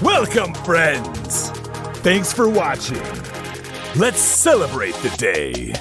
Welcome, friends! Thanks for watching. Let's celebrate the day.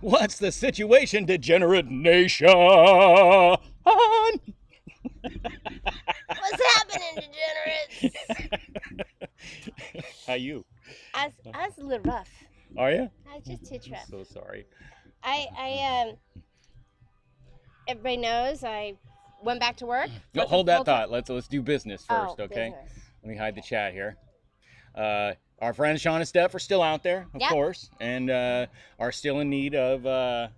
What's the situation, Degenerate Nation? What's happening, degenerates? How you? I was a little rough. Are you? I was just titch rough. So sorry. Everybody knows I went back to work. No, hold that thought. Let's do business first, okay? Business. Let me hide the chat here. Our friends Sean and Steph are still out there, of course, and are still in need of our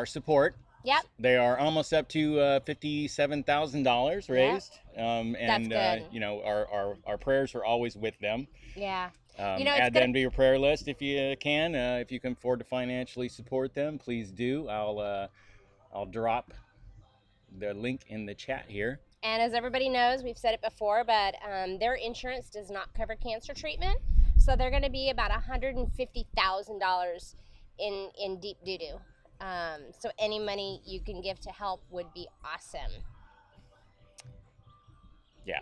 support. Yep. They are almost up to $57,000 raised. And That's good. you know, our prayers are always with them. Yeah. Add them to your prayer list if you can. If you can afford to financially support them, please do. I'll drop the link in the chat here. And as everybody knows, we've said it before, but their insurance does not cover cancer treatment. So they're going to be about $150,000 in deep doo-doo. So any money you can give to help would be awesome. Yeah.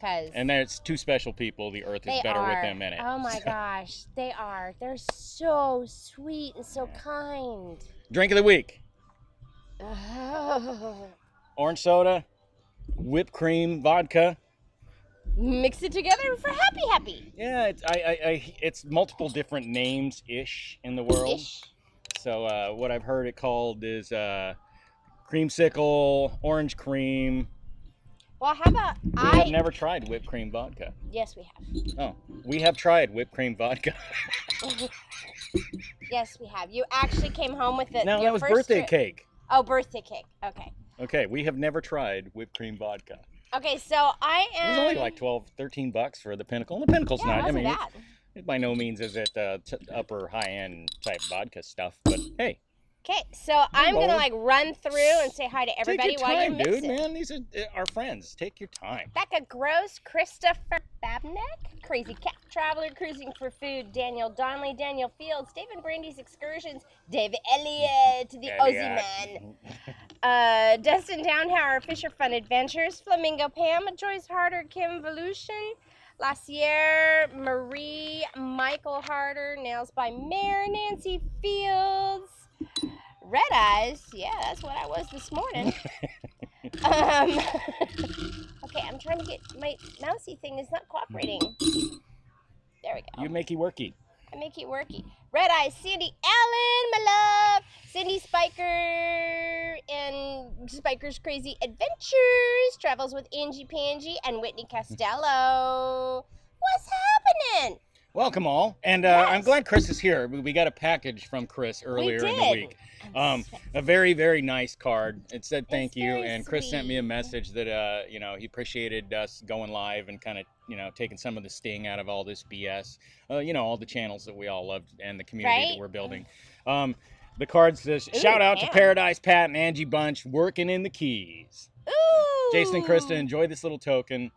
And there's two special people. The earth is better with them in it. Oh my gosh, they are. They're so sweet and so kind. Drink of the week. Oh. Orange soda, whipped cream, vodka. Mix it together for happy. Yeah, it's multiple different names ish in the world. So what I've heard it called is creamsicle, orange cream. Well, how about We have never tried whipped cream vodka. Yes, we have. Oh, we have tried whipped cream vodka. Yes, we have. You actually came home with it. No, that was birthday cake. Oh, birthday cake. Okay. Okay, we have never tried whipped cream vodka. Okay, so I am... It was only like $13 for the Pinnacle. And the Pinnacle's not... It wasn't bad. It by no means is it upper high-end type vodka stuff, but hey. Okay, so I'm going to like run through and say hi to everybody Take your while time, you mix dude, it. man. These are our friends. Take your time. Becca Gross, Christopher Babnick, Crazy Cat Traveler, Cruising for Food, Daniel Donnelly, Daniel Fields, David Brandy's Excursions, David Elliott, the Ozzy Man, Destin Downhauer, Fisher Fun Adventures, Flamingo Pam, Joyce Harder, Kim Volution, Lassiere, Marie, Michael Harder, Nails by Mare, Nancy Fields, Red Eyes, yeah, that's what I was this morning. Okay, I'm trying to get, my mousy thing is not cooperating. There we go. You makey worky. I make it worky. Red Eyes, Cindy Allen, my love. Cindy Spiker and Spiker's Crazy Adventures. Travels with Angie Pangie and Whitney Costello. What's happening? Welcome all. And I'm glad Chris is here. We got a package from Chris earlier in the week. A very, very nice card. It said thank you. And Chris sent me a message that, you know, he appreciated us going live and kind of, you know, taking some of the sting out of all this BS. You know, all the channels that we all love and the community that we're building. The card says, shout out to Paradise Pat and Angie Bunch working in the Keys. Ooh. Jason and Krista, enjoy this little token.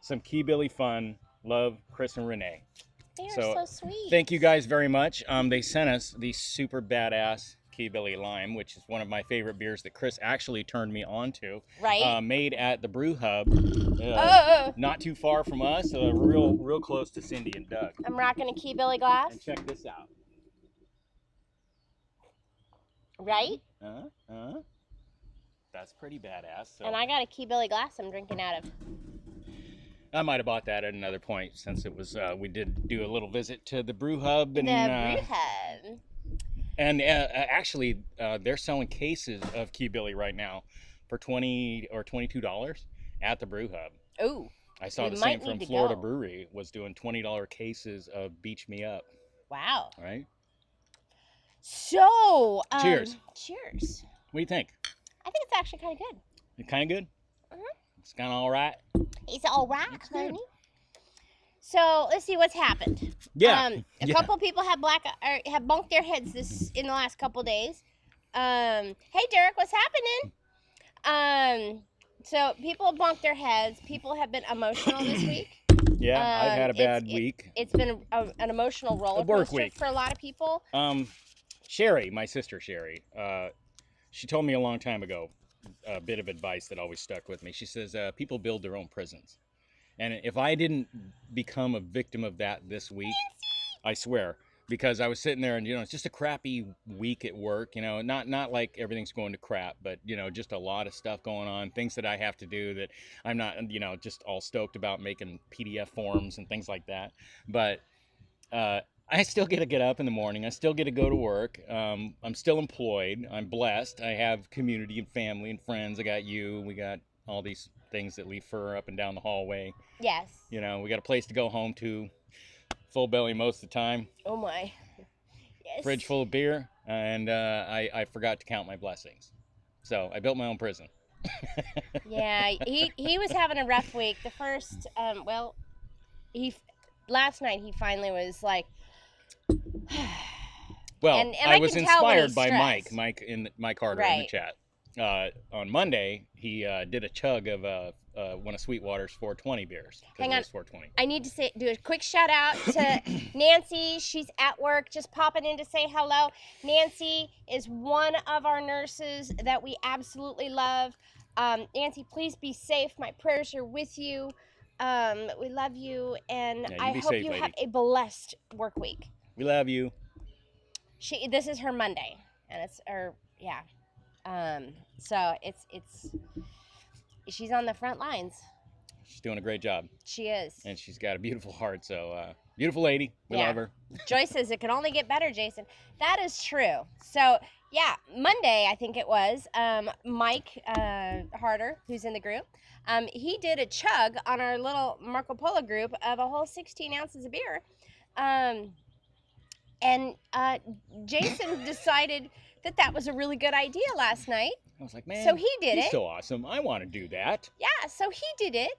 Some Key Billy fun. Love, Chris and Renee. They are so sweet. Thank you guys very much. They sent us these super badass Key Billy Lime, which is one of my favorite beers that Chris actually turned me on to. Right. Made at the Brew Hub, Oh. not too far from us, real close to Cindy and Doug. I'm rocking a Key Billy glass. And check this out. Right? That's pretty badass. So. And I got a Key Billy glass I'm drinking out of. I might have bought that at another point since it was we did do a little visit to the Brew Hub and The Brew Hub. And actually they're selling cases of Key Billy right now for $20 or $22 at the Brew Hub. Ooh. I saw the same from Florida Brewery was doing $20 cases of Beach Me Up. Wow. Right? So, cheers. Cheers. What do you think? I think it's actually kind of good. Kind of good? It's kind of all right. It's all right, honey. So let's see what's happened. Yeah. A couple people have bunked their heads in the last couple days. Hey Derek, what's happening? So people have bunked their heads. People have been emotional this week. Yeah, I've had a bad week. It's been an emotional roller coaster for a lot of people. Sherry, my sister Sherry, she told me a long time ago a bit of advice that always stuck with me. She says, people build their own prisons. And if I didn't become a victim of that this week, I swear, because I was sitting there and, it's just a crappy week at work, not like everything's going to crap, but, just a lot of stuff going on, things that I have to do that I'm not, just all stoked about, making PDF forms and things like that. But I still get to get up in the morning. I still get to go to work. I'm still employed. I'm blessed. I have community and family and friends. I got you. We got all these things that leave fur up and down the hallway. Yes. We got a place to go home to. Full belly most of the time. Oh my. Yes. Fridge full of beer. And I forgot to count my blessings. So I built my own prison. Yeah, he was having a rough week. The first, last night he finally was like, well, and I was inspired by Mike Carter in the chat. On Monday, he did a chug of one of Sweetwater's 420 beers. Hang on, 420. I need to do a quick shout out to Nancy. She's at work, just popping in to say hello. Nancy is one of our nurses that we absolutely love. Nancy, please be safe. My prayers are with you. We love you, and I hope you have a blessed work week. We love you. This is her Monday, and so she's on the front lines. She's doing a great job. She is. And she's got a beautiful heart, so beautiful lady. We love her. Joyce says it can only get better, Jason. That is true. So, yeah, Monday, I think it was, Mike Harder, who's in the group, he did a chug on our little Marco Polo group of a whole 16 ounces of beer. And Jason decided that was a really good idea last night. I was like, man, so he did he's so awesome. I want to do that. Yeah, so he did it,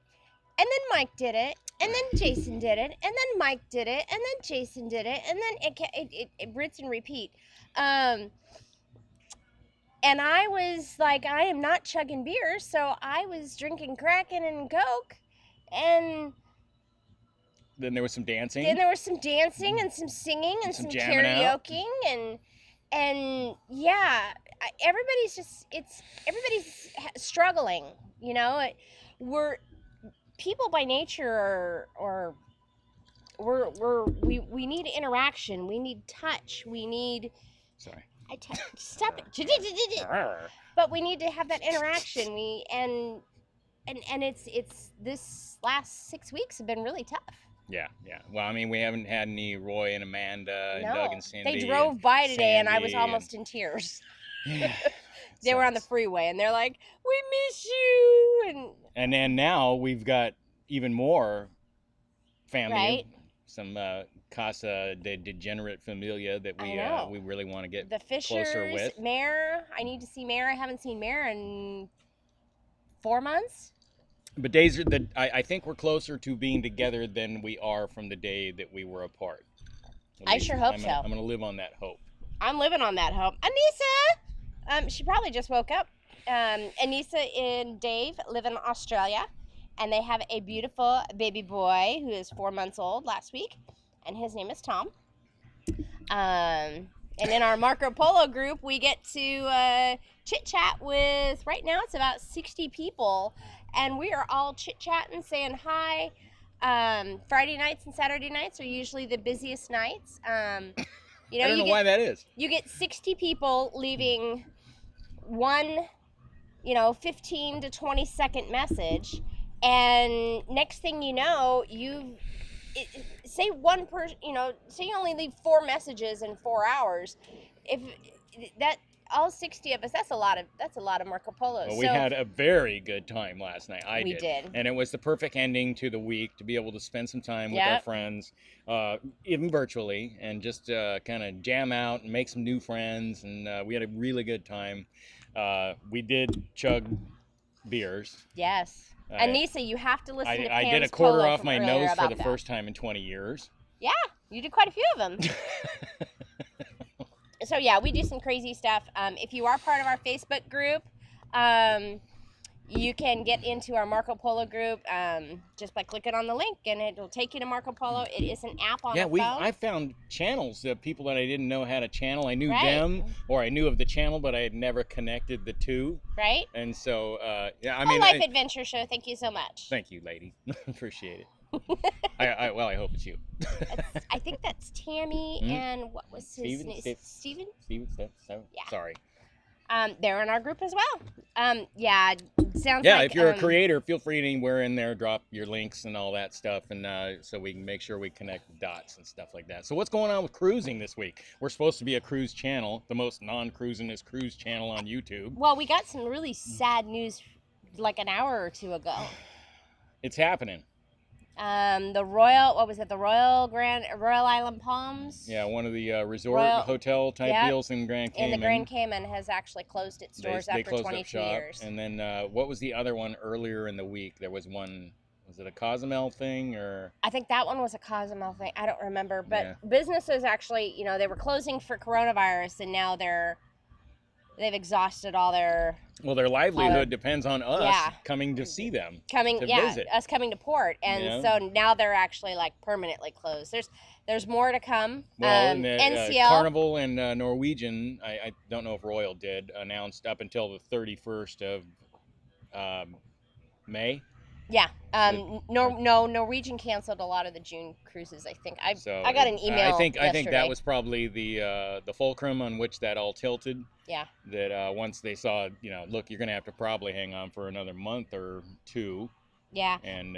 and then Mike did it, and then Jason did it, and then Mike did it, and then Jason did it, and then it rinse and repeat. And I was like, I am not chugging beer, so I was drinking Kraken and Coke, and then there was some dancing. And some singing and some karaokeing and yeah, everybody's struggling, we're people by nature we need interaction, we need touch, we need stop it. But we need to have that interaction. And it's this last 6 weeks have been really tough. Yeah. Well, I mean, we haven't had any Roy and Amanda and Doug and Cindy. They drove by today, and I was almost in tears. Yeah. They were on the freeway, and they're like, "We miss you." And then now we've got even more family, right? Some Casa de Degenerate Familia that we really want to get the Fishers, closer with. Mare, I need to see Mare. I haven't seen Mare in 4 months. But I think we're closer to being together than we are from the day that we were apart. I sure hope so. I'm going to live on that hope. I'm living on that hope. Anissa! She probably just woke up. Anissa and Dave live in Australia, and they have a beautiful baby boy who is 4 months old last week, and his name is Tom. And And in our Marco Polo group, we get to chit-chat with, right now it's about 60 people, and we are all chit-chatting, saying hi. Friday nights and Saturday nights are usually the busiest nights. You know, I don't know why that is. You get 60 people leaving one, 15 to 20 second message, and next thing you know, say one person, say you only leave 4 messages in 4 hours. If that all 60 of us, that's a lot of Marco Polos. Well, we had a very good time last night. We did. And it was the perfect ending to the week to be able to spend some time with our friends, even virtually, and just kind of jam out and make some new friends. And we had a really good time. We did chug beers. Yes. And Nisa, you have to listen to Pam's I did a quarter Polo off my from nose for about the first time in 20 years. Yeah, you did quite a few of them. So yeah, we do some crazy stuff. If you are part of our Facebook group, you can get into our Marco Polo group just by clicking on the link, and it'll take you to Marco Polo. It is an app on the phone. I found channels of people that I didn't know had a channel. I knew them, or I knew of the channel, but I had never connected the two. Right. And so, Life Adventure Show. Thank you so much. Thank you, lady. Appreciate it. I hope it's you. I think that's Tammy and what was his name? Steven? Steven. Yeah. Sorry. They're in our group as well. Sounds like... Yeah, if you're a creator, feel free to anywhere in there, drop your links and all that stuff, and so we can make sure we connect the dots and stuff like that. So what's going on with cruising this week? We're supposed to be a cruise channel, the most non-cruisingest cruise channel on YouTube. Well, we got some really sad news like an hour or two ago. It's happening. The Royal Island Palms. Yeah, one of the resort hotel type deals in Grand Cayman. And the Grand Cayman has actually closed its doors after 22 years. And then what was the other one earlier in the week? There was one, was it a Cozumel thing or? I think that one was a Cozumel thing. I don't remember, but businesses actually, they were closing for coronavirus, and now they've exhausted all their... Well, their livelihood depends on us coming to see them. Visit. Us coming to port. And so now they're actually like permanently closed. There's more to come. Well, NCL. Carnival and Norwegian, I don't know if Royal did, announced up until the 31st of May. Yeah. Norwegian canceled a lot of the June cruises, I think. I got an email I think yesterday. that was probably the fulcrum on which that all tilted. Yeah. That once they saw, look, you're going to have to probably hang on for another month or two. Yeah. And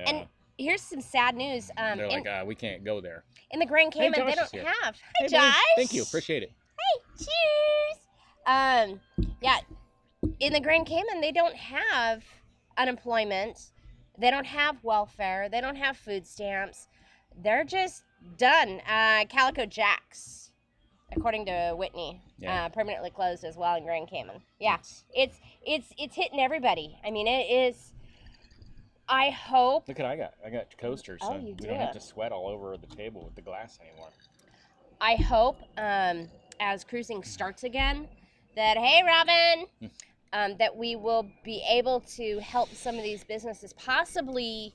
here's some sad news. They're like, we can't go there. In the Grand Cayman, they don't have. Hi, Josh. Thank you. Appreciate it. Hey, cheers. Yeah. In the Grand Cayman, they don't have unemployment. They don't have welfare. They don't have food stamps. They're just done. Calico Jacks, according to Whitney, permanently closed as well in Grand Cayman. Yeah, it's hitting everybody. I mean, it is. I hope. Look at I got coasters, so you we don't have to sweat all over the table with the glass anymore. I hope as cruising starts again, that hey, Robin. That we will be able to help some of these businesses possibly,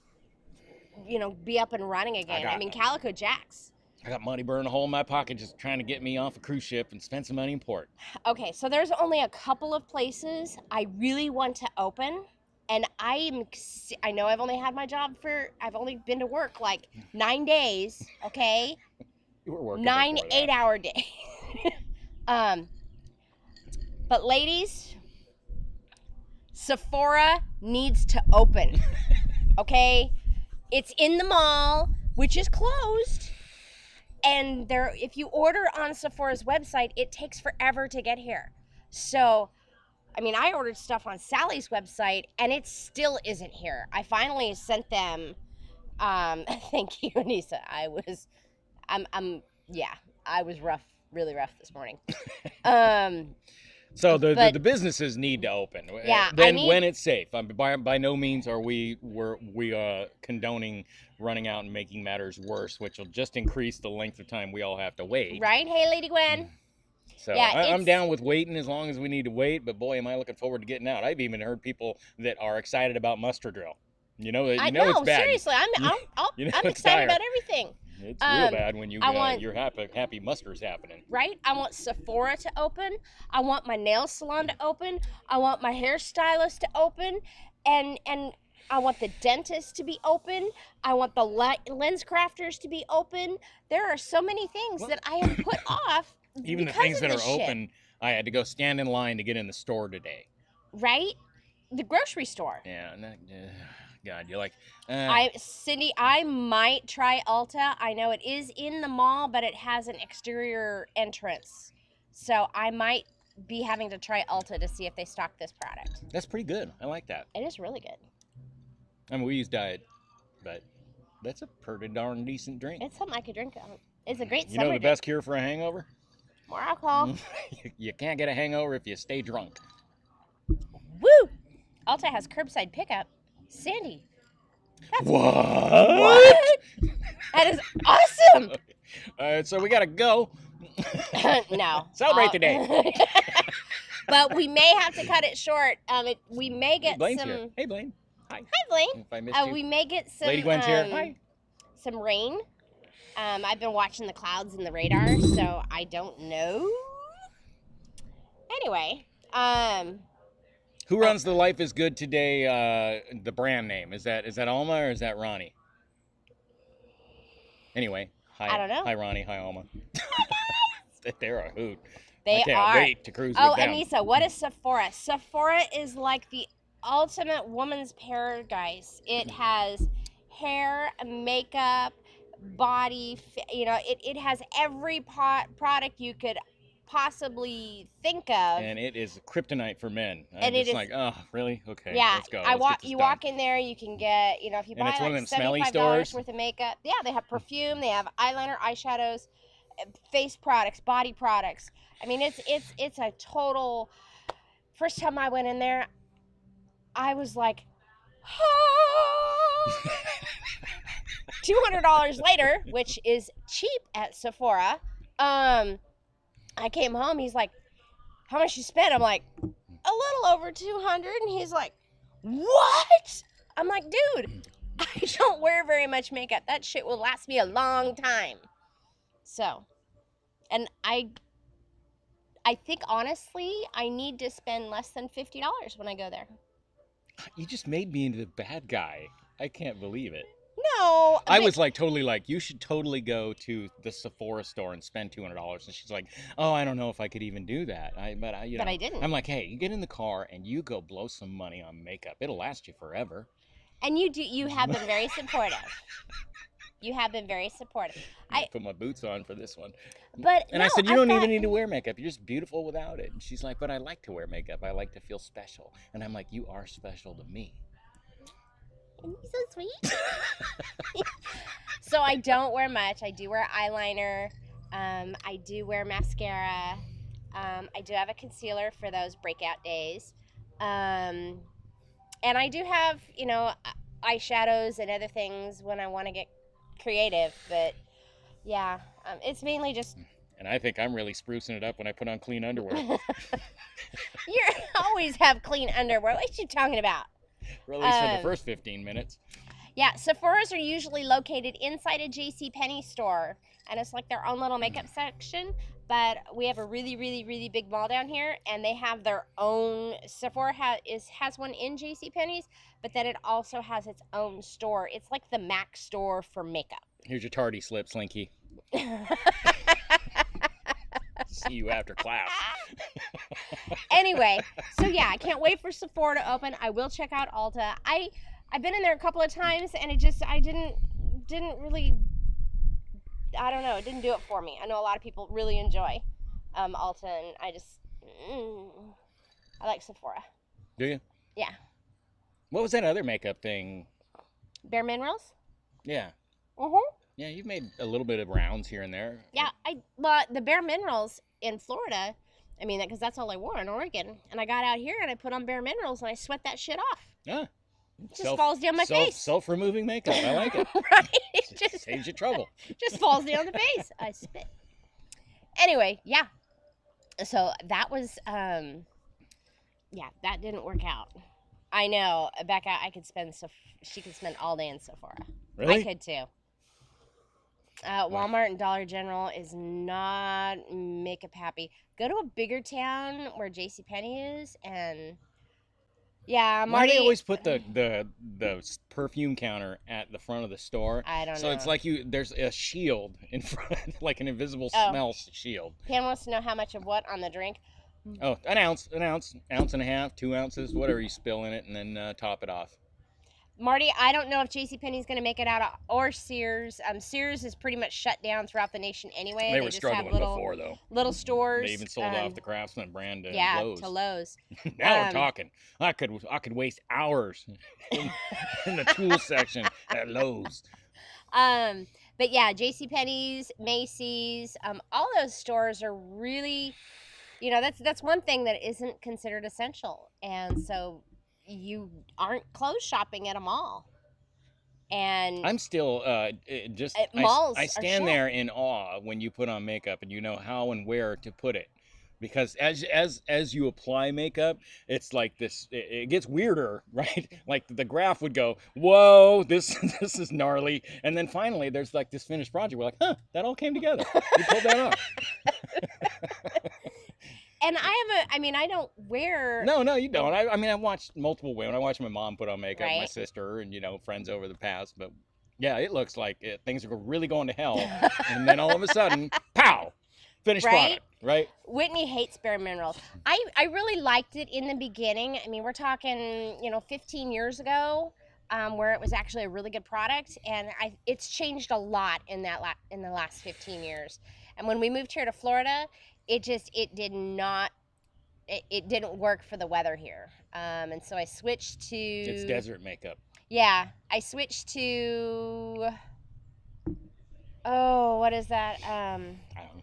be up and running again. Calico Jacks. I got money burning a hole in my pocket just trying to get me off a cruise ship and spend some money in port. Okay, so there's only a couple of places I really want to open, and I know I've only had my job I've only been to work like 9 days, okay? You were working 9 8-hour days. But ladies, Sephora needs to open, okay? It's in the mall, which is closed, and if you order on Sephora's website, it takes forever to get here. So, I ordered stuff on Sally's website, and it still isn't here. I finally sent them, thank you, Anissa. I was rough, really rough this morning. So the businesses need to open. Yeah, when it's safe. By no means are we condoning running out and making matters worse, which will just increase the length of time we all have to wait. Right? Hey, Lady Gwen. So I'm down with waiting as long as we need to wait. But boy, am I looking forward to getting out. I've even heard people that are excited about muster drill. It's bad. Seriously, I'm excited about everything. It's real bad when you want, your happy muster's happening. Right? I want Sephora to open. I want my nail salon to open. I want my hairstylist to open, and I want the dentist to be open. I want the lens crafters to be open. There are so many things that I have put off. Even the things that are open, I had to go stand in line to get in the store today. Right? The grocery store. Yeah, God, you're like, Cindy, I might try Ulta. I know it is in the mall, but it has an exterior entrance. So I might be having to try Ulta to see if they stock this product. That's pretty good. I like that. It is really good. I mean, we use diet, but that's a pretty darn decent drink. It's something I could drink. It's a great summer You know the drink. best cure for a hangover? More alcohol. You can't get a hangover if you stay drunk. Woo! Ulta has curbside pickup. Sandy. That's What? That is awesome. All right, so we gotta go. No. Celebrate today. But we may have to cut it short. We may get Blaine's some. Here. Hey, Blaine. Hi. Hi, Blaine. If I missed you. We may get some. Lady Gwen's here. Hi. Some rain. I've been watching the clouds and the radar, so I don't know. Anyway, Who runs the Life is Good Today? The brand name is that Alma or is that Ronnie? Anyway, hi. I don't know. Hi, Ronnie. Hi, Alma. They're a hoot. They I can't are. wait to cruise with them. Anissa, what is Sephora? Sephora is like the ultimate woman's paradise. It has hair, makeup, body. It has every product you could possibly think of. And it is kryptonite for men. And it is like, oh, really? Okay, yeah, let's go. You walk in there, you can get, if you buy it's one of them like smelly $75 stores? worth of makeup. Yeah, they have perfume, they have eyeliner, eyeshadows, face products, body products. I mean, it's a total. First time I went in there, I was like, oh. $200 later, which is cheap at Sephora. I came home. He's like, "How much you spent?" I'm like, "A little over 200." And he's like, "What?" I'm like, "Dude, I don't wear very much makeup. That shit will last me a long time." So, and I think honestly, I need to spend less than $50 when I go there. You just made me into the bad guy. I can't believe it. No, I was like totally like, you should totally go to the Sephora store and spend $200. And she's like, oh, I don't know if I could even do that. But I didn't. I'm like, hey, you get in the car and you go blow some money on makeup. It'll last you forever. And you have been very supportive. You have been very supportive. I put my boots on for this one. And I said, you don't even need to wear makeup. You're just beautiful without it. And she's like, but I like to wear makeup. I like to feel special. And I'm like, you are special to me. You're so sweet. So I don't wear much. I do wear eyeliner. I do wear mascara. I do have a concealer for those breakout days. And I do have, eyeshadows and other things when I want to get creative. But yeah, it's mainly just. And I think I'm really sprucing it up when I put on clean underwear. You always have clean underwear. What are you talking about? Or at least for the first 15 minutes. Yeah, Sephora's are usually located inside a JCPenney store, and it's like their own little makeup section. But we have a really, really, really big mall down here, and they have their own. Sephora has one in JCPenney's, but then it also has its own store. It's like the Mac store for makeup. Here's your tardy slip, Slinky. See you after class. Anyway, so yeah, I can't wait for Sephora to open. I will check out Ulta. I've been in there a couple of times, and I didn't really, I don't know, it didn't do it for me. I know a lot of people really enjoy Ulta, and I like Sephora. Do you? Yeah. What was that other makeup thing? Bare Minerals? Yeah. Yeah, you've made a little bit of rounds here and there. Yeah, but the Bare Minerals in Florida, I mean, because that's all I wore in Oregon, and I got out here and I put on Bare Minerals and I sweat that shit off. Yeah. It just falls down my face. Self-removing makeup. I like it. Right? It just saves you trouble. Just falls down the face. I spit. Anyway, yeah. So that was, that didn't work out. I know, Becca. She could spend all day in Sephora. Really? I could too. Walmart and Dollar General is not makeup happy. Go to a bigger town where JCPenney is, and yeah, Why do they Marty. always put the perfume counter at the front of the store? I don't know. So it's like there's a shield in front, like an invisible smell shield. Pam wants to know how much of what on the drink. Oh, an ounce and a half, 2 ounces, whatever you spill in it, and then top it off. Marty, I don't know if JCPenney's going to make it out or Sears. Sears is pretty much shut down throughout the nation anyway. They were struggling before, though. Little stores. They even sold off the Craftsman brand to Lowe's. To Lowe's. Now we're talking. I could waste hours in the tool section at Lowe's. But yeah, JCPenney's, Macy's, all those stores are really, that's one thing that isn't considered essential, and so you aren't clothes shopping at a mall. And I'm still malls. I stand there in awe when you put on makeup and you know how and where to put it, because as you apply makeup, it's like this. It gets weirder, right? Like the graph would go, whoa, this is gnarly, and then finally there's like this finished project. We're like, huh, that all came together. We pulled that off. And I don't wear. No, you don't. I watched multiple women. I watched my mom put on makeup, right. My sister, and friends over the past. But yeah, it looks like things are really going to hell. And then all of a sudden, pow, finished product, right? Whitney hates Bare Minerals. I really liked it in the beginning. I mean, we're talking 15 years ago, where it was actually a really good product, and it's changed a lot in the last 15 years. And when we moved here to Florida, it didn't work for the weather here, and so I switched to. It's desert makeup. Yeah, I switched to. Oh, what is that? I don't know.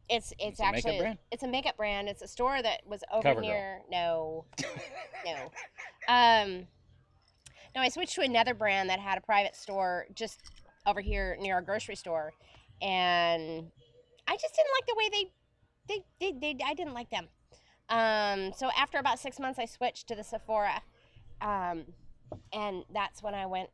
It's actually it's a makeup brand. It's a store that was over near. No. No, I switched to another brand that had a private store just over here near our grocery store, and I just didn't like the way I didn't like them. So after about 6 months, I switched to the Sephora, and that's when I went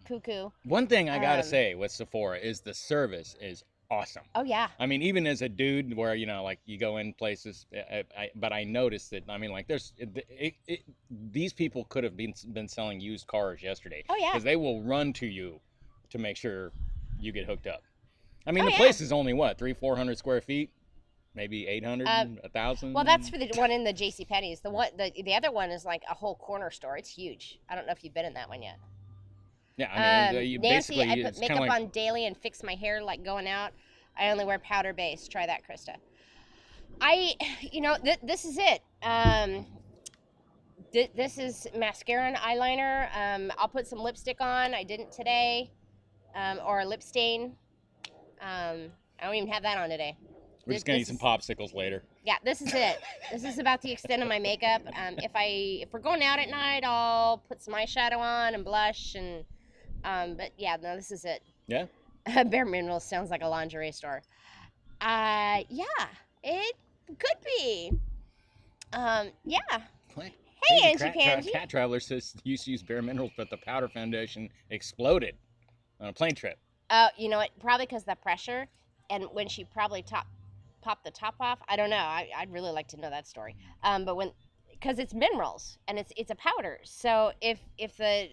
cuckoo. One thing I gotta say with Sephora is the service is awesome. Oh yeah. I mean, even as a dude, where like you go in places, but I noticed that. I mean, like these people could have been selling used cars yesterday. Oh yeah. Because they will run to you to make sure you get hooked up. I mean, the place is only what, 300-400 square feet, maybe 800, 1,000. Well, that's for the one in the JCPenney's. The other one is like a whole corner store. It's huge. I don't know if you've been in that one yet. Yeah, I mean, Nancy, basically, I put makeup on daily and fix my hair like going out. I only wear powder base. Try that, Krista. This is it. This is mascara and eyeliner. I'll put some lipstick on. I didn't today, or a lip stain. I don't even have that on today. We're just gonna eat some popsicles later. Yeah, this is it. This is about the extent of my makeup. If we're going out at night, I'll put some eyeshadow on and blush, and but yeah, no, this is it. Yeah. Bare Minerals sounds like a lingerie store. Yeah, it could be. Yeah. What? Hey, Angie Pangie. Cat Traveler says used to use Bare Minerals, but the powder foundation exploded on a plane trip. You know what? Probably because of the pressure, and when she probably popped the top off. I don't know. I'd really like to know that story. But because it's minerals and it's a powder, so if the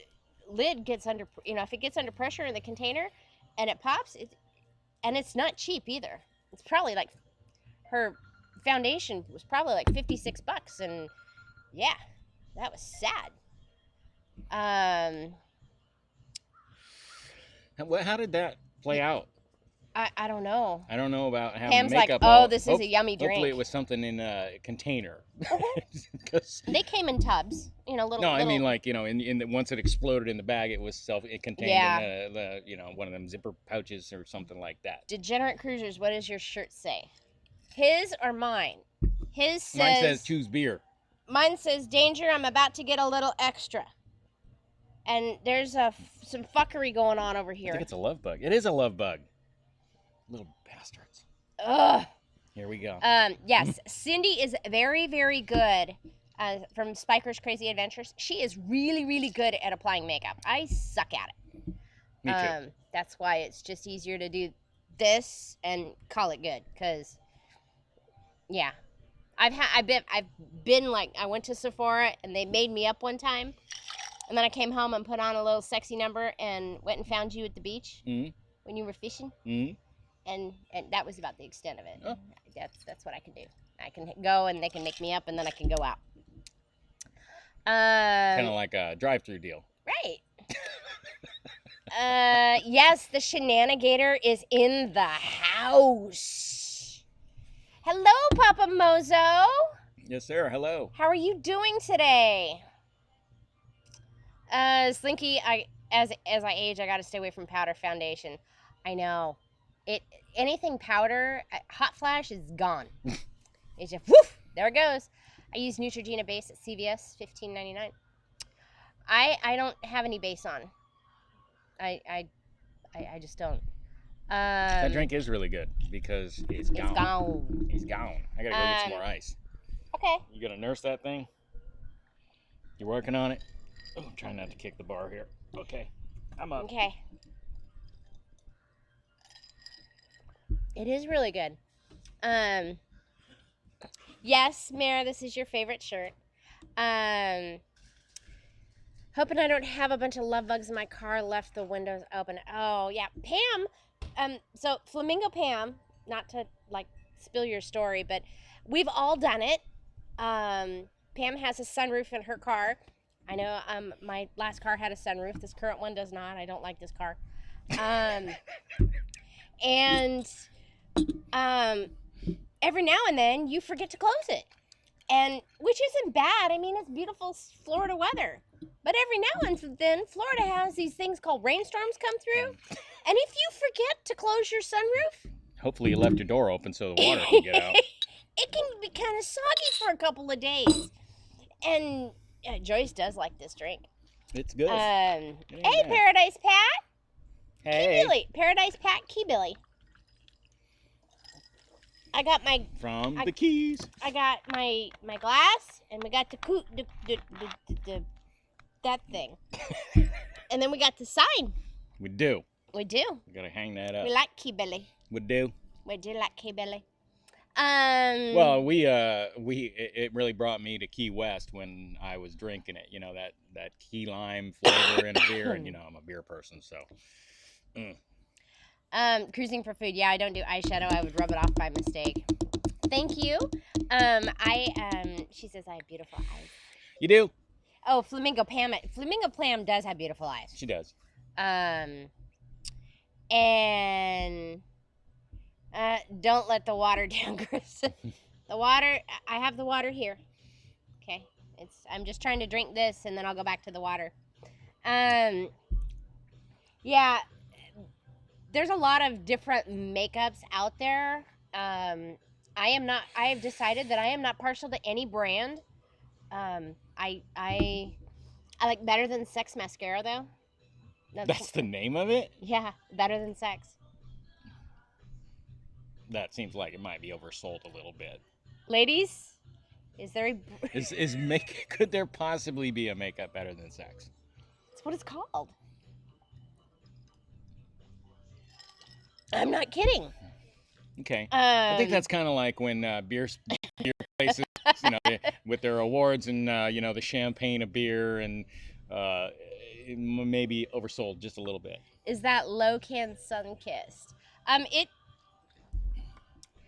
lid gets under, if it gets under pressure in the container, and it pops, and it's not cheap either. It's probably like her foundation was probably like $56, and yeah, that was sad. How did that play out? I don't know. I don't know about having Pam's makeup. Like, this is a yummy drink. Hopefully it was something in a container. They came in tubs, little. No, I mean like once it exploded in the bag, it was contained in the one of them zipper pouches or something like that. Degenerate Cruisers, what does your shirt say? His or mine? Mine says choose beer. Mine says danger. I'm about to get a little extra. And there's some fuckery going on over here. I think it's a love bug. It is a love bug. Little bastards. Ugh. Here we go. Yes, Cindy is very, very good from Spiker's Crazy Adventures. She is really, really good at applying makeup. I suck at it. Me too. That's why it's just easier to do this and call it good. Cause yeah, I've been like, I went to Sephora and they made me up one time, and then I came home and put on a little sexy number and went and found you at the beach when you were fishing, and that was about the extent of it. Oh. That's what I can do. I can go and they can make me up, and then I can go out. Kind of like a drive-through deal. Right. Yes, the shenanigator is in the house. Hello, Papa Mozo. Yes, sir. Hello. How are you doing today? Slinky, as I age, I got to stay away from powder foundation. I know. Anything powder, hot flash is gone. It's just woof, there it goes. I use Neutrogena base at CVS, $15.99. I don't have any base on. I just don't. That drink is really good because it's gone. It's gone. I gotta go get some more ice. Okay. You gonna nurse that thing? You working on it? Oh, I'm trying not to kick the bar here. Okay. I'm up. Okay. It is really good. Yes, Mara, this is your favorite shirt. Hoping I don't have a bunch of love bugs in my car, left the windows open. Oh, yeah. Pam, so Flamingo Pam, not to, like, spill your story, but we've all done it. Pam has a sunroof in her car. I know my last car had a sunroof. This current one does not. I don't like this car. And every now and then you forget to close it, and which isn't bad. I mean, it's beautiful Florida weather, but every now and then Florida has these things called rainstorms come through, and if you forget to close your sunroof, hopefully you left your door open so the water can get out. It can be kind of soggy for a couple of days. And Joyce does like this drink. It's good. Hey, Paradise Pat. Hey. Key Billy. Paradise Pat Key Billy. I got my... From the Keys. I got my glass, and we got that thing. And then we got the sign. We do. We do. We gotta hang that up. We like Key Billy. We do. We do like Key Billy. Well, it really brought me to Key West when I was drinking it. You know, that key lime flavor in a beer, and you know I'm a beer person, so. Cruising for food. Yeah, I don't do eyeshadow. I would rub it off by mistake. Thank you. She says I have beautiful eyes. You do? Oh, Flamingo Pam does have beautiful eyes. She does. And don't let the water down, Chris. The water, I have the water here. Okay. I'm just trying to drink this and then I'll go back to the water. Yeah, there's a lot of different makeups out there. I have decided that I am not partial to any brand. I like Better Than Sex mascara though. That's the name of it? Yeah, Better Than Sex. That seems like it might be oversold a little bit. Ladies, is there could there possibly be a makeup better than sex? That's what it's called. I'm not kidding. Okay. I think that's kind of like when beer places, you know, with their awards and you know, the champagne of beer and maybe oversold just a little bit. Is that Locan Sunkissed?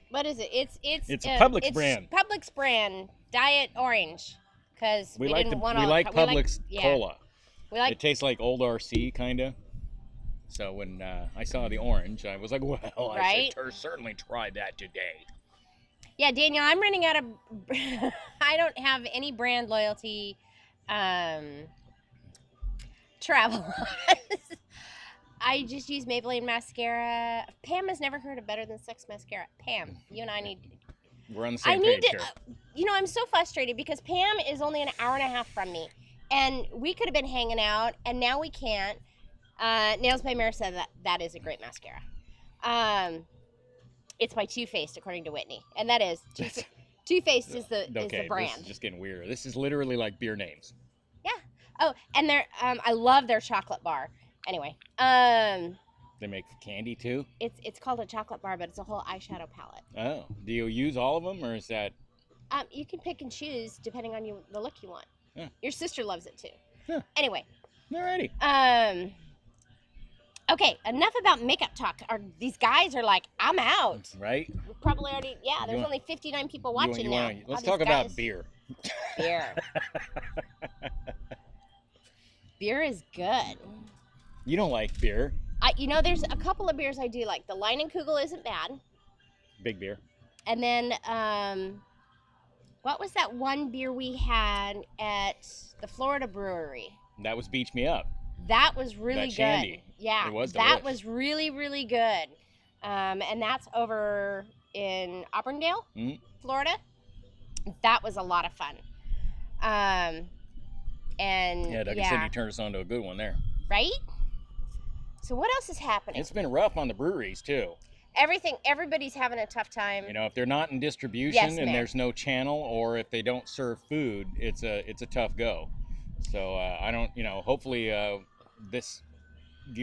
What is it? It's a Publix brand. Publix brand Diet Orange, because we like Publix cola. It tastes like Old RC kind of. So when I saw the orange, I was like, well, I should certainly try that today. Yeah, Daniel, I'm running out of. I don't have any brand loyalty. Travel. I just use Maybelline mascara. Pam has never heard of Better Than Sex mascara. Pam, you and I need. We're on the same page here. You know, I'm so frustrated because Pam is only an hour and a half from me, and we could have been hanging out, and now we can't. Nails by Mara said that is a great mascara. It's by Too Faced, according to Whitney, and that is Too Faced is the brand. This is just getting weird. This is literally like beer names. Yeah. Oh, and I love their chocolate bar. Anyway, They make candy too? it's called a chocolate bar, but it's a whole eyeshadow palette. Oh. Do you use all of them, or is that... You can pick and choose depending on the look you want. Yeah. Your sister loves it too. Yeah. Anyway. Alrighty. Okay, enough about makeup talk. These guys are like, I'm out. Right? We're probably already, there's only 59 people watching now. Let's talk about beer. Beer. Beer is good. You don't like beer. There's a couple of beers I do like. The Leinenkugel isn't bad. Big beer. And then, what was that one beer we had at the Florida brewery? That was Beach Me Up. That was really that good. Shandy. Yeah, it was that delish. was really, really good. And that's over in Auburndale, Florida. That was a lot of fun. Doug said you turned us on to a good one there. Right? So what else is happening? It's been rough on the breweries too. Everybody's having a tough time. If they're not in distribution and there's no channel, or if they don't serve food, it's a tough go. So I don't, hopefully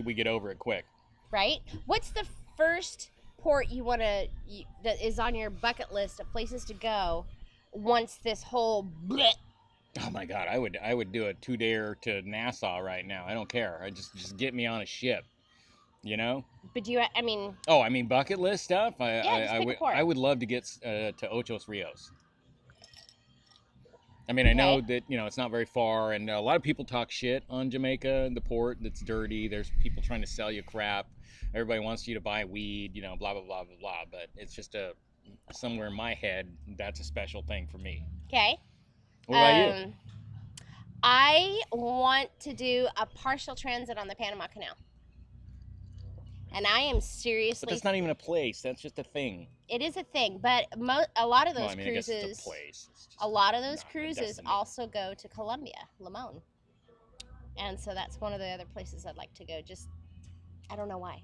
we get over it quick. Right? What's the first port that is on your bucket list of places to go once this whole bleh? Oh my God, I would do a 2-dayer to Nassau right now. I don't care. I just get me on a ship. But bucket list stuff. I would love to get to Ochos Rios. I know that it's not very far, and a lot of people talk shit on Jamaica, the port that's dirty. There's people trying to sell you crap. Everybody wants you to buy weed, blah blah blah blah blah. But it's just somewhere in my head that's a special thing for me. Okay. What about you? I want to do a partial transit on the Panama Canal. And I am seriously... But that's not even a place. That's just a thing. It is a thing, but a lot of those cruises... I guess it's a place. A lot of those cruises also go to Colombia, Limon. And so that's one of the other places I'd like to go. Just, I don't know why.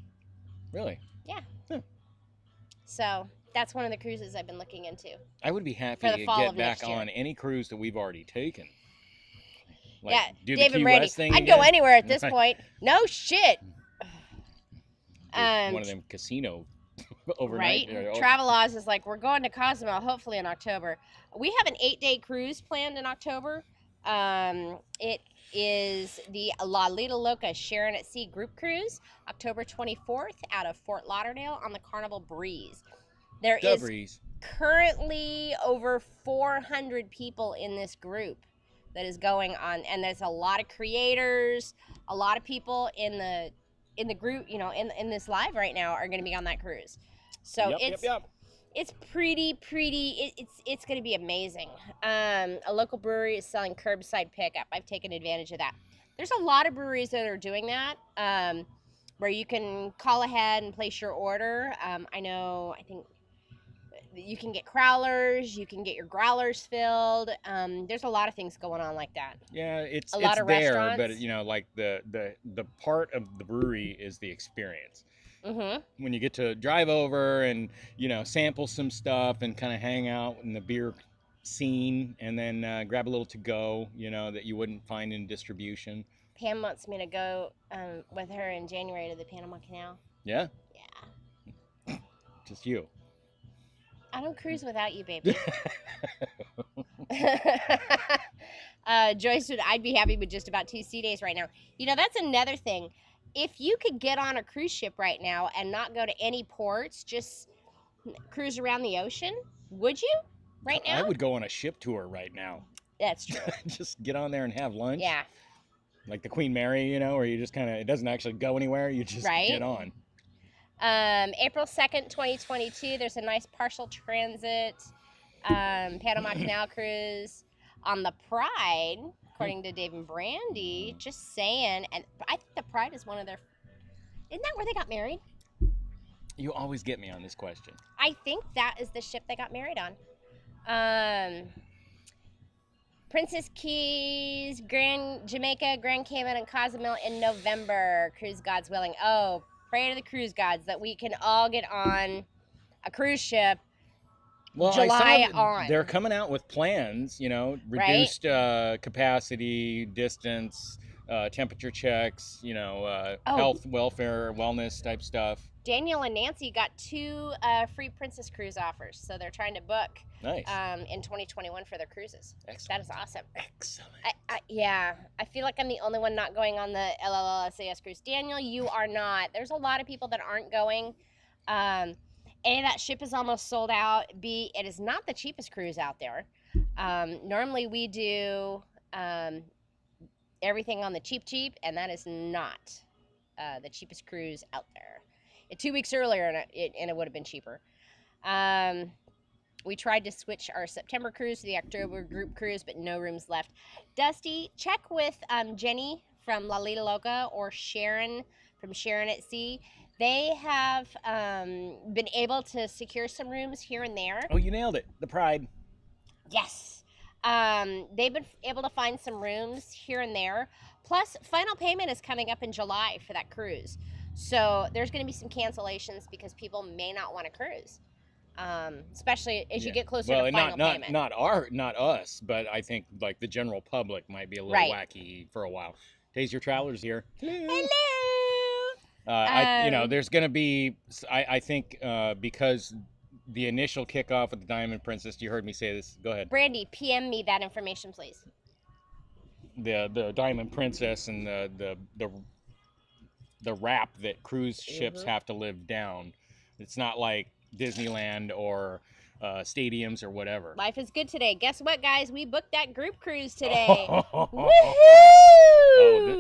Really? Yeah. So that's one of the cruises I've been looking into. I would be happy to get back on any cruise that we've already taken. Do David Brady. I'd go anywhere at this point. No shit. One of them casino overnight. Right? Travelodge is like, we're going to Cozumel hopefully in October. We have an 8-day cruise planned in October. It is the La Lita Loca Sharon at Sea group cruise, October 24th out of Fort Lauderdale on the Carnival Breeze. There is currently over 400 people in this group that is going on, and there's a lot of creators, a lot of people in the group, in this live right now are going to be on that cruise. So it's pretty, it's going to be amazing. A local brewery is selling curbside pickup. I've taken advantage of that. There's a lot of breweries that are doing that, where you can call ahead and place your order. I think you can get crowlers, you can get your growlers filled. There's a lot of things going on like that. Yeah, it's lot of there, restaurants. but like the part of the brewery is the experience. Mm-hmm. When you get to drive over and sample some stuff and kind of hang out in the beer scene, and then grab a little to go, that you wouldn't find in distribution. Pam wants me to go with her in January to the Panama Canal. Yeah? Yeah. Just you. I don't cruise without you, baby. Joyce I'd be happy with just about 2 sea days right now. That's another thing. If you could get on a cruise ship right now and not go to any ports, just cruise around the ocean, would you right now? I would go on a ship tour right now. That's true. Just get on there and have lunch. Yeah. Like the Queen Mary, where you just it doesn't actually go anywhere. You just get on. April 2nd, 2022, there's a nice partial transit Panama Canal cruise on the Pride, according to Dave and Brandy. Just saying. And I think the Pride is one of their... Isn't that where they got married? You always get me on this question. I think that is the ship they got married on. Princess Keys, Jamaica, Grand Cayman, and Cozumel in November. Cruise gods willing. Oh, pray to the cruise gods that we can all get on a cruise ship. Well, July I saw on. They're coming out with plans, reduced capacity, distance, temperature checks, health, welfare, wellness type stuff. Daniel and Nancy got 2 free Princess Cruise offers, so they're trying to book Nice. In 2021 for their cruises. Excellent. That is awesome. Excellent. I feel like I'm the only one not going on the LLSAS cruise. Daniel, you are not. There's a lot of people that aren't going. A, that ship is almost sold out. B, it is not the cheapest cruise out there. Normally we do everything on the cheap, and that is not the cheapest cruise out there. 2 weeks earlier, and it would have been cheaper. We tried to switch our September cruise to the October group cruise, but no rooms left. Dusty, check with Jenny from La Lita Loca or Sharon from Sharon at Sea. They have been able to secure some rooms here and there. Oh, you nailed it. The Pride. Yes. They've been able to find some rooms here and there. Plus, final payment is coming up in July for that cruise. So there's going to be some cancellations because people may not want to cruise, especially as you get closer to final payment. Not us, but I think like the general public might be a little wacky for a while. Days Your Travelers here. Hello. There's going to be, I think, because the initial kickoff with the Diamond Princess. You heard me say this. Go ahead. Brandy, PM me that information, please. The Diamond Princess and the wrap that cruise ships have to live down. It's not like Disneyland or stadiums or whatever. Life is good today. Guess what, guys? We booked that group cruise today. Woohoo!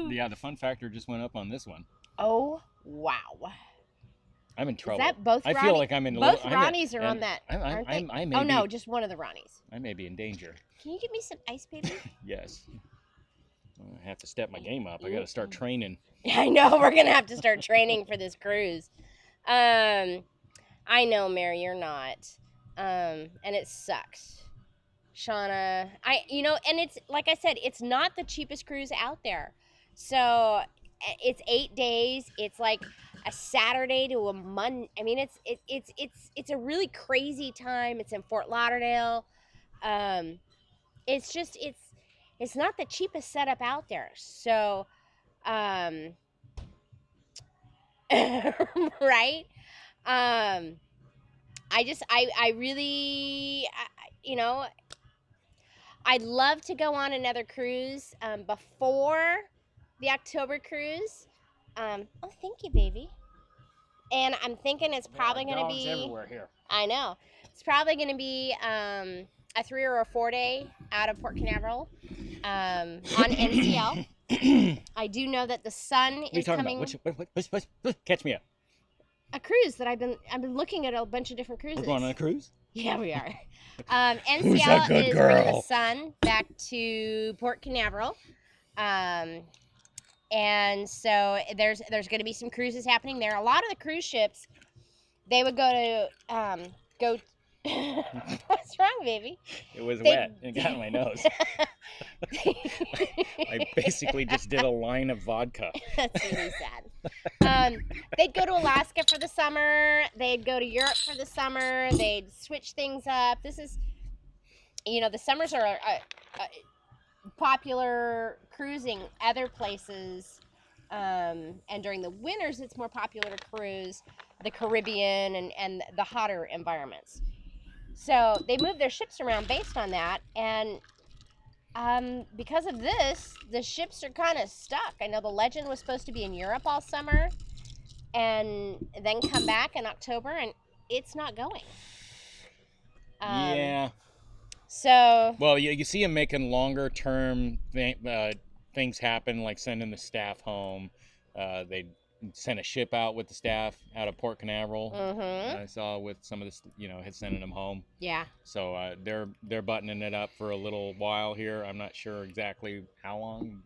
The fun factor just went up on this one. Oh, wow. I'm in trouble. Is that both I feel like I'm in. Both Ronnies are on that. I no, just one of the Ronnies. I may be in danger. Can you give me some ice, baby? Yes. I have to step my game up. I got to start training. I know we're gonna have to start training for this cruise. I know, Mary, you're not, and it sucks. Shauna, and it's like I said, it's not the cheapest cruise out there. So it's 8 days. It's like a Saturday to a Monday. I mean, it's a really crazy time. It's in Fort Lauderdale. It's not the cheapest setup out there. So, right? I really, I'd love to go on another cruise before the October cruise. Oh, thank you, baby. And I'm thinking it's probably going to be... everywhere here. I know. It's probably going to be a 3 or a 4 day out of Port Canaveral on NCL. I do know that the sun is coming. What? Catch me up. A cruise that I've been looking at a bunch of different cruises. We're going on a cruise? Yeah, we are. NCL is bringing the sun back to Port Canaveral. And so there's going to be some cruises happening there. A lot of the cruise ships, they would go to What's wrong, baby? It was wet. It got in my nose. I basically just did a line of vodka. That's really sad. They'd go to Alaska for the summer. They'd go to Europe for the summer. They'd switch things up. This is, the summers are popular cruising other places. And during the winters, it's more popular to cruise the Caribbean and the hotter environments. So they move their ships around based on that, and because of this, the ships are kind of stuck. I know the Legend was supposed to be in Europe all summer, and then come back in October, and it's not going. Yeah. So. Well, you see them making longer term things happen, like sending the staff home. They sent a ship out with the staff out of Port Canaveral. I saw with some of this, had sending them home. Yeah. So they're buttoning it up for a little while here. I'm not sure exactly how long.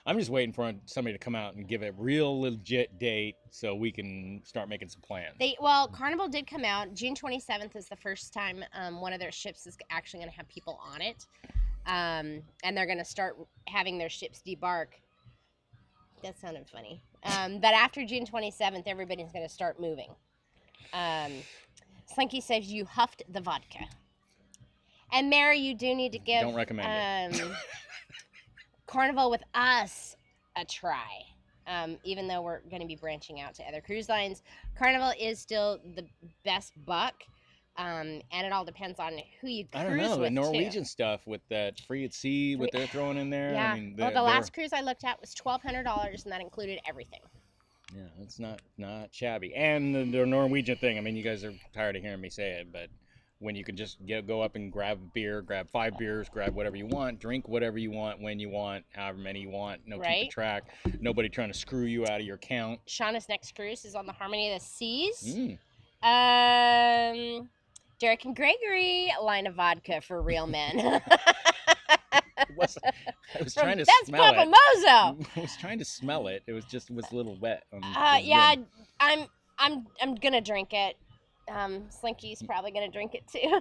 I'm just waiting for somebody to come out and give a real legit date so we can start making some plans. Carnival did come out. June 27th is the first time one of their ships is actually going to have people on it. And they're going to start having their ships debark. That sounded funny. But after June 27th, everybody's going to start moving. Slinky says you huffed the vodka. And Mary, you do need to give Don't recommend it. Carnival with us a try. Even though we're going to be branching out to other cruise lines, Carnival is still the best buck. And it all depends on who you cruise with. I don't know, the too. Norwegian stuff with that free at sea, what they're throwing in there. Yeah. I mean, Well, the last cruise I looked at was $1,200, and that included everything. Yeah, it's not shabby. And the Norwegian thing, I mean, you guys are tired of hearing me say it, but when you can just go up and grab a beer, grab 5 beers, grab whatever you want, drink whatever you want, when you want, however many you want, no keeping track, nobody trying to screw you out of your count. Shauna's next cruise is on the Harmony of the Seas. Mm. Derek and Gregory, a line of vodka for real men. I was trying to smell Papa it. Mozo. I was trying to smell it. It was a little wet. Yeah, I'm gonna drink it. Slinky's probably gonna drink it too.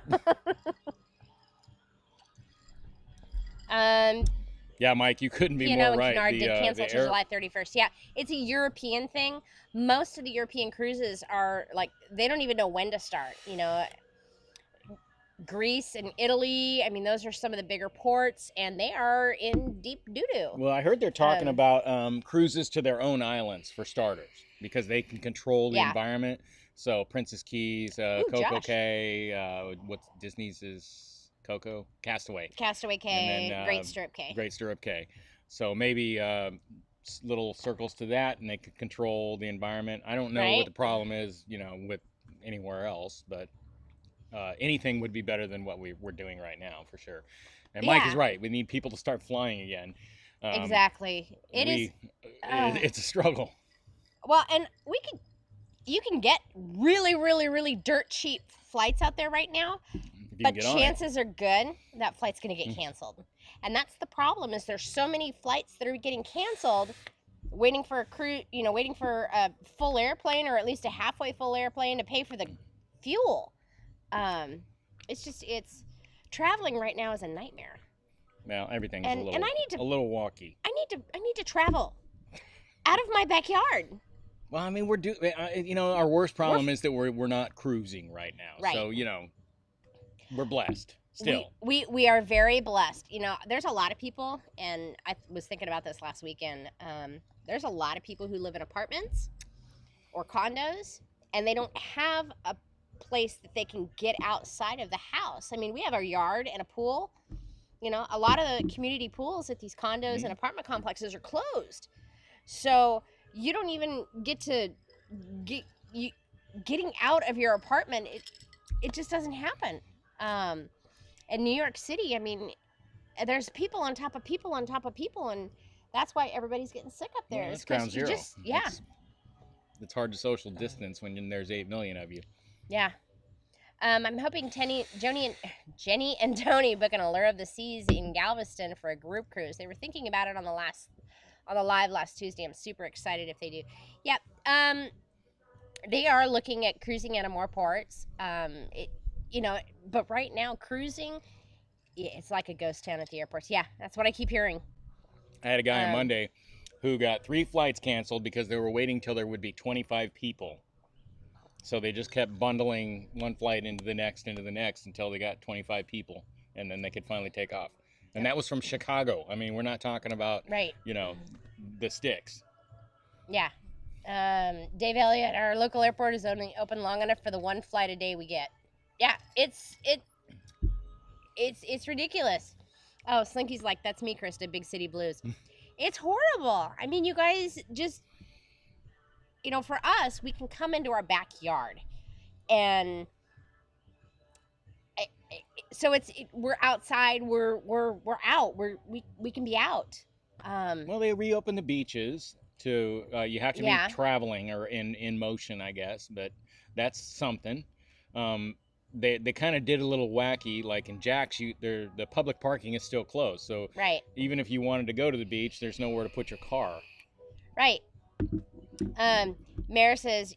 Yeah, Mike, you couldn't be more right. Cunard did cancel till July 31st. Yeah, it's a European thing. Most of the European cruises are like, they don't even know when to start. Greece and Italy, I mean, those are some of the bigger ports, and they are in deep doo-doo. Well, I heard they're talking about cruises to their own islands, for starters, because they can control the environment. So Princess Keys, Coco Cay, what's Disney's is Coco? Castaway Cay, then, Great Stirrup Cay. So maybe little circles to that, and they could control the environment. I don't know what the problem is, with anywhere else, but anything would be better than what we're doing right now, for sure. And Mike is right. We need people to start flying again. Exactly. It's a struggle. Well, and you can get really, really, really dirt cheap flights out there right now, but chances are good that flight's going to get canceled. And that's the problem, is there's so many flights that are getting canceled, waiting for a crew, waiting for a full airplane, or at least a halfway full airplane to pay for the fuel. It's traveling right now is a nightmare. Well, everything's a little wonky. I need to travel out of my backyard. Well, I mean, our worst problem is that we're not cruising right now. Right. So, we're blessed still. We are very blessed. There's a lot of people, and I was thinking about this last weekend. There's a lot of people who live in apartments or condos, and they don't have a place that they can get outside of the house. I mean, we have our yard and a pool. A lot of the community pools at these condos and apartment complexes are closed. So you don't even get to getting out of your apartment. It just doesn't happen. In New York City, I mean, there's people on top of people on top of people, and that's why everybody's getting sick up there. Well, that's ground zero. It's hard to social distance when there's 8 million of you. Yeah. I'm hoping Jenny and Tony book an Allure of the Seas in Galveston for a group cruise. They were thinking about it on the live last Tuesday. I'm super excited if they do. Yep. They are looking at cruising out of more ports. But right now cruising, it's like a ghost town at the airports. Yeah, that's what I keep hearing. I had a guy on Monday who got 3 flights canceled because they were waiting till there would be 25 people. So they just kept bundling one flight into the next until they got 25 people, and then they could finally take off. And that was from Chicago. I mean, we're not talking about, the sticks. Yeah. Dave Elliott, our local airport is only open long enough for the 1 flight a day we get. Yeah, it's ridiculous. Oh, Slinky's like, that's me, Krista, Big City Blues. It's horrible. I mean, you guys just... for us, we can come into our backyard, and so we're outside, we're out, we can be out. Well, they reopened the beaches to you have to be traveling or in motion, I guess, but that's something. They kind of did a little wacky, like in Jack's, the public parking is still closed, so even if you wanted to go to the beach, there's nowhere to put your car. Right. Mara says,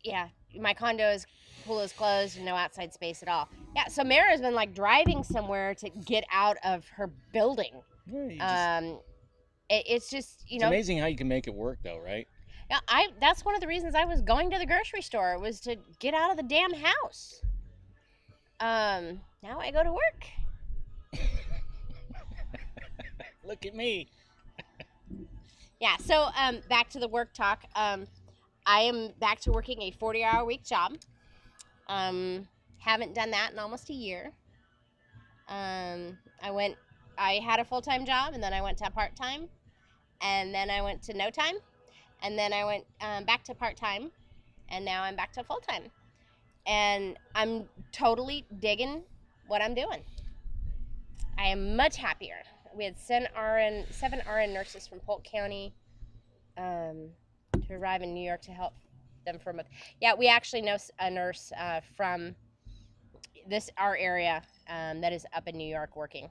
my pool is closed and no outside space at all. Yeah, so Mara's been like driving somewhere to get out of her building. It's just, It's amazing how you can make it work though, right? Yeah, that's one of the reasons I was going to the grocery store, was to get out of the damn house. Now I go to work. Look at me. Yeah. So back to the work talk. I am back to working a 40-hour-week job. Haven't done that in almost a year. I had a full-time job, and then I went to part-time, and then I went to no time, and then I went back to part-time, and now I'm back to full-time. And I'm totally digging what I'm doing. I am much happier. We had 7 RN nurses from Polk County to arrive in New York to help them for a month. Yeah, we actually know a nurse from our area that is up in New York working.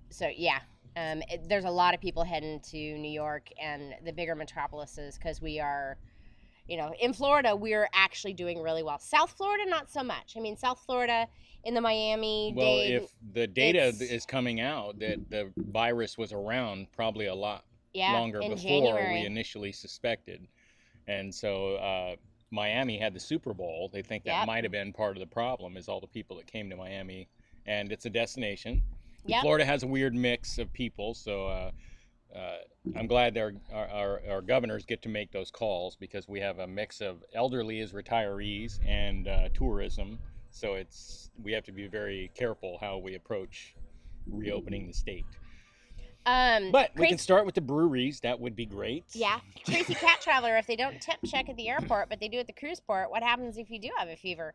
So yeah, there's a lot of people heading to New York and the bigger metropolises because we are, in Florida, we're actually doing really well. South Florida, not so much. I mean, South Florida in the Miami, Well, Dade, if the data is coming out that the virus was around probably a lot longer before January. we initially suspected. And so Miami had the Super Bowl. They think that might have been part of the problem, is all the people that came to Miami. And it's a destination. Florida has a weird mix of people, so I'm glad our governors get to make those calls, because we have a mix of elderly as retirees and tourism. So we have to be very careful how we approach reopening the state. But we can start with the breweries. That would be great. Yeah. Crazy Cat Traveler, if they don't tip check at the airport, but they do at the cruise port, what happens if you do have a fever?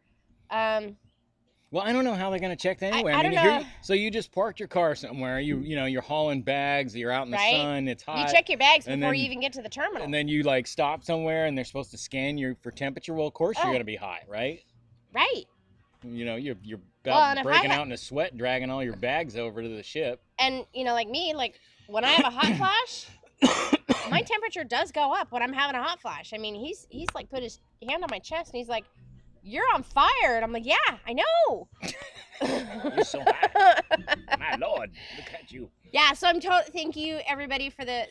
Well, I don't know how they're going to check that anyway. I don't know. So you just parked your car somewhere. You're hauling bags. You're out in the sun. It's hot. You check your bags before you even get to the terminal. And then you stop somewhere, and they're supposed to scan you for temperature. Well, of course you're going to be hot, right? Right. You're about breaking out in a sweat, dragging all your bags over to the ship. And like me, when I have a hot flash, my temperature does go up when I'm having a hot flash. I mean, he's put his hand on my chest, and he's like, "You're on fire," and I'm like, "Yeah, I know." You're so hot. My Lord, look at you. Yeah, so thank you everybody for the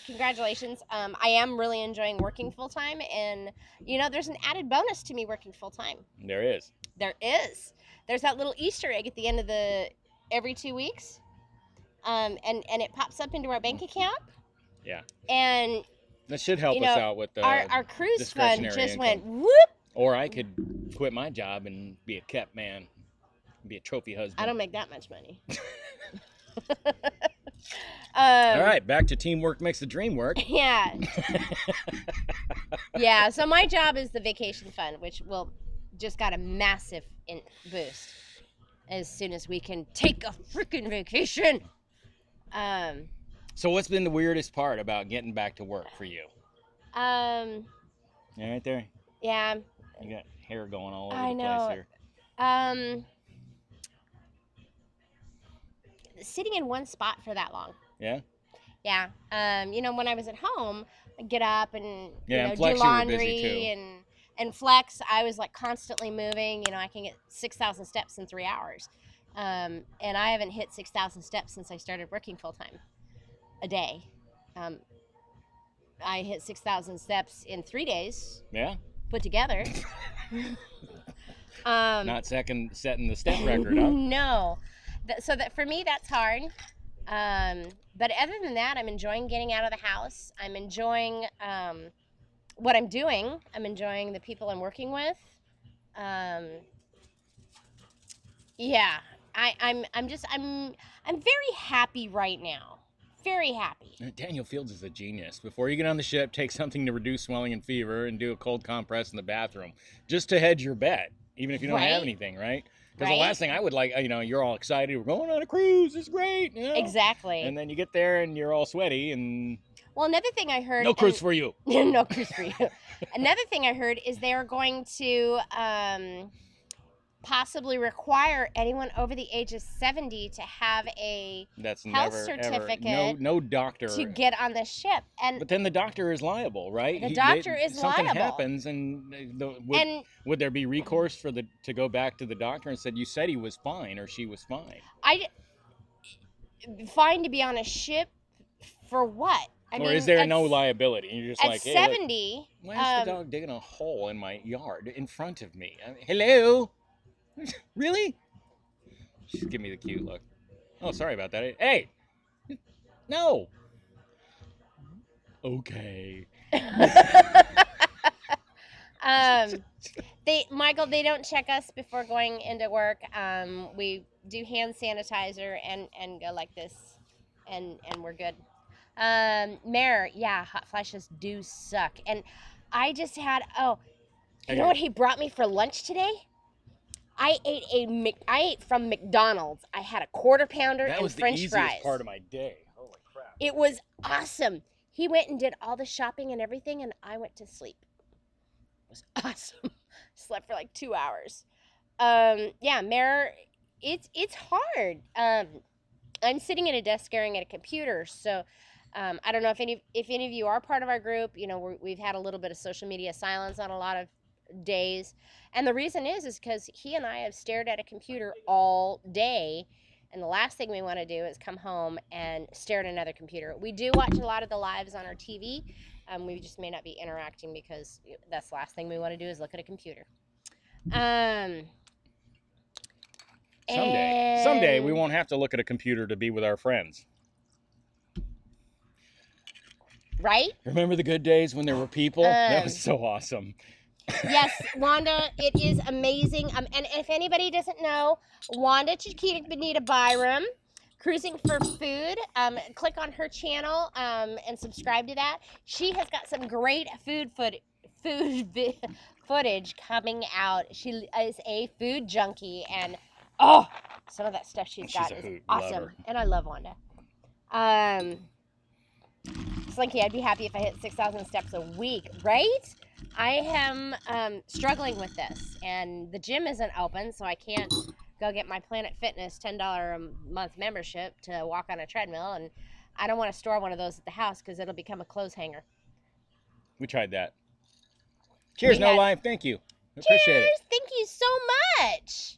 congratulations. I am really enjoying working full time, and there's an added bonus to me working full time. There is. There's that little Easter egg at the end of every 2 weeks, and it pops up into our bank account. Yeah. And that should help us out with our cruise fund just income. Went whoop. Or I could quit my job and be a kept man, be a trophy husband. I don't make that much money. All right, back to teamwork makes the dream work. Yeah. Yeah, so my job is the vacation fund, which will just got a massive boost as soon as we can take a freaking vacation. So what's been the weirdest part about getting back to work for you? Yeah, right there. Yeah. You got hair going all over the place here. Sitting in one spot for that long. Yeah? Yeah. When I was at home, I'd get up and do Flex, laundry and flex. I was constantly moving. I can get 6,000 steps in 3 hours. And I haven't hit 6,000 steps since I started working full time a day. I hit 6,000 steps in 3 days. Yeah. Put together. Not setting the step record, huh? No. So that for me, that's hard. But other than that, I'm enjoying getting out of the house. I'm enjoying what I'm doing. I'm enjoying the people I'm working with. Yeah, I'm very happy right now. Very happy. Daniel Fields is a genius. Before you get on the ship, take something to reduce swelling and fever and do a cold compress in the bathroom, just to hedge your bet, even if you don't have anything, right? Because the last thing I would like, you're all excited, we're going on a cruise, it's great. Exactly. And then you get there and you're all sweaty and... Well, another thing I heard... No cruise for you. No cruise for you. Another thing I heard is they are going to possibly require anyone over the age of 70 to have a health certificate. No doctor to get on the ship. But then the doctor is liable, right? The doctor is something liable. Happens, and would there be recourse to go back to the doctor and said, you said he was fine or she was fine? Fine to be on a ship for what? Or is there no liability? And you're just at 70. Why is the dog digging a hole in my yard in front of me? Hello? Really? Just give me the cute look. Oh, sorry about that. Hey, No. Okay. Michael, they don't check us before going into work. We do hand sanitizer and go like this, and we're good. Mayor, yeah, hot flashes do suck. And I just had, you know what he brought me for lunch today? I ate from McDonald's. I had a quarter pounder and French fries. That was the easiest part of my day. Holy crap. It was awesome. He went and did all the shopping and everything, and I went to sleep. It was awesome. Slept for like 2 hours. Yeah, Mayor, it's hard. I'm sitting at a desk staring at a computer, so I don't know if any of you are part of our group. You know, we've had a little bit of social media silence on a lot of days, and the reason is because he and I have stared at a computer all day, and the last thing we want to do is come home and stare at another computer. We do watch a lot of the lives on our TV. We just may not be interacting because that's the last thing we want to do is look at a computer. Someday we won't have to look at a computer to be with our friends. Right? Remember the good days when there were people? That was so awesome. Yes, Wanda, it is amazing. And if anybody doesn't know, Wanda Chiquita Benita Byram, Cruising for Food, click on her channel and subscribe to that. She has got some great food footage coming out. She is a food junkie, and some of that stuff she's got is awesome. And I love Wanda. Slinky, I'd be happy if I hit 6,000 steps a week, right? I am struggling with this, and the gym isn't open, so I can't go get my Planet Fitness $10 a month membership to walk on a treadmill, and I don't want to store one of those at the house because it'll become a clothes hanger. We tried that. Cheers, No Life. Thank you. Appreciate it. Thank you so much.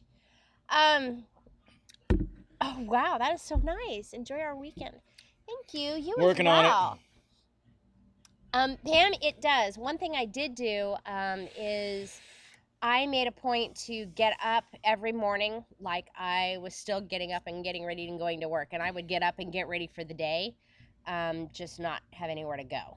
Oh, wow, that is so nice. Enjoy our weekend. Thank you. You working as well. on it. Pam, it does. One thing I did do is I made a point to get up every morning like I was still getting up and getting ready and going to work. And I would get up and get ready for the day, just not have anywhere to go.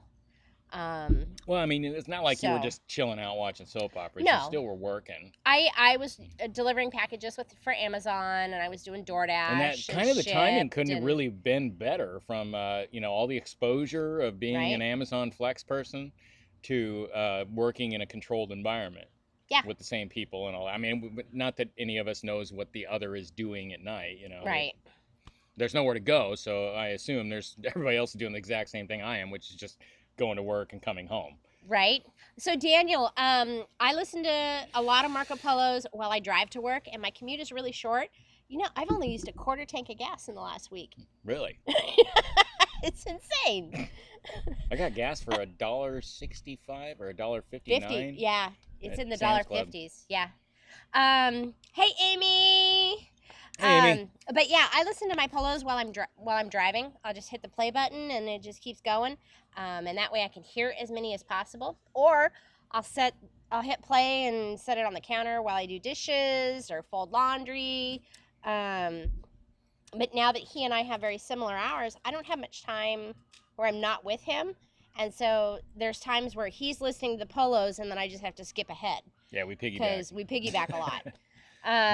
Well, I mean, it's not like you were just chilling out watching soap operas. No. You still were working. I was delivering packages for Amazon, and I was doing DoorDash. And that kind of the timing couldn't have really been better from, all the exposure of being an Amazon Flex person to working in a controlled environment. Yeah. With the same people and all. I mean, not that any of us knows what the other is doing at night, Right. There's nowhere to go, so I assume everybody else is doing the exact same thing I am, which is just going to work and coming home. Right. So Daniel, I listen to a lot of Marco Polos while I drive to work, and my commute is really short. I've only used a quarter tank of gas in the last week. Really? It's insane. I got gas for $1.65 or $1.59. 50, yeah. It's in the $1.50s. Yeah. Hey, Amy. Hey, Amy. But yeah, I listen to my Polos while I'm driving. I'll just hit the play button and it just keeps going. And that way I can hear as many as possible. Or I'll hit play and set it on the counter while I do dishes or fold laundry. But now that he and I have very similar hours, I don't have much time where I'm not with him. And so there's times where he's listening to the Polos and then I just have to skip ahead. Yeah, we piggyback. Because we piggyback a lot.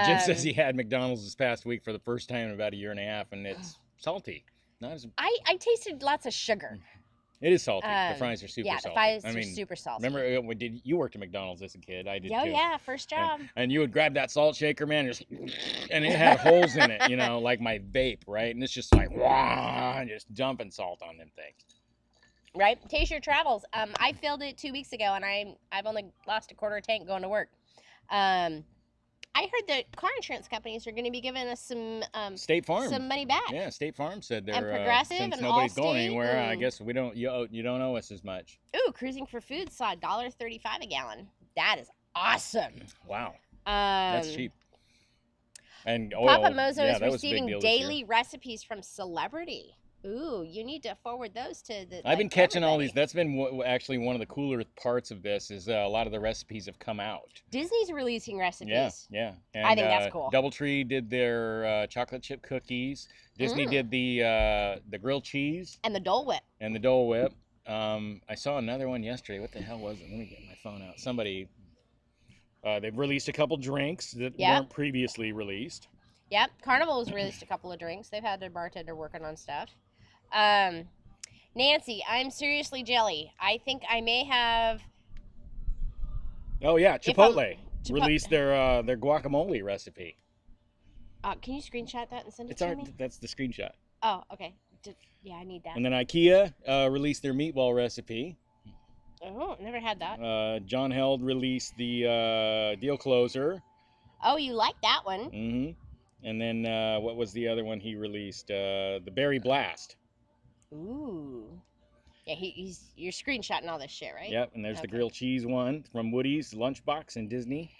Jim says he had McDonald's this past week for the first time in about a year and a half, and it's salty. Not as... I tasted lots of sugar. It is salty. The fries are super salty. Yeah, the fries are super salty. Remember when you worked at McDonald's as a kid? I did too. Yeah, first job. And you would grab that salt shaker, man, and it had holes in it, like my vape, right? And it's just like, just dumping salt on them things. Right? Taste Your Travels. I filled it 2 weeks ago, and I've only lost a quarter tank going to work. I heard that car insurance companies are going to be giving us some State Farm, some money back. Yeah, State Farm said they're and Progressive since and nobody's Allstate going anywhere. I guess you don't owe us as much. Ooh, Cruising for Food saw $1.35 a gallon. That is awesome. Wow, that's cheap. And oil, Papa Mozo is that was a big receiving deal daily recipes from Celebrity. Ooh, you need to forward those to the. I've been catching all these. That's been actually one of the cooler parts of this is a lot of the recipes have come out. Disney's releasing recipes. Yeah. And, I think that's cool. DoubleTree did their chocolate chip cookies. Disney did the grilled cheese. And the Dole Whip. I saw another one yesterday. What the hell was it? Let me get my phone out. Somebody, they've released a couple drinks that weren't previously released. Yep, Carnival has released a couple of drinks. They've had their bartender working on stuff. Nancy, I'm seriously jelly. I think I may have. Oh yeah, Chipotle released their guacamole recipe. Can you screenshot that and send it to me? That's the screenshot. Oh, okay. Yeah, I need that. And then IKEA released their meatball recipe. Oh, never had that. John Held released the deal closer. Oh, you like that one? Mm-hmm. And then what was the other one he released? The Berry Blast. Ooh. Yeah, you're screenshotting all this shit, right? Yep, and there's the grilled cheese one from Woody's Lunchbox and Disney.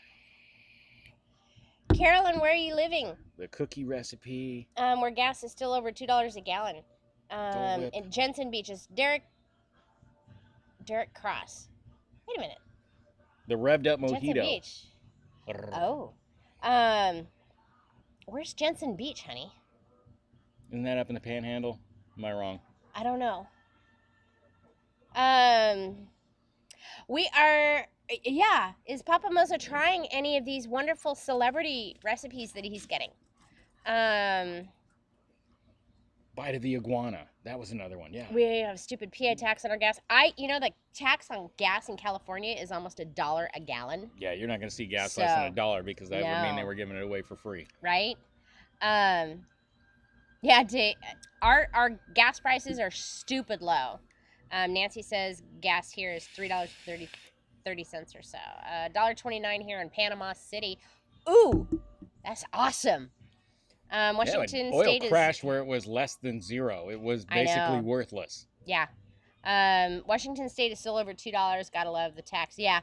Carolyn, where are you living? The cookie recipe. Where gas is still over $2 a gallon. In Jensen Beach is Derek Cross. Wait a minute. The revved up mojito. Jensen Beach. Oh. Where's Jensen Beach, honey? Isn't that up in the Panhandle? Am I wrong? I don't know. We are, yeah. Is Papa Moza trying any of these wonderful celebrity recipes that he's getting? Bite of the iguana. That was another one, yeah. We have stupid PA tax on our gas. The tax on gas in California is almost $1 a gallon. Yeah, you're not going to see gas less than $1 because that would mean they were giving it away for free. Right? Yeah, our gas prices are stupid low. Nancy says gas here is $3.30 or so. $1.29 here in Panama City. Ooh, that's awesome. Washington State oil crashed where it was less than zero. It was basically worthless. Yeah. Washington State is still over $2. Gotta love the tax. Yeah.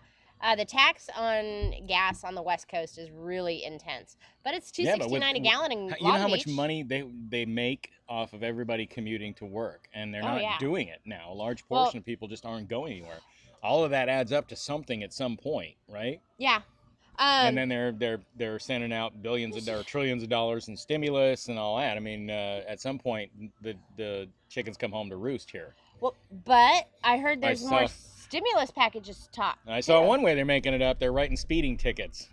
The tax on gas on the West Coast is really intense, but it's $2.69 a gallon in Long Beach. You know how much money they make off of everybody commuting to work, and they're not doing it now. A large portion of people just aren't going anywhere. All of that adds up to something at some point, right? Yeah. And then they're sending out billions or trillions of dollars in stimulus and all that. I mean, at some point, the chickens come home to roost here. Well, but I heard there's more stimulus packages talk. I saw one way they're making it up. They're writing speeding tickets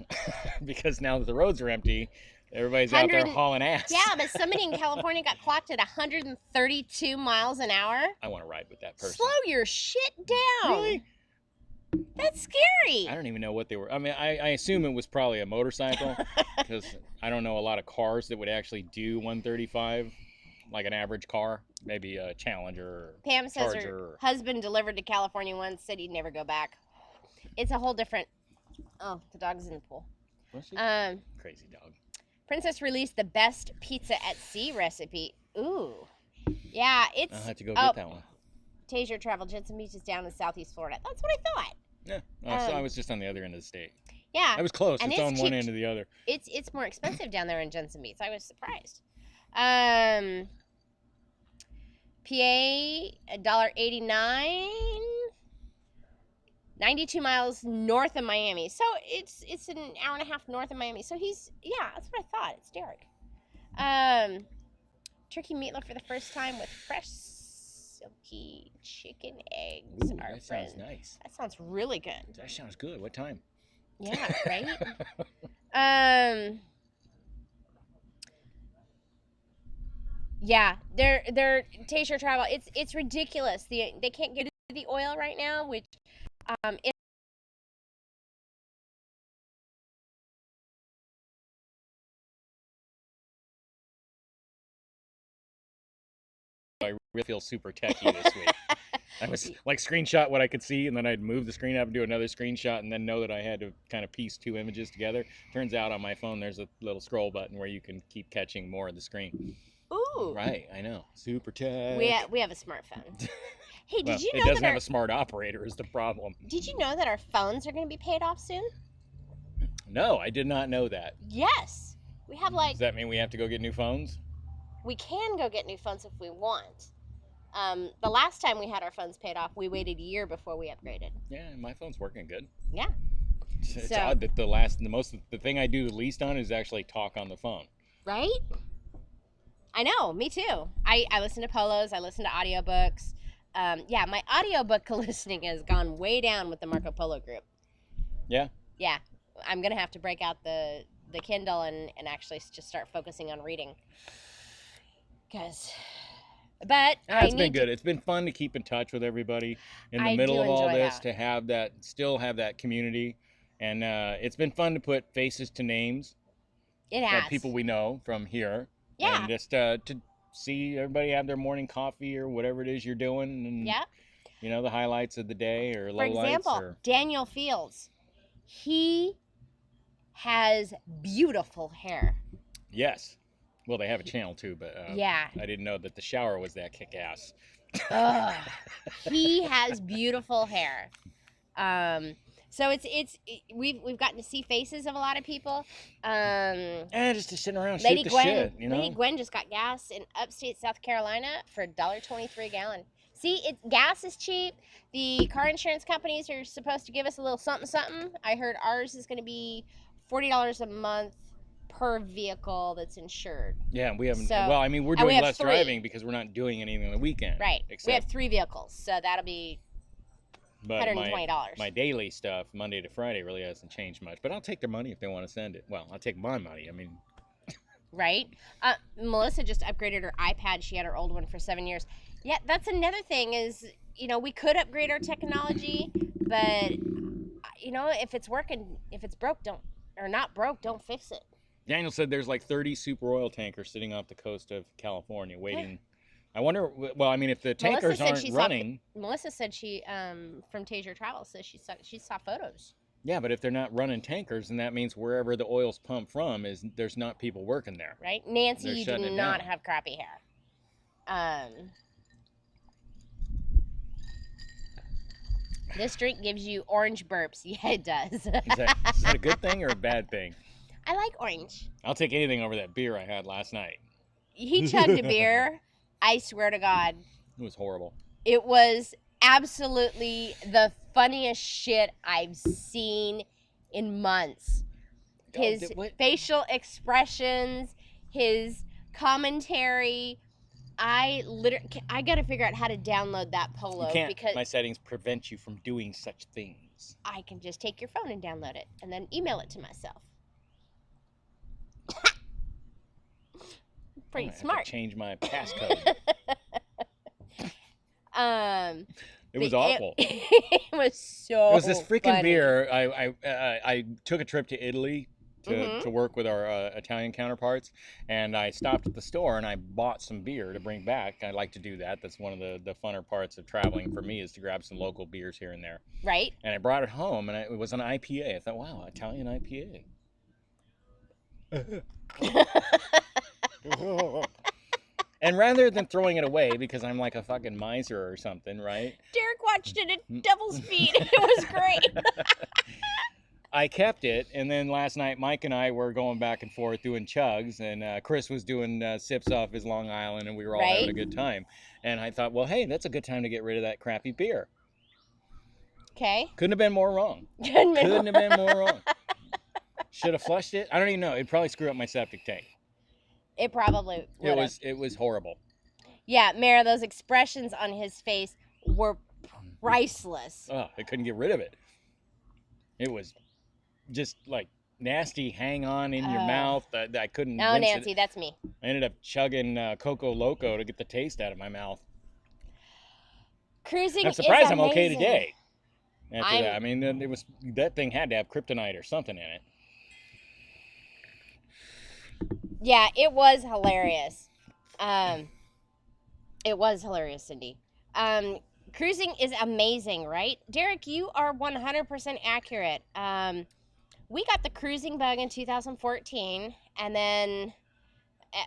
because now that the roads are empty, everybody's out there hauling ass. Yeah, but somebody in California got clocked at 132 miles an hour. I want to ride with that person. Slow your shit down. Really? That's scary. I don't even know what they were. I mean, I assume it was probably a motorcycle because I don't know a lot of cars that would actually do 135, like an average car. Maybe a Challenger or Pam says Charger. Her husband delivered to California once, said he'd never go back. It's a whole different... Oh, the dog's in the pool. Crazy dog. Princess released the best pizza at sea recipe. Ooh. Yeah, it's... I'll have to go get that one. Taser Travel, Jensen Beach is down in southeast Florida. That's what I thought. Yeah, so I was just on the other end of the state. Yeah. I was close. And it's on one end or the other. It's more expensive down there in Jensen Beach. I was surprised. PA, $1.89. 92 miles north of Miami. So it's an hour and a half north of Miami. So that's what I thought. It's Derek. Turkey meatloaf for the first time with fresh silky chicken eggs. Ooh, that sounds nice. That sounds really good. That sounds good. What time? Yeah, right? Yeah, they're Taser Travel. It's ridiculous. They can't get the oil right now, which I really feel super techie this week. I was like screenshot what I could see, and then I'd move the screen up and do another screenshot, and then know that I had to kind of piece two images together. Turns out on my phone there's a little scroll button where you can keep catching more of the screen. Ooh. Right, I know. Super tech. We have a smartphone. Hey, did you know it doesn't have a smart operator is the problem. Did you know that our phones are going to be paid off soon? No, I did not know that. Yes. We have Does that mean we have to go get new phones? We can go get new phones if we want. The last time we had our phones paid off, we waited a year before we upgraded. Yeah, my phone's working good. Yeah. It's odd that the thing I do the least on is actually talk on the phone. Right? I know, me too. I listen to polos, I listen to audiobooks. Yeah, my audiobook listening has gone way down with the Marco Polo group. Yeah? Yeah. I'm going to have to break out the Kindle and actually just start focusing on reading. But it's been good. It's been fun to keep in touch with everybody in the middle of all this, to have that community. And it's been fun to put faces to names. It has. Of people we know from here. Yeah. And just to see everybody have their morning coffee or whatever it is you're doing. And, yeah. You know, the highlights of the day or lowlights. For example, Daniel Fields. He has beautiful hair. Yes. Well, they have a channel too, but yeah. I didn't know that the shower was that kick-ass. He has beautiful hair. So we've gotten to see faces of a lot of people. And just to sit around Lady shoot Gwen, the shit, you know? Lady Gwen just got gas in upstate South Carolina for $1.23 a gallon. See, gas is cheap. The car insurance companies are supposed to give us a little something something. I heard ours is going to be $40 a month per vehicle that's insured. Yeah, we haven't. Well, I mean, we're doing less driving because we're not doing anything on the weekend. Right. We have 3 vehicles, so that'll be $120. My daily stuff, Monday to Friday, really hasn't changed much. But I'll take their money if they want to send it. Well, I'll take my money. I mean. Right. Melissa just upgraded her iPad. She had her old one for 7 years. Yeah, that's another thing is, you know, we could upgrade our technology, but, you know, if it's working, if it's broke, not broke, don't fix it. Daniel said there's like 30 super oil tankers sitting off the coast of California waiting. I wonder, well, I mean, if the tankers aren't running. Melissa said she, from Taser Travel, says she saw photos. Yeah, but if they're not running tankers, then that means wherever the oil's pumped from there's not people working there. Right? Nancy, you do not have crappy hair. This drink gives you orange burps. Yeah, it does. Is that a good thing or a bad thing? I like orange. I'll take anything over that beer I had last night. He chugged a beer. I swear to God. It was horrible. It was absolutely the funniest shit I've seen in months. His facial expressions, his commentary. I got to figure out how to download that polo. You can't. Because my settings prevent you from doing such things. I can just take your phone and download it and then email it to myself. Pretty smart. Change my passcode. It was awful. It was so. It was this freaking funny. beer. I took a trip to Italy to work with our Italian counterparts, and I stopped at the store and I bought some beer to bring back. I like to do that. That's one of the funner parts of traveling for me, is to grab some local beers here and there. Right. And I brought it home, and it was an IPA. I thought, wow, Italian IPA. And rather than throwing it away because I'm like a fucking miser or something, right? Derek watched it at double speed. It was great. I kept it, and then last night Mike and I were going back and forth doing chugs, and Chris was doing sips off his Long Island, and we were all having a good time. And I thought, well, hey, that's a good time to get rid of that crappy beer. Okay. Couldn't have been more wrong. Couldn't have been more wrong. Should have flushed it. I don't even know. It'd probably screw up my septic tank. It probably would. It was horrible. Yeah, Mara, those expressions on his face were priceless. Oh, I couldn't get rid of it. It was just like nasty hang on in your mouth. I couldn't. No, Nancy, that's me. I ended up chugging Coco Loco to get the taste out of my mouth. Cruising. I'm surprised is I'm okay amazing. today. After that, I mean, that thing had to have kryptonite or something in it. Yeah, it was hilarious. It was hilarious, Cindy. Cruising is amazing, right? Derek, you are 100% accurate. We got the cruising bug in 2014, and then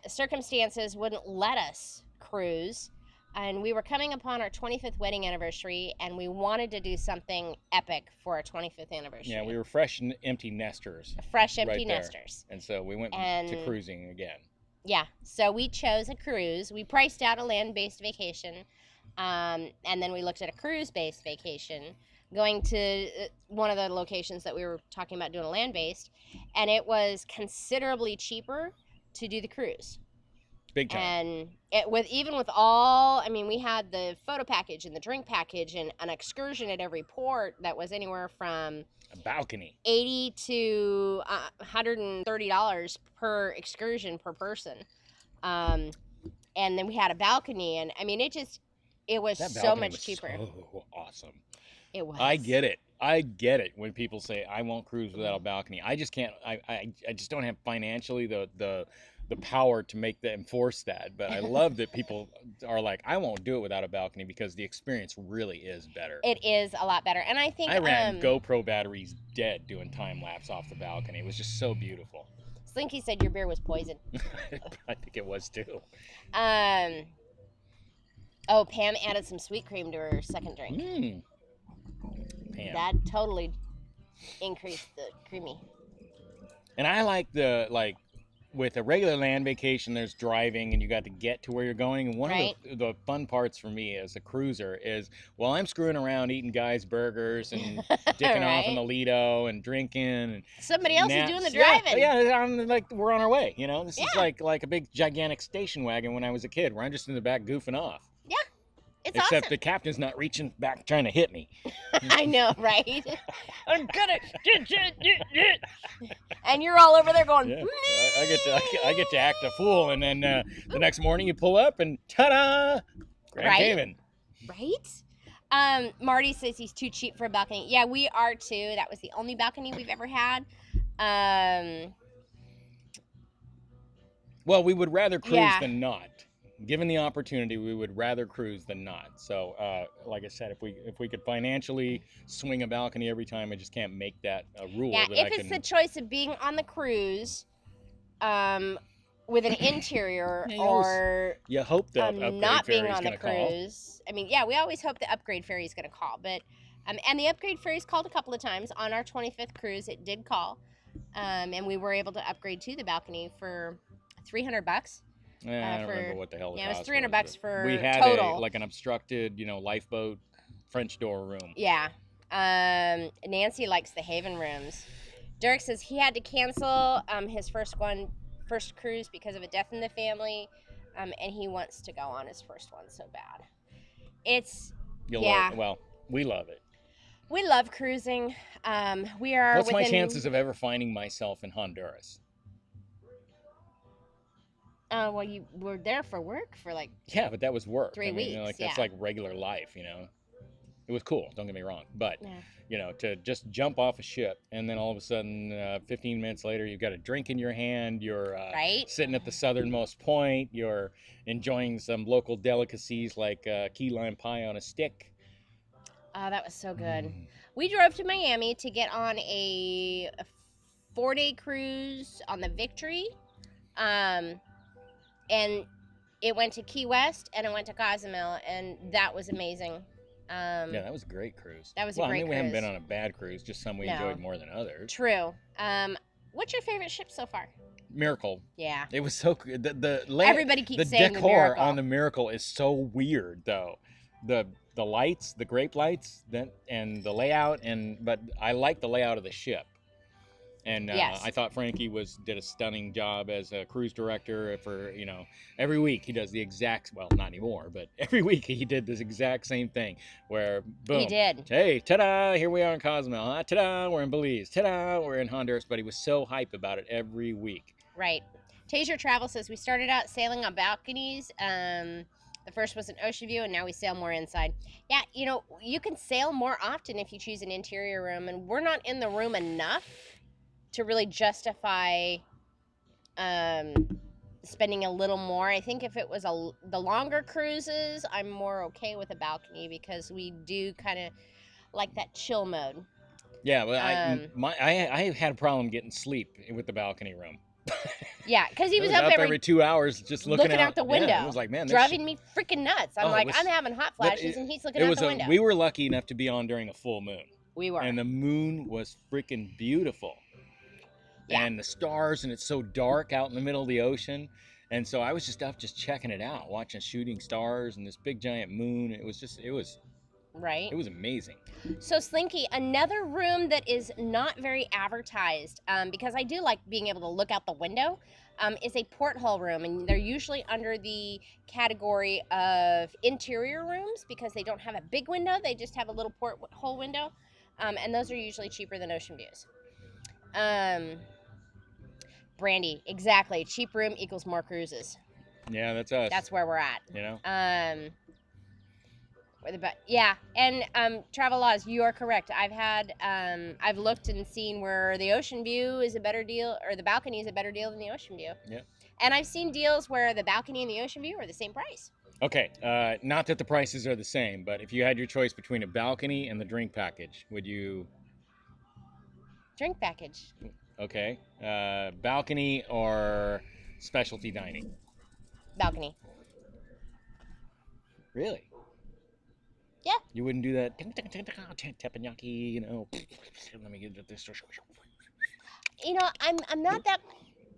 circumstances wouldn't let us cruise. And we were coming upon our 25th wedding anniversary, and we wanted to do something epic for our 25th anniversary. Yeah, we were fresh and empty nesters. Fresh empty nesters. And so we went to cruising again. Yeah, so we chose a cruise. We priced out a land-based vacation. And then we looked at a cruise-based vacation, going to one of the locations that we were talking about doing a land-based, and it was considerably cheaper to do the cruise. Big time. And even with all, I mean, we had the photo package and the drink package and an excursion at every port that was anywhere from a balcony, $80 to $130 per excursion per person. And then we had a balcony, and I mean, it was so much cheaper. So awesome. It was. I get it when people say I won't cruise without a balcony. I just can't. I just don't have financially the power to enforce that. But I love that people are like, I won't do it without a balcony because the experience really is better. It is a lot better, and I think I ran GoPro batteries dead doing time lapse off the balcony. It was just so beautiful. Slinky said your beer was poison. I think it was too. Oh, Pam added some sweet cream to her second drink. Pam. That totally increased the creamy. And I like with a regular land vacation, there's driving and you got to get to where you're going. And one of the fun parts for me as a cruiser is while I'm screwing around eating guys' burgers and dicking off in the Lido and drinking. And somebody else is doing the driving. Yeah, I'm we're on our way. You know, this is like a big gigantic station wagon when I was a kid where I'm just in the back goofing off. Yeah. It's Except awesome. the captain's not reaching back trying to hit me. I know, right? I'm gonna and you're all over there going. Yeah. I get to act a fool, and then the next morning you pull up and ta-da, Grand Cayman. Right. Marty says he's too cheap for a balcony. Yeah, we are too. That was the only balcony we've ever had. Well, we would rather cruise than not. Given the opportunity, we would rather cruise than not. So, like I said, if we could financially swing a balcony every time, I just can't make that a rule. Yeah, if it's the choice of being on the cruise, with an interior or you hope the not being on the cruise. I mean, yeah, we always hope the upgrade ferry is going to call, but and the upgrade ferry's called a couple of times on our 25th cruise. It did call, and we were able to upgrade to the balcony for $300. I don't remember what the hell it was $300 for we had total. An obstructed, lifeboat French door room. Yeah. Nancy likes the Haven rooms. Derek says he had to cancel his first cruise because of a death in the family, and he wants to go on his first one so bad. Well, we love it. We love cruising. We are. What's my chances of ever finding myself in Honduras? Well, you were there for work for yeah, but that was work. 3 weeks. That's like regular life, It was cool. Don't get me wrong, but to just jump off a ship and then all of a sudden, 15 minutes later, you've got a drink in your hand. You're sitting at the southernmost point. You're enjoying some local delicacies like key lime pie on a stick. Oh, that was so good. We drove to Miami to get on a 4-day cruise on the Victory. And it went to Key West and it went to Cozumel, and that was amazing. Yeah, that was a great cruise. That was a great cruise. We haven't been on a bad cruise, just some we enjoyed more than others. True. What's your favorite ship so far? Miracle. Yeah. It was so good. Everybody keeps saying the decor Miracle. on the Miracle is so weird, though. The lights, the grape lights, and the layout, but I like the layout of the ship. And I thought Frankie did a stunning job as a cruise director for, every week he does the exact, well, not anymore, but every week he did this exact same thing where, boom. He did. Hey, ta-da, here we are in Cozumel. Ta-da, we're in Belize. Ta-da, we're in Honduras. But he was so hype about it every week. Right. Taser Travel says, we started out sailing on balconies. The first was an ocean view, and now we sail more inside. Yeah, you can sail more often if you choose an interior room, and we're not in the room enough to really justify spending a little more. I think if it was the longer cruises, I'm more okay with a balcony because we do kind of like that chill mode. Yeah, well, I had a problem getting sleep with the balcony room. Yeah, because he was up every 2 hours just looking out the window. Yeah, it was like, man, driving me freaking nuts. I'm I'm having hot flashes, and he's looking out the window. We were lucky enough to be on during a full moon. We were. And the moon was freaking beautiful. Yeah. And the stars, and it's so dark out in the middle of the ocean. And so I was just up, just checking it out, watching shooting stars and this big giant moon. It was Right. It was amazing. So Slinky, another room that is not very advertised, because I do like being able to look out the window, is a porthole room, and they're usually under the category of interior rooms because they don't have a big window; they just have a little porthole window, and those are usually cheaper than ocean views. Brandy, exactly. Cheap room equals more cruises. Yeah, that's us. That's where we're at. You know. Yeah, and Travel Laws, you are correct. I've looked and seen where the ocean view is a better deal, or the balcony is a better deal than the ocean view. Yeah. And I've seen deals where the balcony and the ocean view are the same price. Okay, not that the prices are the same, but if you had your choice between a balcony and the drink package, would you? Drink package. Okay, balcony or specialty dining? Balcony. Really? Yeah. You wouldn't do that teppanyaki, you know? Let me get this. You know, I'm not that.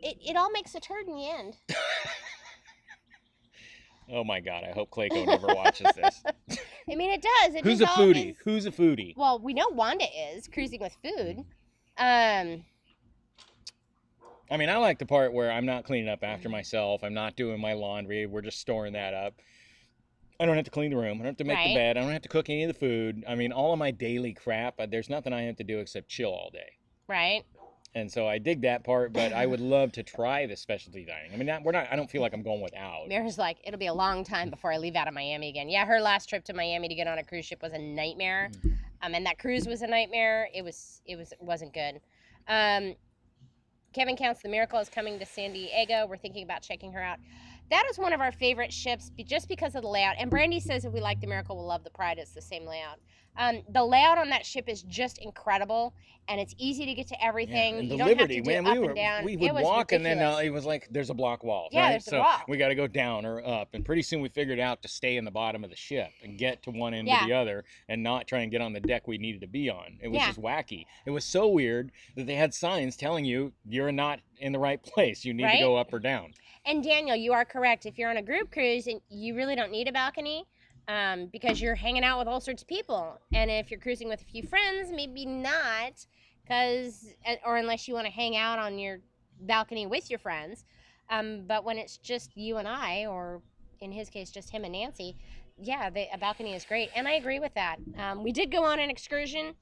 It all makes a turd in the end. Oh my God! I hope Clayco never watches this. I mean, it does. Who's a foodie? Who's a foodie? Well, we know Wanda is cruising with food. I mean, I like the part where I'm not cleaning up after myself. I'm not doing my laundry. We're just storing that up. I don't have to clean the room. I don't have to make the bed. I don't have to cook any of the food. I mean, all of my daily crap, there's nothing I have to do except chill all day. Right. And so I dig that part, but I would love to try the specialty dining. I mean, I don't feel like I'm going without. Mira's like, it'll be a long time before I leave out of Miami again. Yeah, her last trip to Miami to get on a cruise ship was a nightmare. And that cruise was a nightmare. It wasn't good. Kevin Counts the Miracle is coming to San Diego. We're thinking about checking her out. That is one of our favorite ships just because of the layout. And Brandy says if we like the Miracle, we'll love the Pride. It's the same layout. The layout on that ship is just incredible, and it's easy to get to everything. Yeah, and you the don't Liberty, have to do man, up and down. we would walk, and then it was like there's a block wall. Yeah, right? there's a wall. We got to go down or up, and pretty soon we figured out to stay in the bottom of the ship and get to one end or the other, and not try and get on the deck we needed to be on. It was just wacky. It was so weird that they had signs telling you you're not in the right place. You need to go up or down. And Daniel, you are correct. If you're on a group cruise, and you really don't need a balcony. Because you're hanging out with all sorts of people. And if you're cruising with a few friends, maybe not, or unless you want to hang out on your balcony with your friends. But when it's just you and I, or in his case, just him and Nancy, yeah, a balcony is great. And I agree with that. We did go on an excursion,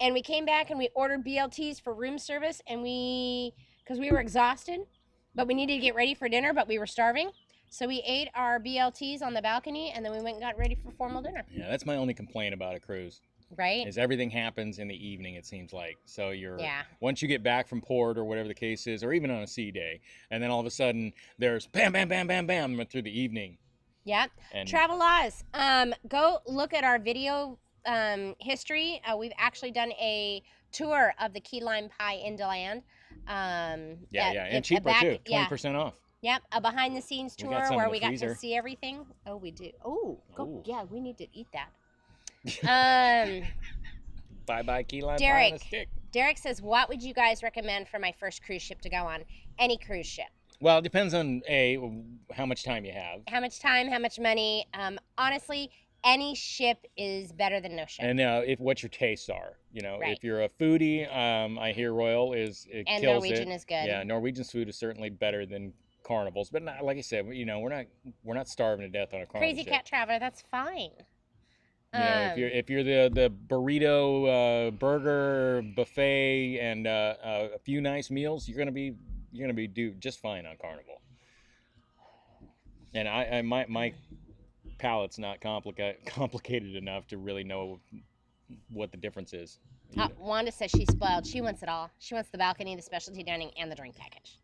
and we came back and we ordered BLTs for room service, and because we were exhausted, but we needed to get ready for dinner, but we were starving. So we ate our BLTs on the balcony, and then we went and got ready for formal dinner. Yeah, that's my only complaint about a cruise. Right. Is everything happens in the evening, it seems like. So once you get back from port or whatever the case is, or even on a sea day, and then all of a sudden there's bam, bam, bam, bam, bam through the evening. Yep. Travel Laws. Go look at our video history. We've actually done a tour of the key lime pie in DeLand. And cheaper too, 20% off. Yep, a behind-the-scenes tour where we got to see everything. Oh, we do. Yeah, we need to eat that. Bye-bye key lime Derek, pie on a stick. Derek says, what would you guys recommend for my first cruise ship to go on? Any cruise ship. Well, it depends on, how much time you have. How much time, how much money. Honestly, any ship is better than no ship. And what your tastes are. If you're a foodie, I hear Royal kills Norwegian is good. Yeah, Norwegian's food is certainly better than Carnivals, but not, like I said, we're not starving to death on a Carnival Crazy ship. Cat Traveler, that's fine. If you're the burrito burger buffet and a few nice meals, you're gonna be do just fine on Carnival. And my palate's not complicated enough to really know what the difference is. Wanda says she's spoiled. She wants it all. She wants the balcony, the specialty dining, and the drink package.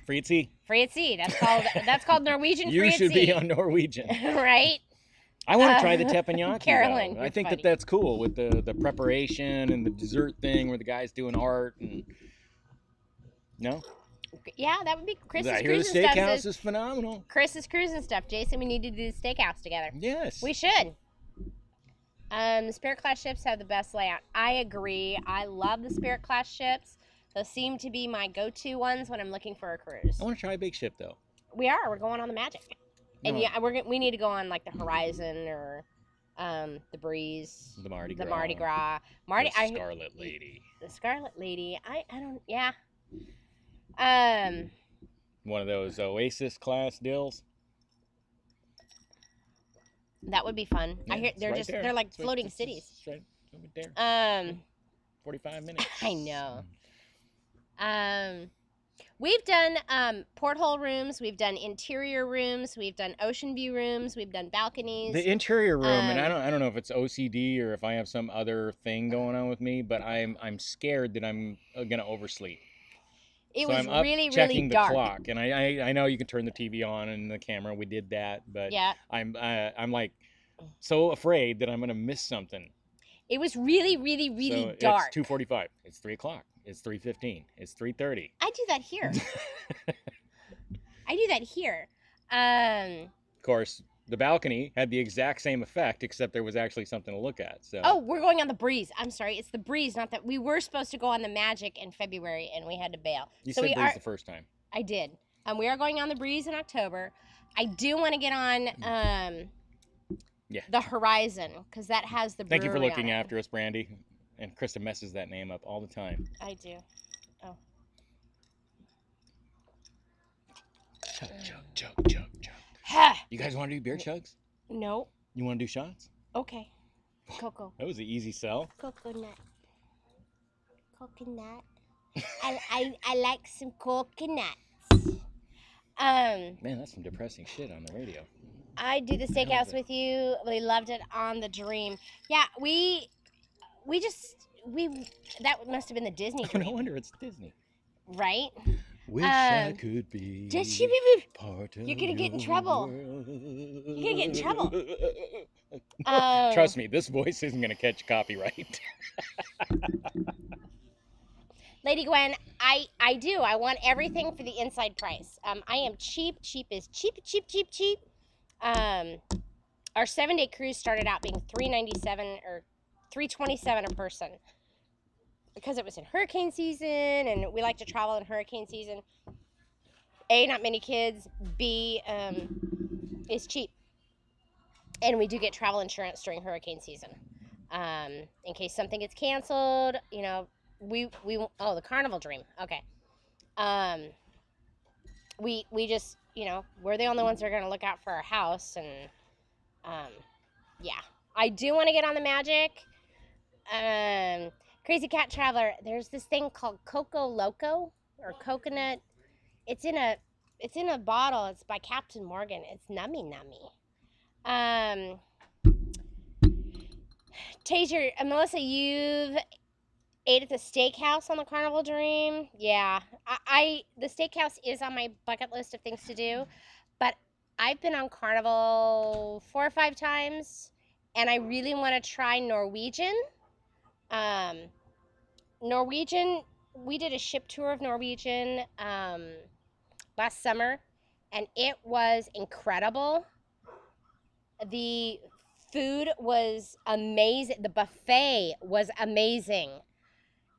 Free at sea. Free at sea. That's called Norwegian free at sea. You should be on Norwegian. Right? I want to try the teppanyaki. Carolyn, I think that's cool with the preparation and the dessert thing where the guy's doing art and no. Yeah, that would be Chris's I hear the steakhouse is phenomenal. Chris's cruising stuff, Jason. We need to do the steakhouse together. Yes. We should. The Spirit class ships have the best layout. I agree. I love the Spirit class ships. Those seem to be my go-to ones when I'm looking for a cruise. I want to try a big ship though. We are. We're going on the Magic. And No. yeah, we need to go on like the Horizon or the Breeze. The Mardi The Gras. Mardi Gras. The Scarlet Lady. The Scarlet Lady. I don't. Yeah. One of those Oasis class deals. That would be fun. Yeah, I hear they're like floating cities. It's right there. 45 minutes. I know. We've done porthole rooms, we've done interior rooms, we've done ocean view rooms, we've done balconies. The interior room, and I don't know if it's OCD or if I have some other thing going on with me, but I'm scared that I'm gonna oversleep. It so was I'm up really checking dark. the clock, and I know you can turn the TV on and the camera. We did that, but yeah. I'm like so afraid that I'm gonna miss something. It was really dark. It's 2:45. It's 3 o'clock. It's 3:15. It's 3:30. I do that here. I do that here. Of course, the balcony had the exact same effect, except there was actually something to look at. So. Oh, we're going on the Breeze. I'm sorry, it's the Breeze, not that we were supposed to go on the Magic in February and we had to bail. You said Breeze the first time. I did. We are going on the Breeze in October. I do want to get on the Horizon because that has the brewery. Thank you for looking after us, Brandy. And Krista messes that name up all the time. I do. Oh. Chug. You guys want to do beer chugs? No. You want to do shots? Okay. Cocoa. That was an easy sell. Coconut. I like some coconuts. Man, that's some depressing shit on the radio. I do the steakhouse with you. We loved it on the Dream. Yeah, we that must have been the Disney Dream. No wonder it's Disney. Right? Wish I could be part of You're gonna get in trouble. You're gonna get in trouble. Trust me, this voice isn't gonna catch copyright. Lady Gwen, I do. I want everything for the inside price. I am cheap. Cheap is cheap. Our 7-day cruise started out being $397 or $327 a person because it was in hurricane season and we like to travel in hurricane season. A, not many kids. B, is cheap. And we do get travel insurance during hurricane season. In case something gets canceled, you know, the Carnival Dream. Okay. We just, you know, we're the only ones that are going to look out for our house. And, yeah. I do want to get on the Magic. Crazy Cat Traveler, there's this thing called Coco Loco or coconut. It's in a bottle. It's by Captain Morgan. It's nummy. Taser, Melissa, you've ate at the steakhouse on the Carnival Dream. Yeah, the steakhouse is on my bucket list of things to do, but I've been on Carnival 4 or 5 times, and I really want to try Norwegian. Norwegian, we did a ship tour of Norwegian last summer, and it was incredible. The food was amazing. The buffet was amazing.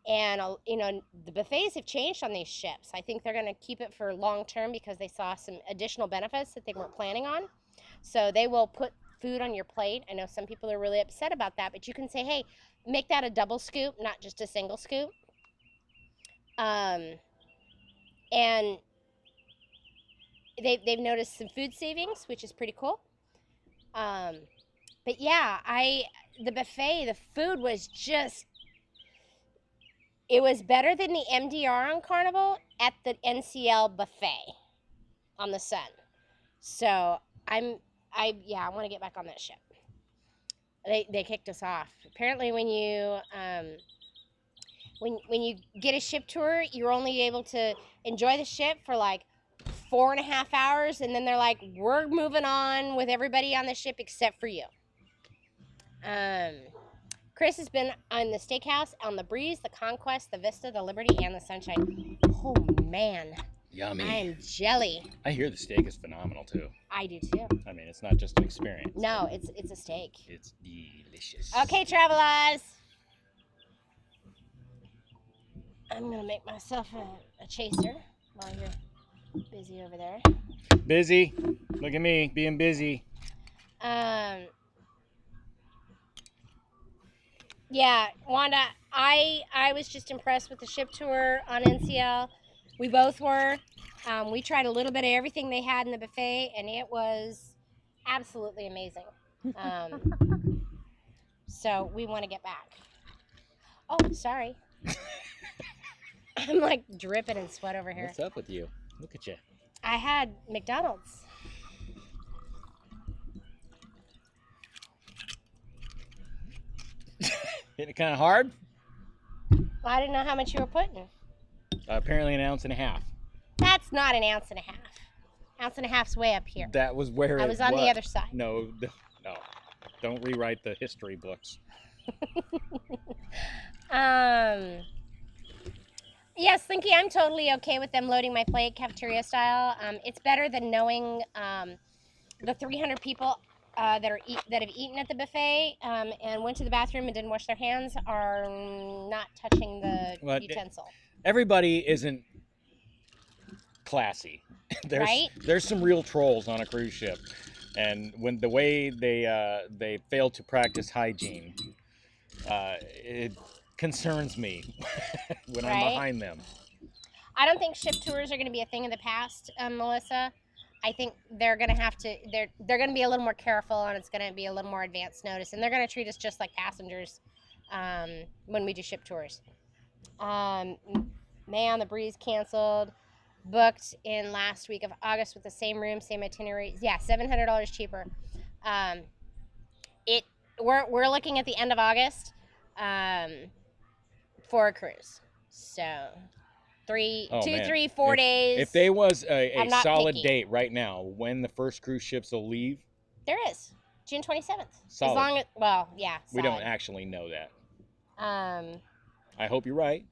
And, you know, the buffets have changed on these ships. I think they're going to keep it for long term because they saw some additional benefits that they weren't planning on. So they will put food on your plate. I know some people are really upset about that, but you can say, hey, make that a double scoop, not just a single scoop. And they've noticed some food savings, which is pretty cool. But yeah, the buffet, the food was just, it was better than the MDR on Carnival at the NCL buffet on the Sun. So I want to get back on that ship. They kicked us off. Apparently, when you get a ship tour, you're only able to enjoy the ship for like 4.5 hours, and then they're like, we're moving on with everybody on the ship except for you. Chris has been on the Steakhouse, on the Breeze, the Conquest, the Vista, the Liberty, and the Sunshine. Oh, man. Yummy. I'm jelly. I hear the steak is phenomenal, too. I do, too. I mean, it's not just an experience. No, it's a steak. It's delicious. Okay, travelers. I'm going to make myself a chaser while you're Busy over there. Busy. Look at me, being busy. Yeah, Wanda, I was just impressed with the ship tour on NCL. We both were. We tried a little bit of everything they had in the buffet, and it was absolutely amazing. So we want to get back. Oh, sorry. I'm like dripping in sweat over here. What's up with you? Look at you. I had McDonald's. Hitting it kind of hard? I didn't know how much you were putting. Apparently an ounce and a half. That's not an ounce and a half. Ounce and a half's way up here. That was where I was on the other side. No. Don't rewrite the history books. Yes, Slinky, I'm totally okay with them loading my plate cafeteria style. It's better than knowing the 300 people that have eaten at the buffet and went to the bathroom and didn't wash their hands are not touching the utensil. Everybody isn't classy. There's some real trolls on a cruise ship, and when the way they fail to practice hygiene, it concerns me when I'm behind them. I don't think ship tours are going to be a thing of the past, Melissa. I think they're going to have to. They're going to be a little more careful, and it's going to be a little more advanced notice, and they're going to treat us just like passengers when we do ship tours. Man, the Breeze canceled. Booked in last week of August with the same room, same itinerary. Yeah, $700 cheaper. We're looking at the end of August for a cruise. So 4 days. If there was a solid picky. date right now when the first cruise ships will leave, there is June 27th. Solid. As long as solid. We don't actually know that. I hope you're right.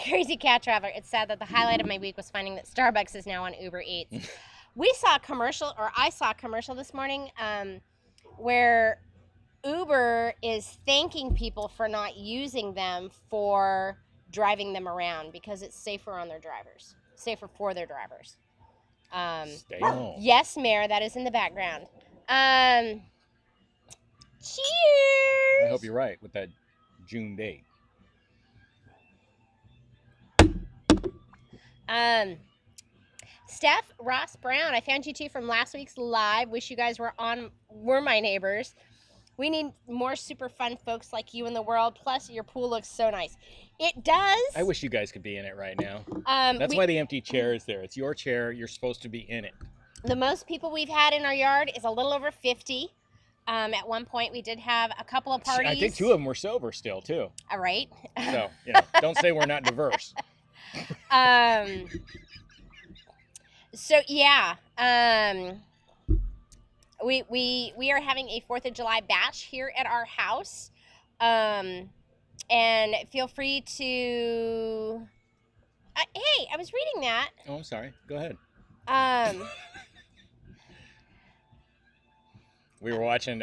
Crazy Cat Traveler. It's sad that the highlight of my week was finding that Starbucks is now on Uber Eats. I saw a commercial this morning where Uber is thanking people for not using them for driving them around because it's safer for their drivers. Stay home. Yes, Mayor, that is in the background. Cheers! I hope you're right with that June date. Steph Ross Brown, I found you two from last week's live. Wish you guys were my neighbors. We need more super fun folks like you in the world. Plus, your pool looks so nice. It does. I wish you guys could be in it right now. That's why the empty chair is there. It's your chair. You're supposed to be in it. The most people we've had in our yard is a little over 50. At one point, we did have a couple of parties. I think 2 of them were sober still, too. All right. So, don't say we're not diverse. So yeah, we are having a 4th of July bash here at our house, and feel free to. Hey, I was reading that. Oh, I'm sorry. Go ahead. We were watching.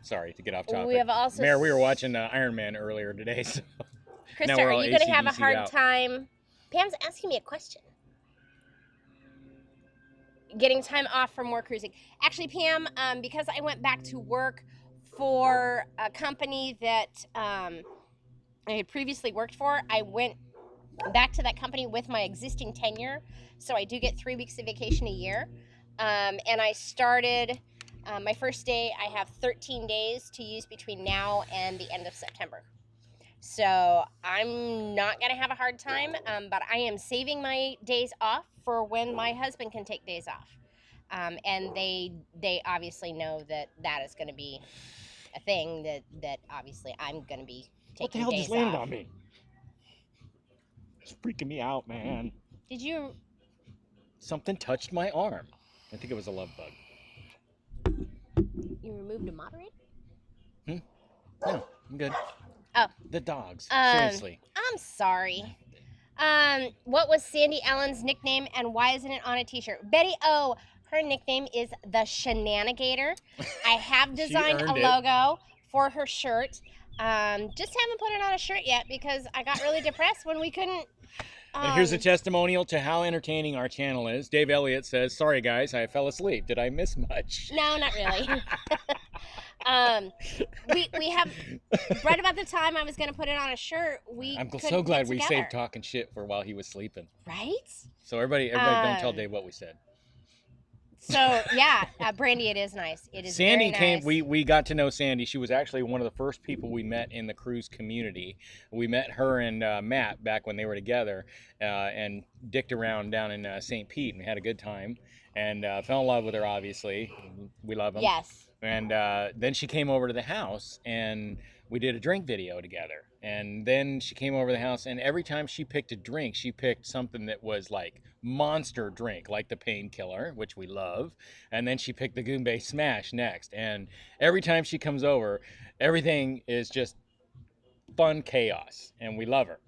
Sorry to get off topic. We have also. Mayor, we were watching Iron Man earlier today. So Krista, are you going to have a hard time? Pam's asking me a question. Getting time off from more cruising. Actually, Pam, because I went back to work for a company that I had previously worked for, I went back to that company with my existing tenure. So I do get 3 weeks of vacation a year. And I started my first day. I have 13 days to use between now and the end of September. So I'm not going to have a hard time, but I am saving my days off for when my husband can take days off. And they obviously know that is going to be a thing that obviously I'm going to be taking days off. What the hell just landed on me? It's freaking me out, man. Did you? Something touched my arm. I think it was a love bug. You removed a moderator? No, I'm good. Oh. The dogs. Seriously. I'm sorry. What was Sandy Ellen's nickname and why isn't it on a t-shirt? Betty O, her nickname is the Shenanigator. I have designed a logo for her shirt. Just haven't put it on a shirt yet because I got really depressed when we couldn't And here's a testimonial to how entertaining our channel is. Dave Elliott says, "Sorry guys, I fell asleep. Did I miss much?" No, not really. We have right about the time I was going to put it on a shirt. I'm so glad we saved talking shit for while he was sleeping. Right? So everybody, don't tell Dave what we said. So yeah, Brandy, it is nice. It is. Sandy very nice. came. We got to know Sandy. She was actually one of the first people we met in the cruise community. We met her and Matt back when they were together, and dicked around down in St. Pete, and we had a good time. And fell in love with her. Obviously, we love them. Yes. And then she came over to the house, and we did a drink video together. And then she came over to the house, and every time she picked a drink, she picked something that was like monster drink, like the Painkiller, which we love. And then she picked the Goombay Smash next. And every time she comes over, everything is just fun chaos, and we love her.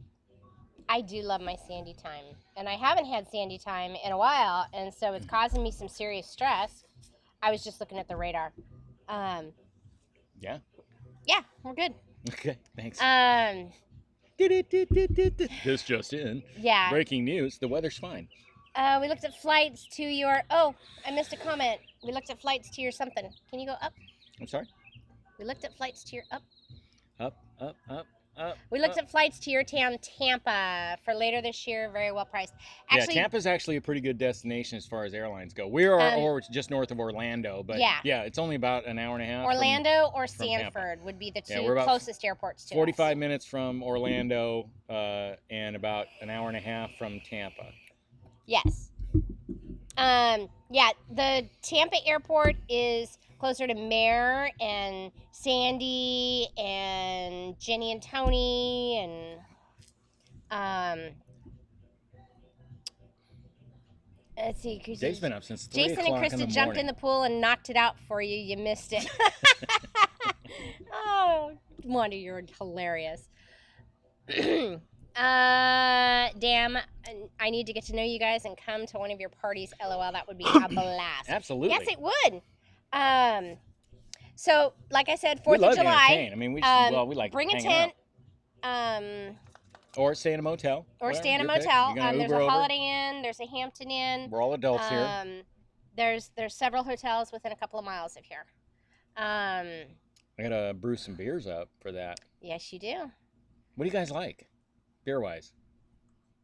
I do love my Sandy time, and I haven't had Sandy time in a while, and so it's causing me some serious stress. I was just looking at the radar. Yeah. Yeah, we're good. Okay, thanks. This just in. Yeah. Breaking news, the weather's fine. We looked at flights to your, oh, I missed a comment. We looked at flights to your something. Can you go up? I'm sorry? We looked at flights to your up. Up. We looked at flights to your town, Tampa, for later this year, very well priced. Actually, yeah, Tampa's actually a pretty good destination as far as airlines go. We are just north of Orlando, but yeah, it's only about an hour and a half. Orlando or Sanford would be the two closest airports to 45 minutes from Orlando and about an hour and a half from Tampa. Yes. Yeah, the Tampa airport is closer to Mare and Sandy and Jenny and Tony and let's see. Dave's been up since 3 Jason and Krista jumped in the pool and knocked it out for you. You missed it. Oh, Wanda, you're hilarious. Damn, I need to get to know you guys and come to one of your parties. LOL, that would be a blast. Absolutely. Yes, it would. So, like I said, 4th of July. I mean, we like bring a tent. Or stay in a motel. Or stay in a motel. There's a Holiday Inn. There's a Hampton Inn. We're all adults here. There's several hotels within a couple of miles of here. I gotta brew some beers up for that. Yes, you do. What do you guys like, beer-wise?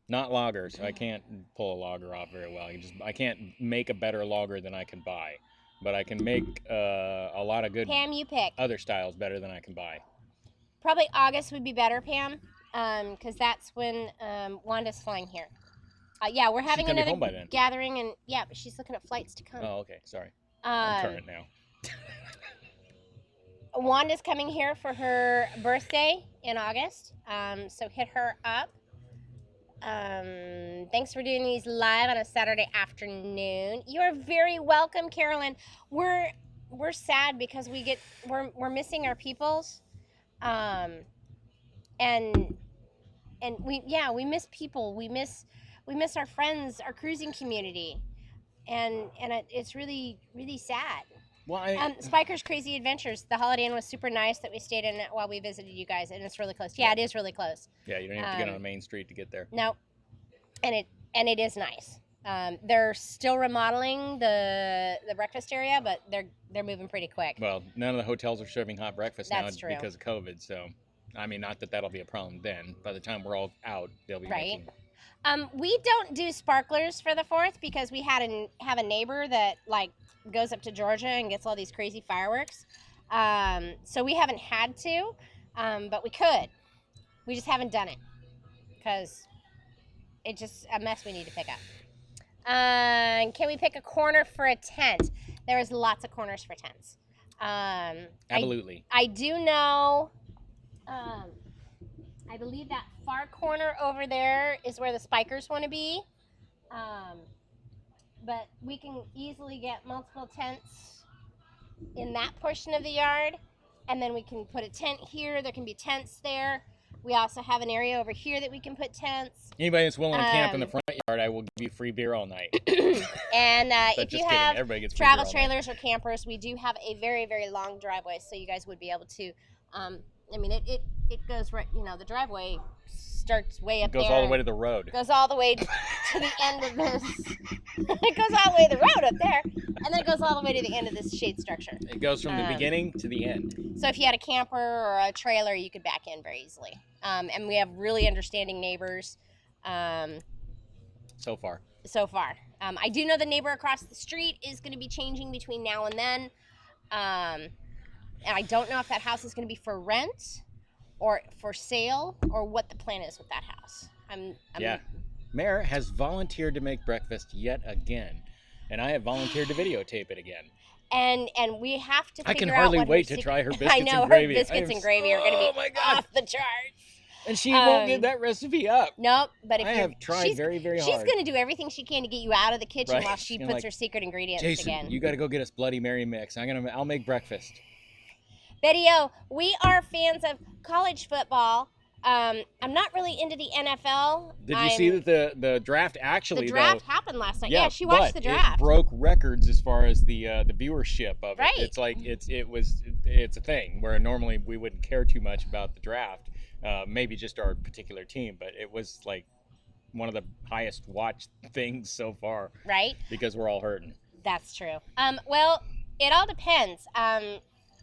Not lagers. I can't pull a lager off very well. I can't make a better lager than I can buy. But I can make a lot of good Pam, you pick. Other styles better than I can buy. Probably August would be better, Pam, because that's when Wanda's flying here. Yeah, we're having another gathering, and yeah, but she's looking at flights to come. Oh, okay, sorry. I'm current now. Wanda's coming here for her birthday in August, so hit her up. Thanks for doing these live on a Saturday afternoon. You're very welcome, Carolyn. We're sad because we're missing our peoples, and we miss people. We miss our friends, our cruising community, and it's really sad. Well, Spiker's Crazy Adventures. The Holiday Inn was super nice that we stayed in while we visited you guys, and it's really close. Yeah, it is really close. Yeah, you don't have to get on Main Street to get there. No, and it is nice. They're still remodeling the breakfast area, but they're moving pretty quick. Well, none of the hotels are serving hot breakfast now true. because of COVID. So, I mean, not that that'll be a problem then. By the time we're all out, they'll be making. We don't do sparklers for the 4th because we have a neighbor that goes up to Georgia and gets all these crazy fireworks. So we haven't had to, but we could. We just haven't done it because it's just a mess we need to pick up. Can we pick a corner for a tent? There is lots of corners for tents. Absolutely. I do know, I believe that far corner over there is where the Spikers want to be. But we can easily get multiple tents in that portion of the yard. And then we can put a tent here. There can be tents there. We also have an area over here that we can put tents. Anybody that's willing to camp in the front yard, I will give you free beer all night. And if you have travel trailers or campers, we do have a very, very long driveway, so you guys would be able to, it goes right, the driveway starts way up there. Goes all the way to the road. Goes all the way to the end of this. It goes all the way to the road up there, and then it goes all the way to the end of this shade structure. It goes from the beginning to the end. So if you had a camper or a trailer, you could back in very easily. And we have really understanding neighbors. So far. I do know the neighbor across the street is going to be changing between now and then. And I don't know if that house is going to be for rent or for sale or what the plan is with that house. Yeah. Mayor has volunteered to make breakfast yet again. And I have volunteered to videotape it again. And we have to figure out I can hardly what wait to try her biscuits I know, and gravy. her biscuits and gravy are going to be off the charts. And she won't give that recipe up. Nope. But if I have tried very, very hard. She's going to do everything she can to get you out of the kitchen while she puts like, her secret ingredients Jason, again. you got to go get us Bloody Mary mix. I'll make breakfast. Betty-O, we are fans of college football. I'm not really into the NFL. Did you see that the draft actually? The draft happened last night. Yeah, Yeah, she watched the draft. It broke records as far as the viewership of it. Right. It's like it's a thing where normally we wouldn't care too much about the draft. Maybe just our particular team, but it was like one of the highest watched things so far. Right. Because we're all hurting. That's true. Well, it all depends.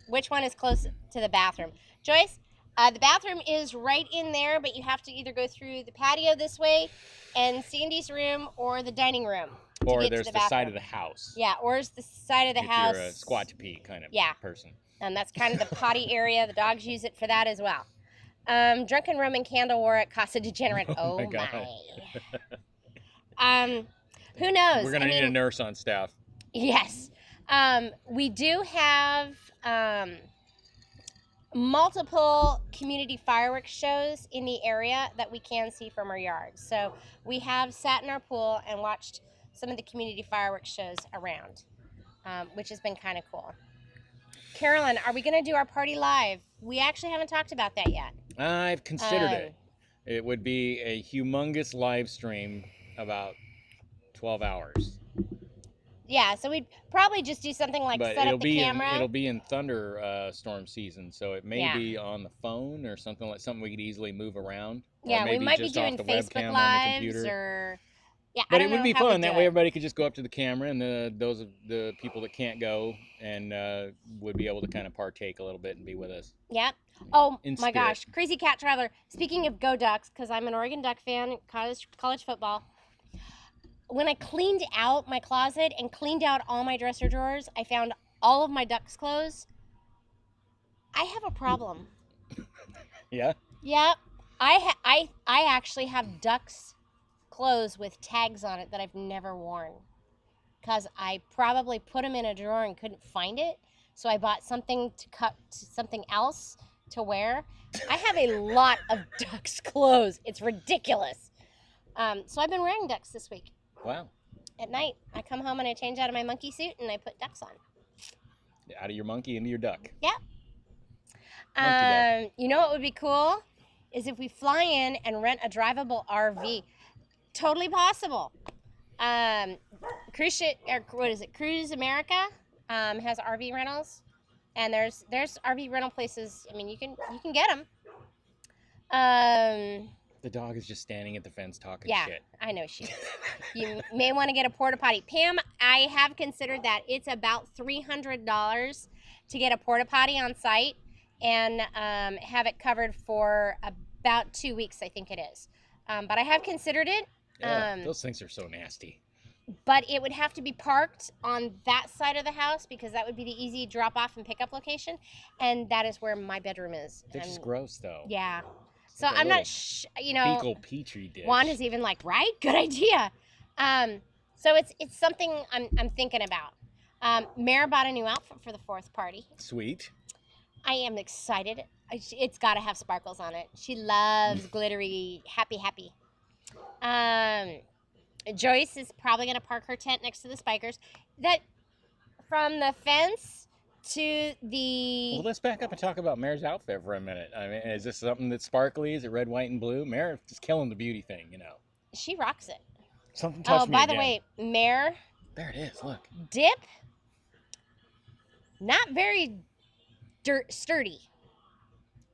Which one is close to the bathroom? Joyce, the bathroom is right in there, but you have to either go through the patio this way and Sandy's room or the dining room. Or there's the side of the house. Yeah, or it's the side of the house. You're a squat to pee kind of person. And that's kind of the potty area. The dogs use it for that as well. Drunken Roman candle war at Casa Degenerate. Oh my. Who knows? We're going to need a nurse on staff. Yes. We do have multiple community fireworks shows in the area that we can see from our yards. So we have sat in our pool and watched some of the community fireworks shows around, which has been kind of cool. Carolyn, are we going to do our party live? We actually haven't talked about that yet. I've considered it. It would be a humongous live stream, about 12 hours. Yeah, so we'd probably just do something like set up the camera. It'll be in thunderstorm season, so it may be on the phone or something we could easily move around. Yeah, we might be doing Facebook Lives or... Yeah, but it would be fun. That way everybody could just go up to the camera, and those of the people that can't go and would be able to kind of partake a little bit and be with us. Yep. Oh my gosh, Crazy Cat Traveler. Speaking of Go Ducks, because I'm an Oregon Duck fan, college football. When I cleaned out my closet and cleaned out all my dresser drawers, I found all of my Ducks clothes. I have a problem. Yeah? Yep. I actually have Ducks clothes with tags on it that I've never worn because I probably put them in a drawer and couldn't find it, so I bought something to cut something else to wear. I have a lot of Ducks clothes. It's ridiculous. So I've been wearing Ducks this week. Wow. At night, I come home and I change out of my monkey suit and I put Ducks on. Out of your monkey into your duck. Yep. You know what would be cool is if we fly in and rent a drivable RV. Totally possible. Cruise America has RV rentals, and there's RV rental places. I mean, you can get them. The dog is just standing at the fence talking shit. I know she is. You may want to get a porta potty. Pam, I have considered that. It's about $300 to get a porta potty on site and have it covered for about 2 weeks, I think it is. But I have considered it. Yeah, those things are so nasty. But it would have to be parked on that side of the house because that would be the easy drop-off and pickup location, and that is where my bedroom is. They're just gross, though. Yeah. It's so like I'm not, fecal petri dish. Juan is even like, right? Good idea. So it's something I'm thinking about. Mara bought a new outfit for the fourth party. Sweet. I am excited. It's got to have sparkles on it. She loves glittery, happy. Joyce is probably going to park her tent next to the spikers. That from the fence to the... Well, let's back up and talk about Mare's outfit for a minute. I mean, is this something that's sparkly? Is it red, white, and blue? Mare just killing the beauty thing, you know. She rocks it. Something touched me by again. the way, Mare... There it is, look. Dip. Not very sturdy.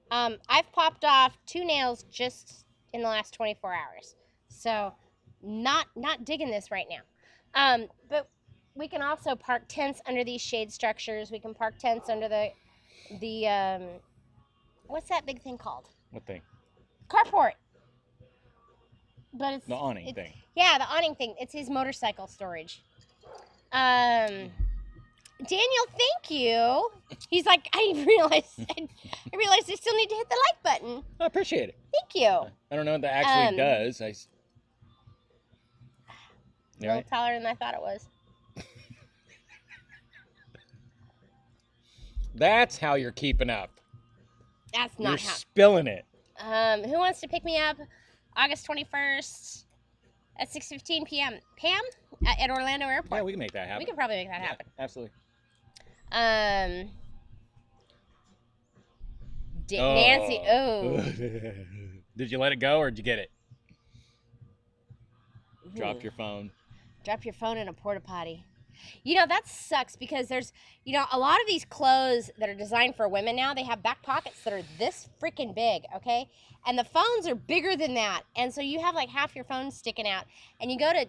I've popped off 2 nails just in the last 24 hours. So not digging this right now. But we can also park tents under these shade structures. We can park tents under the what's that big thing called? What thing? Carport. But it's The awning thing. Yeah, the awning thing. It's his motorcycle storage. Daniel, thank you. He's like, I realized I still need to hit the like button. I appreciate it. Thank you. I don't know what that actually does. A little Right? taller than I thought it was. That's how you're keeping up. That's You're not how. spilling it. Who wants to pick me up August 21st at 6:15 p.m.? Pam at Orlando Airport. Yeah, we can make that happen. We can probably make that happen. Yeah, absolutely. Nancy. Oh. Did you let it go or did you get it? Dropped your phone. Drop your phone in a porta potty. You know, that sucks because there's, a lot of these clothes that are designed for women now, they have back pockets that are this freaking big, okay? And the phones are bigger than that. And so you have like half your phone sticking out. And you go to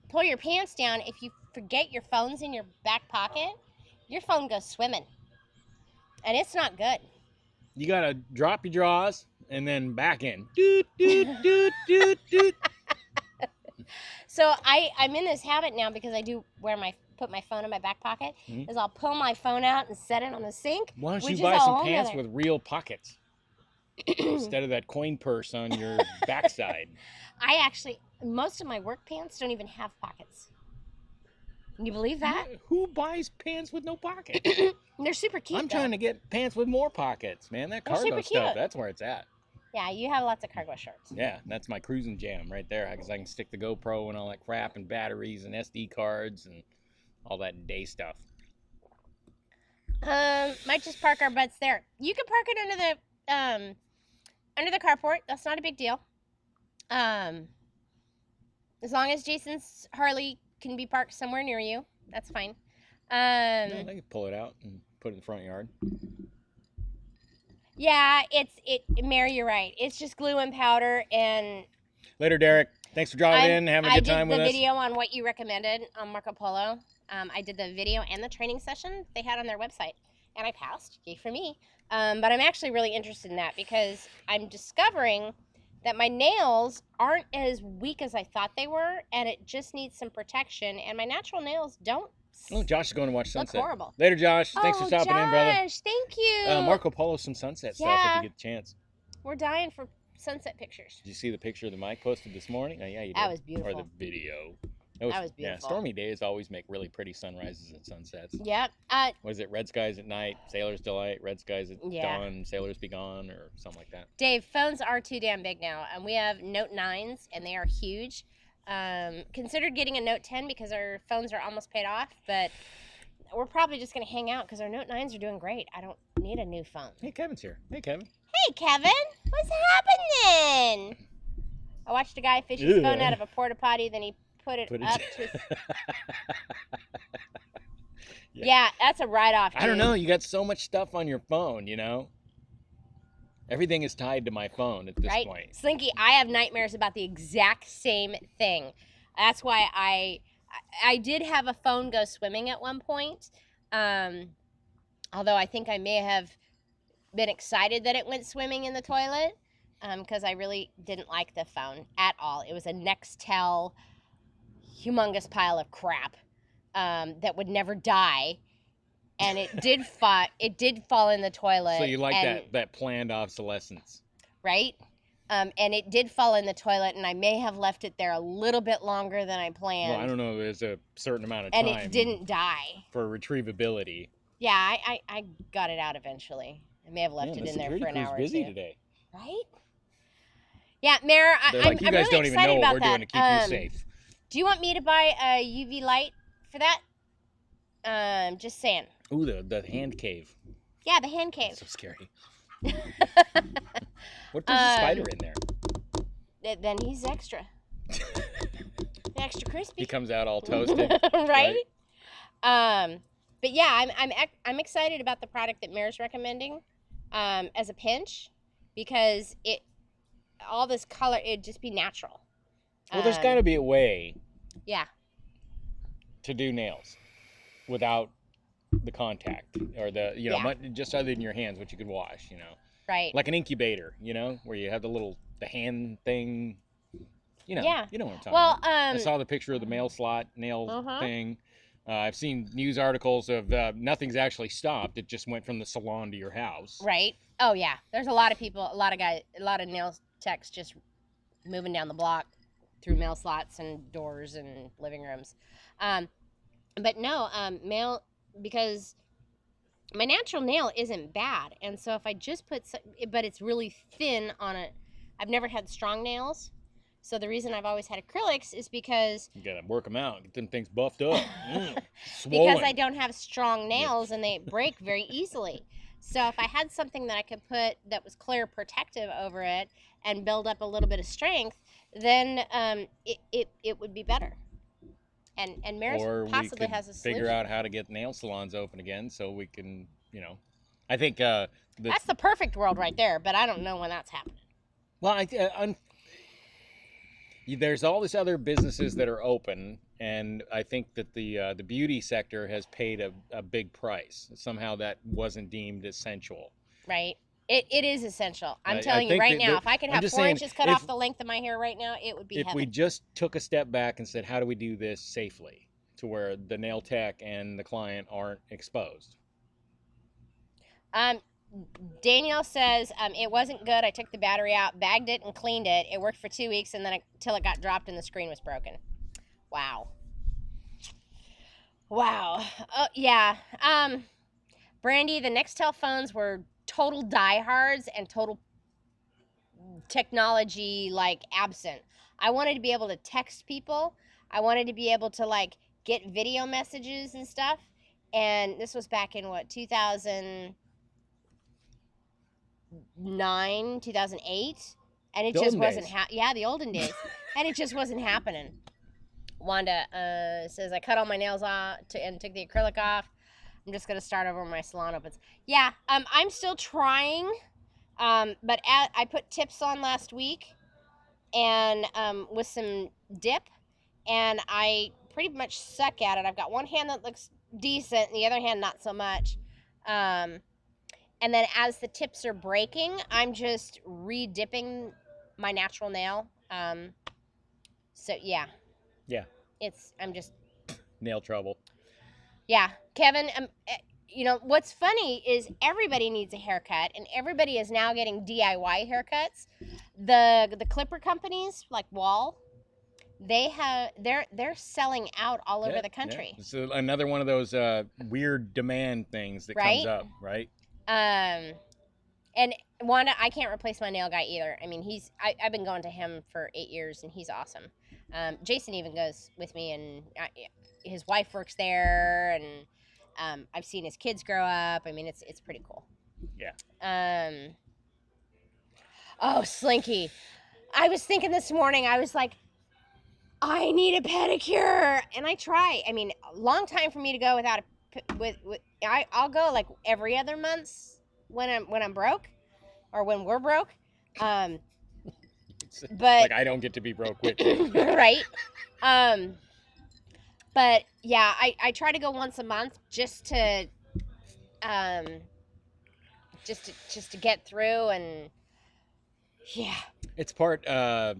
pull your pants down. If you forget your phone's in your back pocket, your phone goes swimming. And it's not good. You got to drop your drawers and then back in. Doot, doot, doot, doot, doot. So I'm in this habit now because I do put my phone in my back pocket, is I'll pull my phone out and set it on the sink. Why don't you buy some pants with real pockets instead of that coin purse on your backside? Most of my work pants don't even have pockets. Can you believe that? Who buys pants with no pockets? They're super cute. I'm trying to get pants with more pockets, man. That cargo stuff, that's where it's at. Yeah, you have lots of cargo shorts. Yeah, that's my cruising jam right there because I can stick the GoPro and all that crap and batteries and SD cards and all that day stuff. Might just park our butts there. You can park it under the carport. That's not a big deal. As long as Jason's Harley can be parked somewhere near you, that's fine. No, they can pull it out and put it in the front yard. Yeah, Mary, you're right. It's just glue and powder and... Later, Derek. Thanks for dropping in, having a good time with us. I did the video on what you recommended on Marco Polo. I did the video and the training session they had on their website. And I passed. Yay for me. But I'm actually really interested in that because I'm discovering that my nails aren't as weak as I thought they were. And it just needs some protection. And my natural nails don't. Oh, Josh is going to watch sunset. Look horrible. Later, Josh. Thanks for stopping in, brother. Josh, thank you. Marco Polo, some sunset stuff if you get the chance. We're dying for sunset pictures. Did you see the picture that Mike posted this morning? Oh, yeah, you did. That was beautiful. Or the video. That was beautiful. Yeah, stormy days always make really pretty sunrises and sunsets. Yep. What is it? Red skies at night, sailor's delight. Red skies at dawn, sailors be gone, or something like that. Dave, phones are too damn big now, and we have Note 9s, and they are huge. Considered getting a Note 10 because our phones are almost paid off, but we're probably just going to hang out because our Note 9s are doing great. I don't need a new phone. Hey, Kevin's here. Hey, Kevin. Hey, Kevin. What's happening? I watched a guy fish his phone out of a porta potty, then he put it up to his... Yeah, that's a write-off, dude. I don't know. You got so much stuff on your phone, Everything is tied to my phone at this point. Slinky, I have nightmares about the exact same thing. That's why I did have a phone go swimming at one point. Although I think I may have been excited that it went swimming in the toilet because I really didn't like the phone at all. It was a Nextel humongous pile of crap that would never die. And it did fall in the toilet. So you like that planned obsolescence. Right? And it did fall in the toilet, and I may have left it there a little bit longer than I planned. Well, I don't know. There's a certain amount of time. And it didn't die. For retrievability. Yeah, I got it out eventually. I may have left it in there for an hour or two. busy today. Right? Yeah, Mare, I'm really excited about that. You guys don't even know what we're doing to keep you safe. Do you want me to buy a UV light for that? Just saying. Ooh, the hand cave. Yeah, the hand cave. That's so scary. What if there's a spider in there? Then he's extra. Extra crispy. He comes out all toasted. Right? But yeah, I'm excited about the product that Mare's recommending as a pinch because all this color, it'd just be natural. Well, there's got to be a way. Yeah. To do nails without the contact or the just other than your hands, which you could wash, Right. like an incubator, where you have the hand thing, Yeah. You know what I'm talking Well, about. I saw the picture of the mail slot nail thing. I've seen news articles of nothing's actually stopped. It just went from the salon to your house. Right. Oh yeah. There's a lot of people, a lot of nail techs just moving down the block through mail slots and doors and living rooms. But no, mail, because my natural nail isn't bad, and so if I just put, but it's really thin on it. I've never had strong nails, so the reason I've always had acrylics is because you gotta work them out, get them things buffed up. Because I don't have strong nails and they break very easily. So if I had something that I could put that was clear protective over it and build up a little bit of strength, then it would be better. And Maris possibly has a solution. Figure out how to get nail salons open again so we can, I think that's the perfect world right there, but I don't know when that's happening. Well, there's all these other businesses that are open, and I think that the beauty sector has paid a big price. Somehow that wasn't deemed essential. Right. It is essential. I'm telling you right now, if I could have 4 inches cut off the length of my hair right now, it would be heaven. If we just took a step back and said, how do we do this safely to where the nail tech and the client aren't exposed? Danielle says, it wasn't good. I took the battery out, bagged it, and cleaned it. It worked for 2 weeks, and then until it got dropped and the screen was broken. Wow. Wow. Yeah. Brandy, the Nextel phones were total diehards and total technology absent. I wanted to be able to text people. I wanted to be able to get video messages and stuff. And this was back in 2009, 2008, and it just wasn't the olden days. And it just wasn't happening. Wanda says, I cut all my nails off and took the acrylic off. I'm just going to start over when my salon opens. Yeah, I'm still trying, but I put tips on last week and with some dip, and I pretty much suck at it. I've got one hand that looks decent and the other hand not so much. And then as the tips are breaking, I'm just re-dipping my natural nail. So, yeah. Yeah. I'm just... nail trouble. Yeah, Kevin, what's funny is everybody needs a haircut, and everybody is now getting DIY haircuts. The clipper companies like Wall, they're selling out all over the country. Yeah. So another one of those weird demand things that comes up, right? And Wanda, I can't replace my nail guy either. I mean, I've been going to him for 8 years, and he's awesome. Jason even goes with me, and his wife works there, and I've seen his kids grow up. I mean, it's pretty cool. Yeah. Oh, Slinky. I was thinking this morning, I was like, I need a pedicure, and I try. I mean, a long time for me to go without I'll go every other month when I'm broke, or when we're broke. But I don't get to be broke with you. Right. But yeah, I try to go once a month just to get through, and yeah. It's part I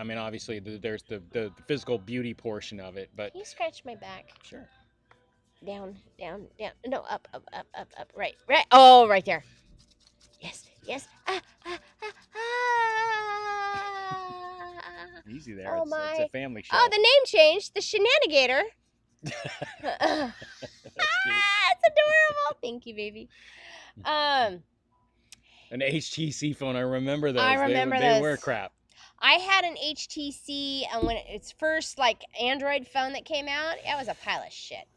mean, obviously there's the physical beauty portion of it, but Can you scratch my back? Sure. Down. No, up. Right. Oh, right there. Yes. Easy there. Oh, it's a family show. Oh, the name changed. The Shenanigator. That's cute. It's adorable. Thank you, baby. An HTC phone. I remember those. I remember they those. were crap. I had an HTC, and when its first Android phone that came out, it was a pile of shit.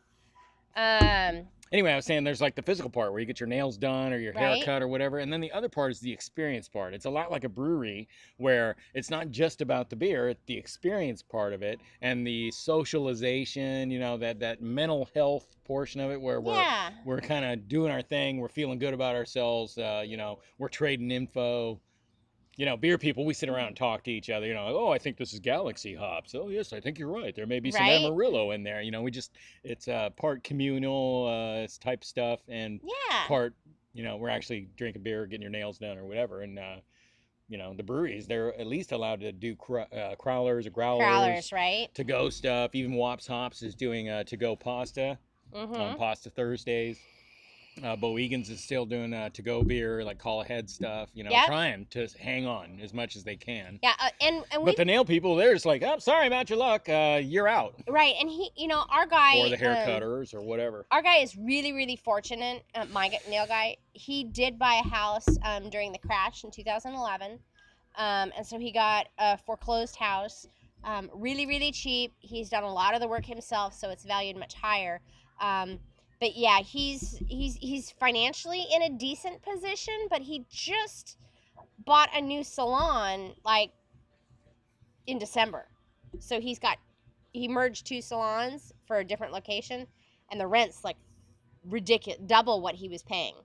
Anyway, I was saying there's the physical part where you get your nails done or your hair cut or whatever, and then the other part is the experience part. It's a lot like a brewery where it's not just about the beer, it's the experience part of it and the socialization, that mental health portion of it where we're kind of doing our thing, we're feeling good about ourselves, we're trading info. You know, beer people, we sit around and talk to each other, you know, oh, I think this is Galaxy hops. Oh, yes, I think you're right. There may be some Right? Amarillo in there. You know, it's part communal type stuff and Yeah. part, you know, we're actually drinking beer, getting your nails done or whatever. And, you know, the breweries, they're at least allowed to do crowlers or growlers, right? to-go stuff. Even Wops Hops is doing to-go pasta on Pasta Thursdays. Boegan's is still doing to-go beer, like call ahead stuff, you know, trying to hang on as much as they can. Yeah, and but the nail people, they're just like, oh, sorry about your luck, you're out. Right, and he, you know, our guy, or the hair cutters or whatever. Our guy is really, really fortunate. My nail guy, he did buy a house during the crash in 2011, and so he got a foreclosed house, really, really cheap. He's done a lot of the work himself, so it's valued much higher. But yeah, he's financially in a decent position, but he just bought a new salon like in December. So he merged 2 salons for a different location, and the rent's like ridiculous, double what he was paying.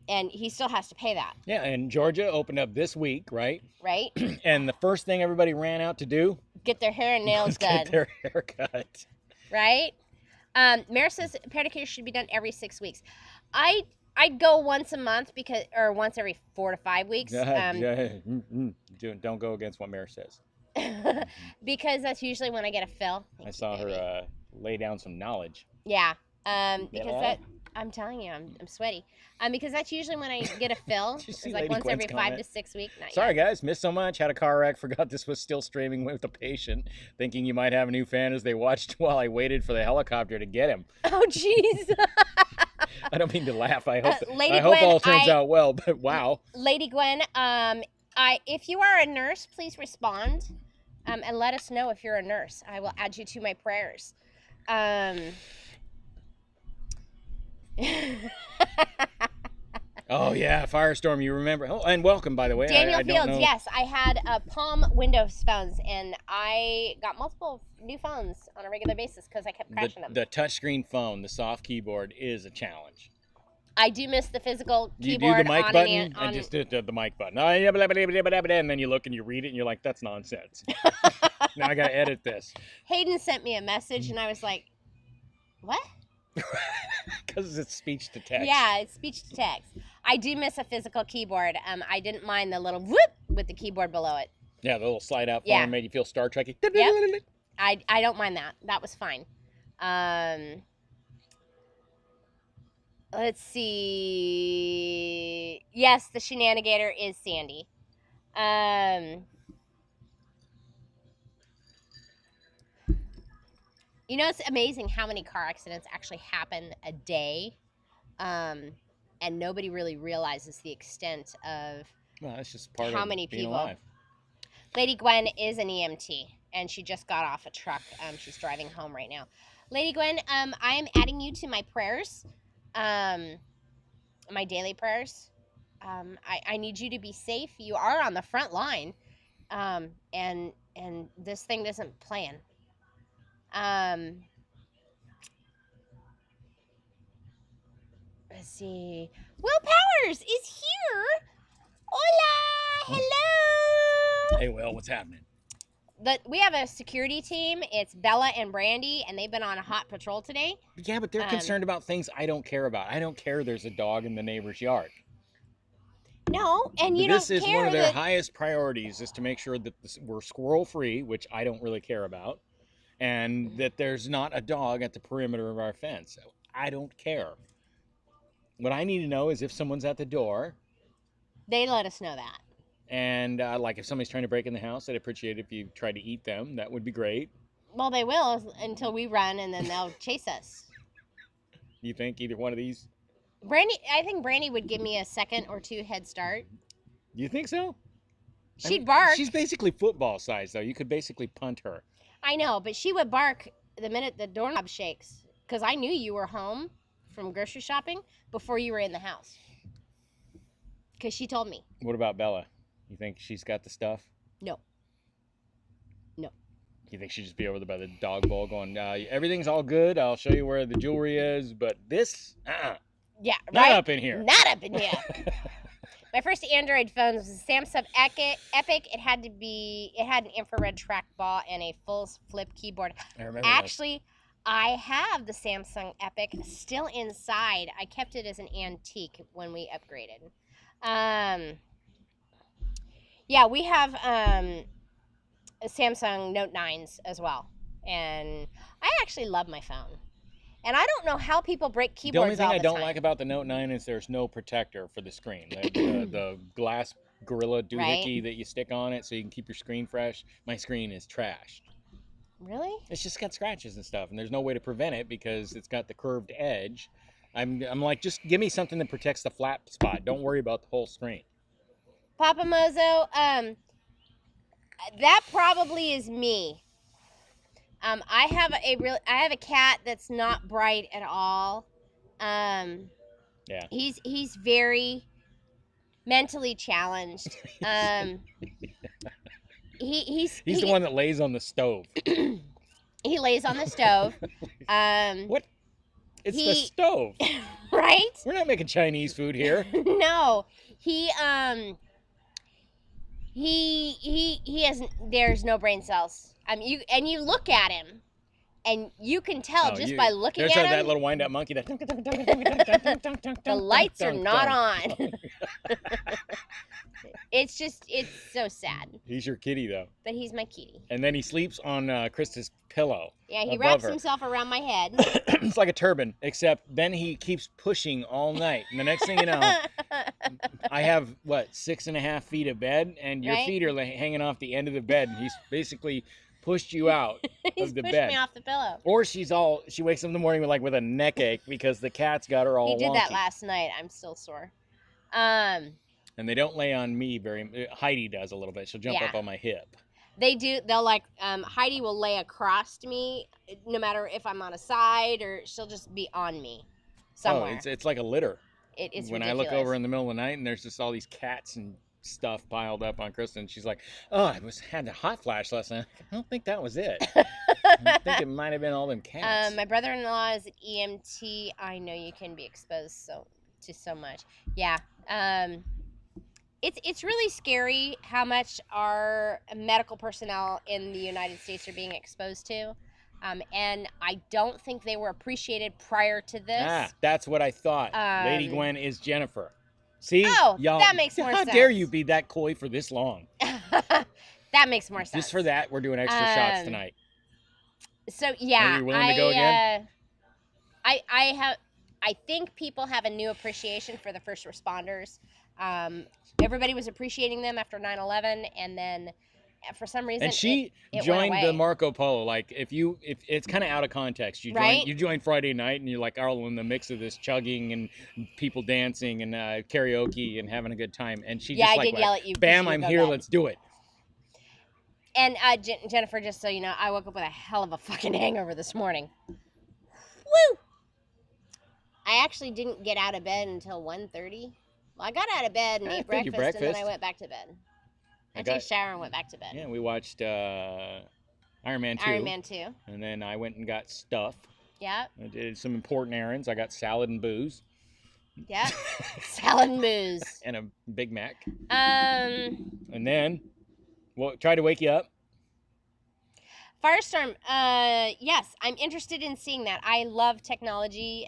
And he still has to pay that. Yeah, and Georgia opened up this week, right? Right. And the first thing everybody ran out to do? Get their hair and nails done. Get their hair cut. Right? Mary says pedicure should be done every 6 weeks. I'd go once a month or once every 4 to 5 weeks. Don't go against what Mary says. Because that's usually when I get a fill. I saw her lay down some knowledge. Yeah. Because I'm telling you, I'm sweaty. Because that's usually when I get a fill. It's like Lady once Quinn's every 5 comment? to 6 weeks. Sorry, guys. Missed so much. Had a car wreck. Forgot this was still streaming with a patient. Thinking you might have a new fan as they watched while I waited for the helicopter to get him. Oh, jeez. I don't mean to laugh. I hope Lady hope Gwen, all turns out well, but wow. Lady Gwen, if you are a nurse, please respond and let us know if you're a nurse. I will add you to my prayers. Oh yeah, Firestorm. You remember? Oh, and welcome, by the way. Daniel I Fields. don't know. Yes, I had Palm Windows phones, and I got multiple new phones on a regular basis because I kept crashing them. The touchscreen phone, the soft keyboard, is a challenge. I do miss the physical You keyboard. do the mic on button. I just did the mic button. And then you look and you read it, and you're like, "That's nonsense." Now I gotta edit this. Hayden sent me a message, and I was like, "What?" Because it's speech to text. Yeah, it's speech to text. I do miss a physical keyboard. I didn't mind the little whoop with the keyboard below it. Yeah, the little slide out form made you feel Star Trek-y. Yep. I don't mind that. That was fine. Let's see. Yes, the shenanigator is Sandy. You know, it's amazing how many car accidents actually happen a day, and nobody really realizes the extent of that's just part how of many being people. alive. Lady Gwen is an EMT, and she just got off a truck. She's driving home right now. Lady Gwen, I am adding you to my prayers, my daily prayers. I need you to be safe. You are on the front line, and this thing doesn't plan. Let's see. Will Powers is here. Hola, hello. Hey, Will, what's happening? We have a security team. It's Bella and Brandy, and they've been on a hot patrol today. Yeah, but they're concerned about things I don't care about. I don't care there's a dog in the neighbor's yard. No, and you this don't is care one of their that... highest priorities is to make sure that we're squirrel-free, which I don't really care about, and that there's not a dog at the perimeter of our fence. I don't care. What I need to know is if someone's at the door. They let us know that. And like if somebody's trying to break in the house, I'd appreciate it if you try to eat them. That would be great. Well, they will until we run, and then they'll chase us. You think either one of these? I think Brandy would give me a second or two head start. You think so? She'd bark. She's basically football size, though. You could basically punt her. I know, but she would bark the minute the doorknob shakes, because I knew you were home from grocery shopping before you were in the house. Because she told me. What about Bella? You think she's got the stuff? No. No. You think she'd just be over there by the dog bowl going, everything's all good. I'll show you where the jewelry is, but this, Yeah, not right? up in here. Not up in here. My first Android phone was a Samsung Epic. It had an infrared trackball and a full flip keyboard. I remember Actually, I have the Samsung Epic still inside. I kept it as an antique when we upgraded. Yeah, we have Samsung Note 9s as well. And I actually love my phone. And I don't know how people break keyboards the only thing all I the don't time. like about the Note 9 is there's no protector for the screen. The glass Gorilla doohickey that you stick on it so you can keep your screen fresh. My screen is trashed. Really? It's just got scratches and stuff, and there's no way to prevent it because it's got the curved edge. I'm like, just give me something that protects the flat spot. Don't worry about the whole screen. Papa Mozo, that probably is me. I have a cat that's not bright at all. Yeah. He's very mentally challenged. He's the one that lays on the stove. He lays on the stove. What? It's the stove. Right? We're not making Chinese food here. No. He has, there's no brain cells. You look at him and you can tell just by looking at him. There's that little wind-up monkey that the lights are not on. It's so sad. He's your kitty, though. But he's my kitty. And then he sleeps on Krista's pillow. Yeah, he wraps himself around my head. It's like a turban, except then he keeps pushing all night. And the next thing you know, I have, 6.5 feet of bed, and your feet are hanging off the end of the bed, and he's basically pushed you out He's of the pushed bed. me off the pillow. Or she wakes up in the morning with a neck ache because the cat's got her all He did wonky. that last night. I'm still sore. And they don't lay on me very. Heidi does a little bit. She'll jump up on my hip. They do. They'll Heidi will lay across me, no matter if I'm on a side or she'll just be on me somewhere. Oh, it's like a litter. It is when ridiculous. I look over in the middle of the night and there's just all these cats and stuff piled up on Krista, and she's like, "Oh, I had a hot flash last night. I don't think that was it. I think it might have been all them cats." My brother-in-law is an EMT. I know you can be exposed to so much. Yeah. It's really scary how much our medical personnel in the United States are being exposed to. And I don't think they were appreciated prior to this. That's what I thought. Lady Gwen is Jennifer. See? Oh, y'all, that makes more sense. How dare you be that coy for this long? That makes more sense. Just for that, we're doing extra shots tonight. So, yeah. Are you willing to go again? I think people have a new appreciation for the first responders. Everybody was appreciating them after 9/11, and then for some reason, and she it joined went the away. Marco Polo. Like if it's kind of out of context, you join Friday night, and you're like all in the mix of this chugging and people dancing and karaoke and having a good time. And she just I did yell at you. Bam! I'm here. Let's do it. And Jennifer, just so you know, I woke up with a hell of a fucking hangover this morning. Woo! I actually didn't get out of bed until 1:30. Well, I got out of bed and ate breakfast, and then I went back to bed. I took a shower and went back to bed. Yeah, we watched Iron Man 2. Iron Man 2. And then I went and got stuff. Yep. I did some important errands. I got salad and booze. Yep. Salad and booze. And a Big Mac. And then, try to wake you up. Firestorm. Yes, I'm interested in seeing that. I love technology.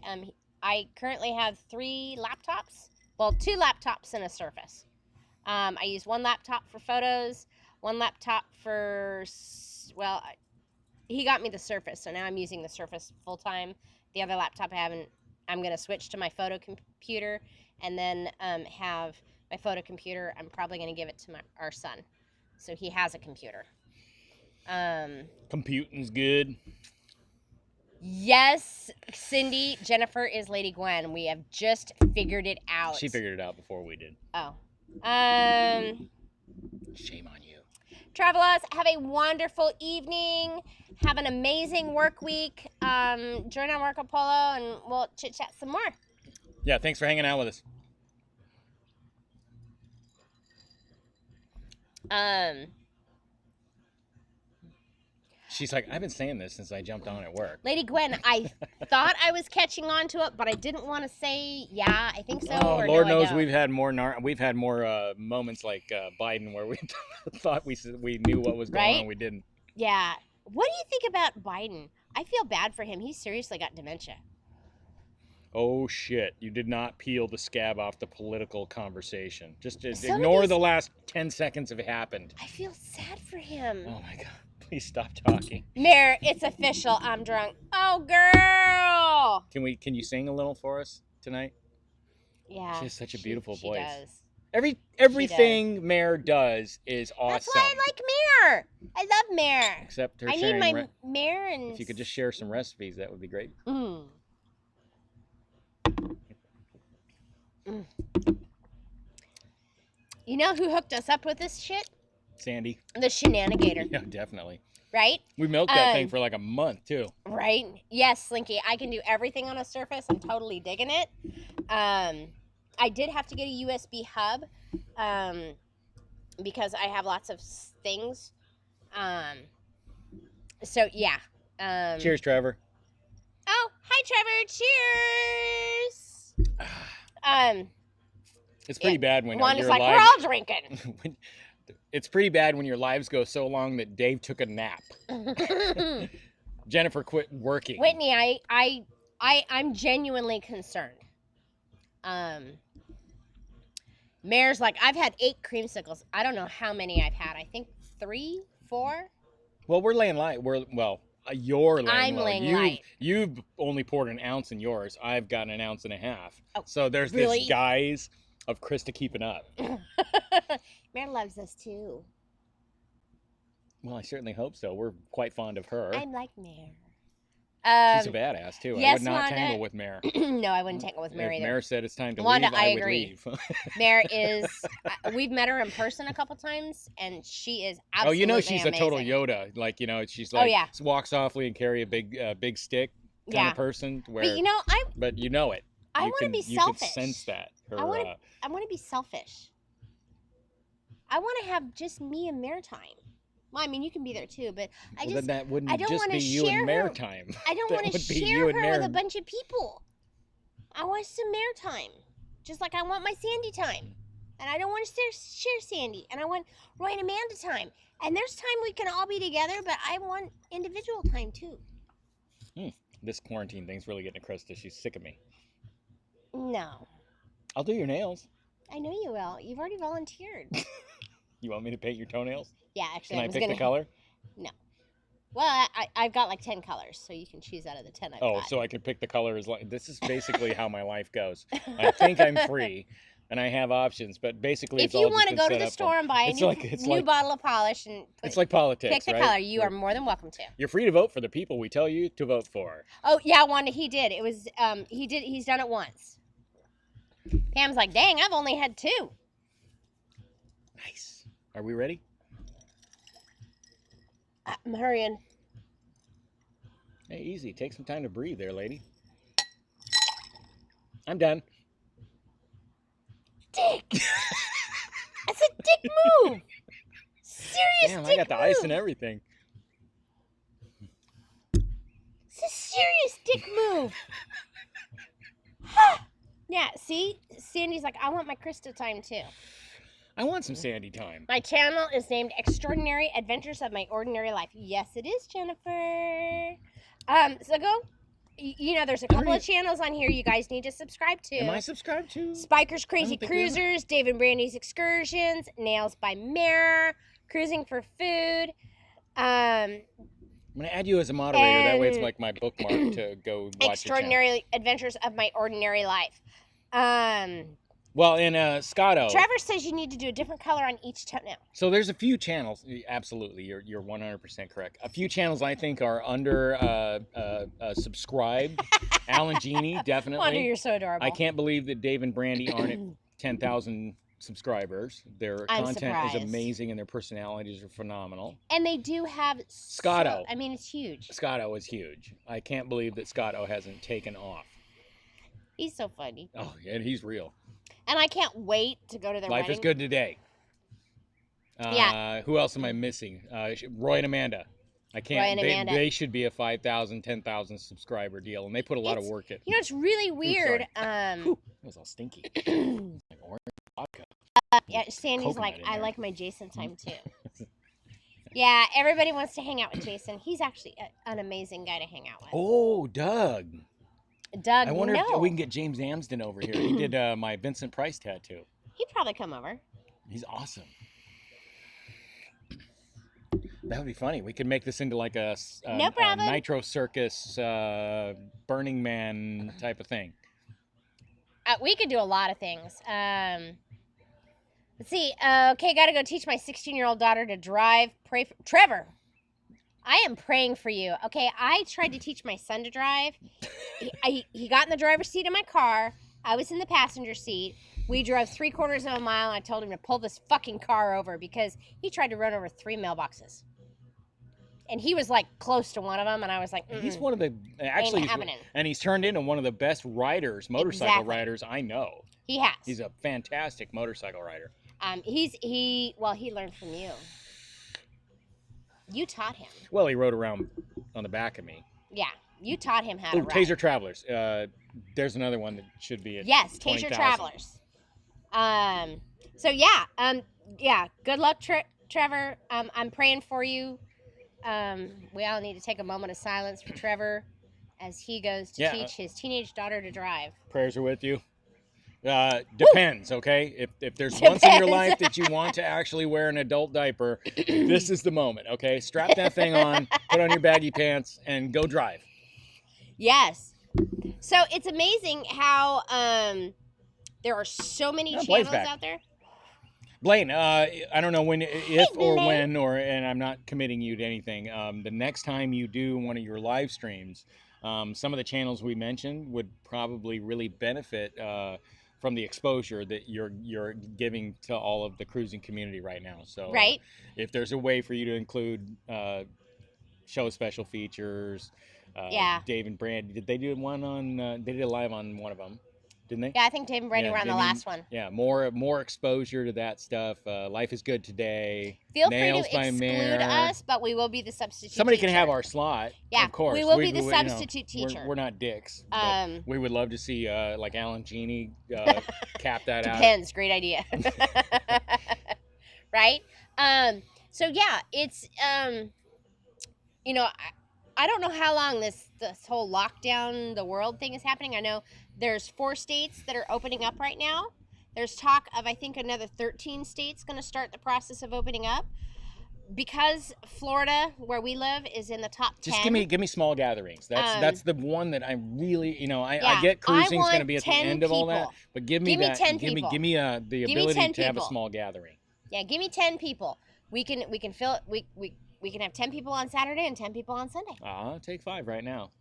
I currently have 3 laptops. Well, 2 laptops and a Surface. I use one laptop for photos, one laptop for, he got me the Surface, so now I'm using the Surface full time. The other laptop I'm going to switch to my photo computer, and then have my photo computer. I'm probably going to give it to our son, so he has a computer. Computing's good. Yes, Cindy, Jennifer is Lady Gwen. We have just figured it out. She figured it out before we did. Oh. Shame on you. Travelers, have a wonderful evening. Have an amazing work week. Join our Marco Polo and we'll chit-chat some more. Yeah, thanks for hanging out with us. She's like, I've been saying this since I jumped on at work. Lady Gwen, I thought I was catching on to it, but I didn't want to say, yeah, I think so. Oh, or Lord no, I knows don't. we've had more moments like Biden where we thought we knew what was going on, we didn't. Yeah. What do you think about Biden? I feel bad for him. He's seriously got dementia. Oh shit! You did not peel the scab off the political conversation. Just ignore the last 10 seconds of it happened. I feel sad for him. Oh my god! Please stop talking. Mayor, it's official. I'm drunk. Oh, girl. Can you sing a little for us tonight? Yeah. She has such a beautiful she voice. Does. Everything Mayor does is awesome. That's why I like Mayor. I love Mayor. Except her I sharing. need my Mayor and. If you could just share some recipes, that would be great. Mm. Mm. You know who hooked us up with this shit? Sandy. The Shenanigator. Yeah, definitely. Right? We milked that thing for like a month too. Right? Yes, Slinky. I can do everything on a Surface. I'm totally digging it. I did have to get a USB hub because I have lots of things. So yeah. Cheers, Trevor. Oh, hi, Trevor. Cheers. It's pretty bad when Juan is your like, live... we're all drinking. It's pretty bad when your lives go so long that Dave took a nap. Jennifer quit working. Whitney, I'm genuinely concerned. Mayor's like, I've had 8 creamsicles. I don't know how many I've had. I think 3, 4. Well, we're laying light. You're laying I'm low. laying light. You've only poured an ounce in yours. I've got an ounce and a half. Oh, so there's really? this guise of Krista keeping up. Mayor loves us too. Well, I certainly hope so. We're quite fond of her. I like Mayor. She's a badass too. Yes, I would not Wanda. tangle with Mayor. No, I wouldn't tangle with Mayor If either. Mayor said it's time to Wanda, leave, I would agree. leave. Mayor is. We've met her in person a couple times, and she is absolutely. Oh, you know she's amazing. a total Yoda. Like, she's like, walk softly and carry a big stick kind of person. Where, but but you know it. I want to be selfish. You can sense that. I want to be selfish. I want to have just me and Mayor time. Well, I mean, you can be there too, but then that wouldn't I don't just want be to you share and Mayor her. time. I don't want to share her with a bunch of people. I want some Mayor time, just like I want my Sandy time, and I don't want to share Sandy, and I want Roy and Amanda time, and there's time we can all be together, but I want individual time too. This quarantine thing's really getting to Krista. She's sick of me. No. I'll do your nails. I know you will. You've already volunteered. You want me to paint your toenails? Yeah, actually. Can I pick the color? No. Well, I've got like 10 colors, so you can choose out of the 10 I've got. So I can pick the color this is basically how my life goes. I think I'm free, and I have options, but basically if you want to go to the store and buy a new bottle of polish and it's like politics, pick the color, you are more than welcome to. You're free to vote for the people we tell you to vote for. Oh yeah, Wanda, he did. It was he's done it once. Pam's like, dang, I've only had 2. Nice. Are we ready? I'm hurrying. Hey, easy. Take some time to breathe there, lady. I'm done. Dick! That's a dick move! Serious Damn, dick I got the move. ice and everything. It's a serious dick move. Yeah, see? Sandy's like, I want my Krista time too. I want some Sandy time. My channel is named Extraordinary Adventures of My Ordinary Life. Yes, it is, Jennifer. So go. There's a couple of channels on here you guys need to subscribe to. Am I subscribed to? Spiker's Crazy Cruisers, Dave and Brandy's Excursions, Nails by Mare, Cruising for Food. I'm going to add you as a moderator. That way it's like my bookmark to go watch Extraordinary Adventures of My Ordinary Life. Well, in Scotto. Trevor says you need to do a different color on each toenail. So there's a few channels. Absolutely, you're 100% correct. A few channels I think are under subscribed. Alan Genie, definitely. Wanda, you're so adorable. I can't believe that Dave and Brandy aren't at 10,000 subscribers. Their content is amazing and their personalities are phenomenal. And they do have Scotto. It's huge. Scotto is huge. I can't believe that Scotto hasn't taken off. He's so funny. Oh, yeah, he's real. And I can't wait to go to their Life wedding. is good today. Yeah. Who else am I missing? Roy and Amanda. I can't. They should be a 5,000, 10,000 subscriber deal, and they put a lot of work in. You know, it's really weird. It was all stinky. Like orange vodka. Yeah, Sandy's like, I like my Jason time too. Yeah, everybody wants to hang out with Jason. He's actually an amazing guy to hang out with. Oh, Doug. Doug, I wonder if we can get James Amsden over here. He did my Vincent Price tattoo. He'd probably come over. He's awesome. That would be funny. We could make this into like a Nitro Circus, Burning Man type of thing. We could do a lot of things. Let's see. Okay, got to go teach my 16-year-old daughter to drive. Pray for Trevor. I am praying for you. Okay, I tried to teach my son to drive. He got in the driver's seat of my car. I was in the passenger seat. We drove 3/4 of a mile, and I told him to pull this fucking car over because he tried to run over 3 mailboxes. And he was like close to one of them, and I was like, he's one of the and he's turned into one of the best riders, motorcycle riders I know. He has. He's a fantastic motorcycle rider. He learned from you. You taught him. Well, he rode around on the back of me. Yeah, you taught him how to ride. Taser Travelers. There's another one that should be at Taser 20,000. Travelers. Good luck, Trevor. I'm praying for you. We all need to take a moment of silence for Trevor as he goes to teach his teenage daughter to drive. Prayers are with you. Depends, okay? If there's once in your life that you want to actually wear an adult diaper, this is the moment, okay? Strap that thing on, put on your baggy pants, and go drive. Yes. So it's amazing how there are so many channels out there. Blaine, I don't know when, and I'm not committing you to anything. The next time you do one of your live streams, some of the channels we mentioned would probably really benefit from the exposure that you're giving to all of the cruising community right now. So, if there's a way for you to include show special features, Dave and Brandy, did they do one on? They did a live on one of them. Didn't they? Yeah, I think Dave and Brandy were on the last one. Yeah, more exposure to that stuff. Life is Good Today. Feel free to exclude us, but we will be the substitute Somebody teacher. can have our slot. Yeah, of course. We will be the substitute teacher. We're not dicks. We would love to see like Alan Genie cap that out. Depends. Great idea. Right? So yeah, it's I don't know how long this whole lockdown, the world thing is happening. I know there's 4 states that are opening up right now. There's talk of, I think, another 13 states going to start the process of opening up. Because Florida, where we live, is in the top 10. Just give me small gatherings. That's the one that I really, I get cruising's going to be at the end of all that, but give me 10 people. Give me the ability to have a small gathering. Yeah, give me 10 people. We can fill it. We can have 10 people on Saturday and 10 people on Sunday. I'll take 5 right now.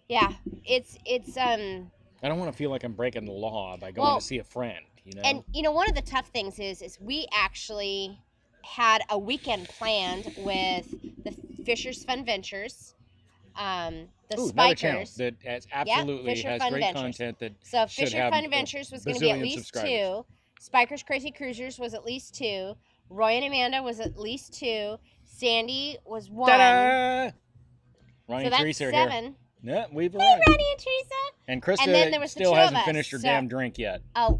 Yeah, it's I don't want to feel like I'm breaking the law by going to see a friend, And one of the tough things is we actually had a weekend planned with the Fisher's Fun Ventures, the Spikers. That absolutely has great content that so Fisher Fun Ventures was going to be at least 2. Spikers Crazy Cruisers was at least 2. Roy and Amanda was at least 2. Sandy was 1. Ta-da! Ronnie so and Teresa are 7. Here. Yeah, we've Hey, Ronnie and Teresa. And Krista still hasn't finished her damn drink yet. Oh,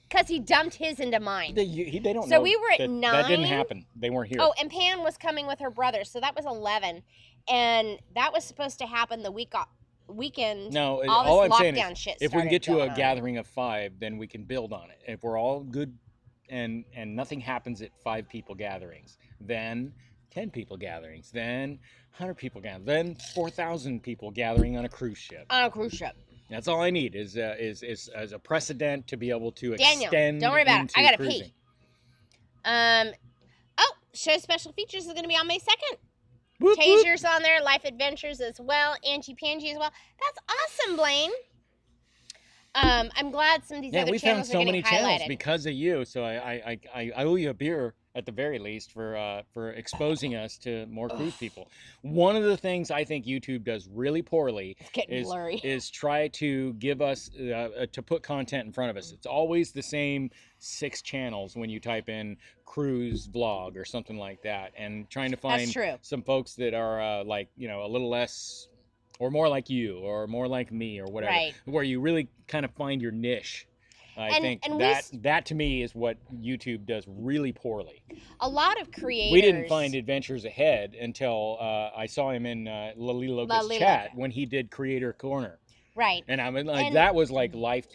because he dumped his into mine. They don't know. So we were at 9. That didn't happen. They weren't here. Oh, and Pam was coming with her brother, so that was 11. And that was supposed to happen the weekend. No, all I'm saying is, shit if we can get to a gathering of 5, then we can build on it. If we're all good and nothing happens at 5 people gatherings, then 10 people gatherings, then 100 people gatherings, then 4,000 people gathering on a cruise ship. On a cruise ship. That's all I need is a precedent to be able to Daniel, extend. Don't worry about it. I gotta cruising. pee. Show special features is gonna be on May 2nd. Whoop, Tasers on there, Life Adventures as well, Angie Pangie as well. That's awesome, Blaine. I'm glad some of these other channels are getting highlighted. We found so many channels because of you. So I owe you a beer. at the very least, for exposing us to more cruise people. One of the things I think YouTube does really poorly is try to give us to put content in front of us. It's always the same 6 channels when you type in cruise vlog or something like that, and trying to find some folks that are like, you know, a little less or more like you or more like me or whatever, where you really kind of find your niche. I think that to me is what YouTube does really poorly. A lot of creators. We didn't find Adventures Ahead until I saw him in Lily Loca's chat when he did Creator Corner. Right. And I mean, like, that was like life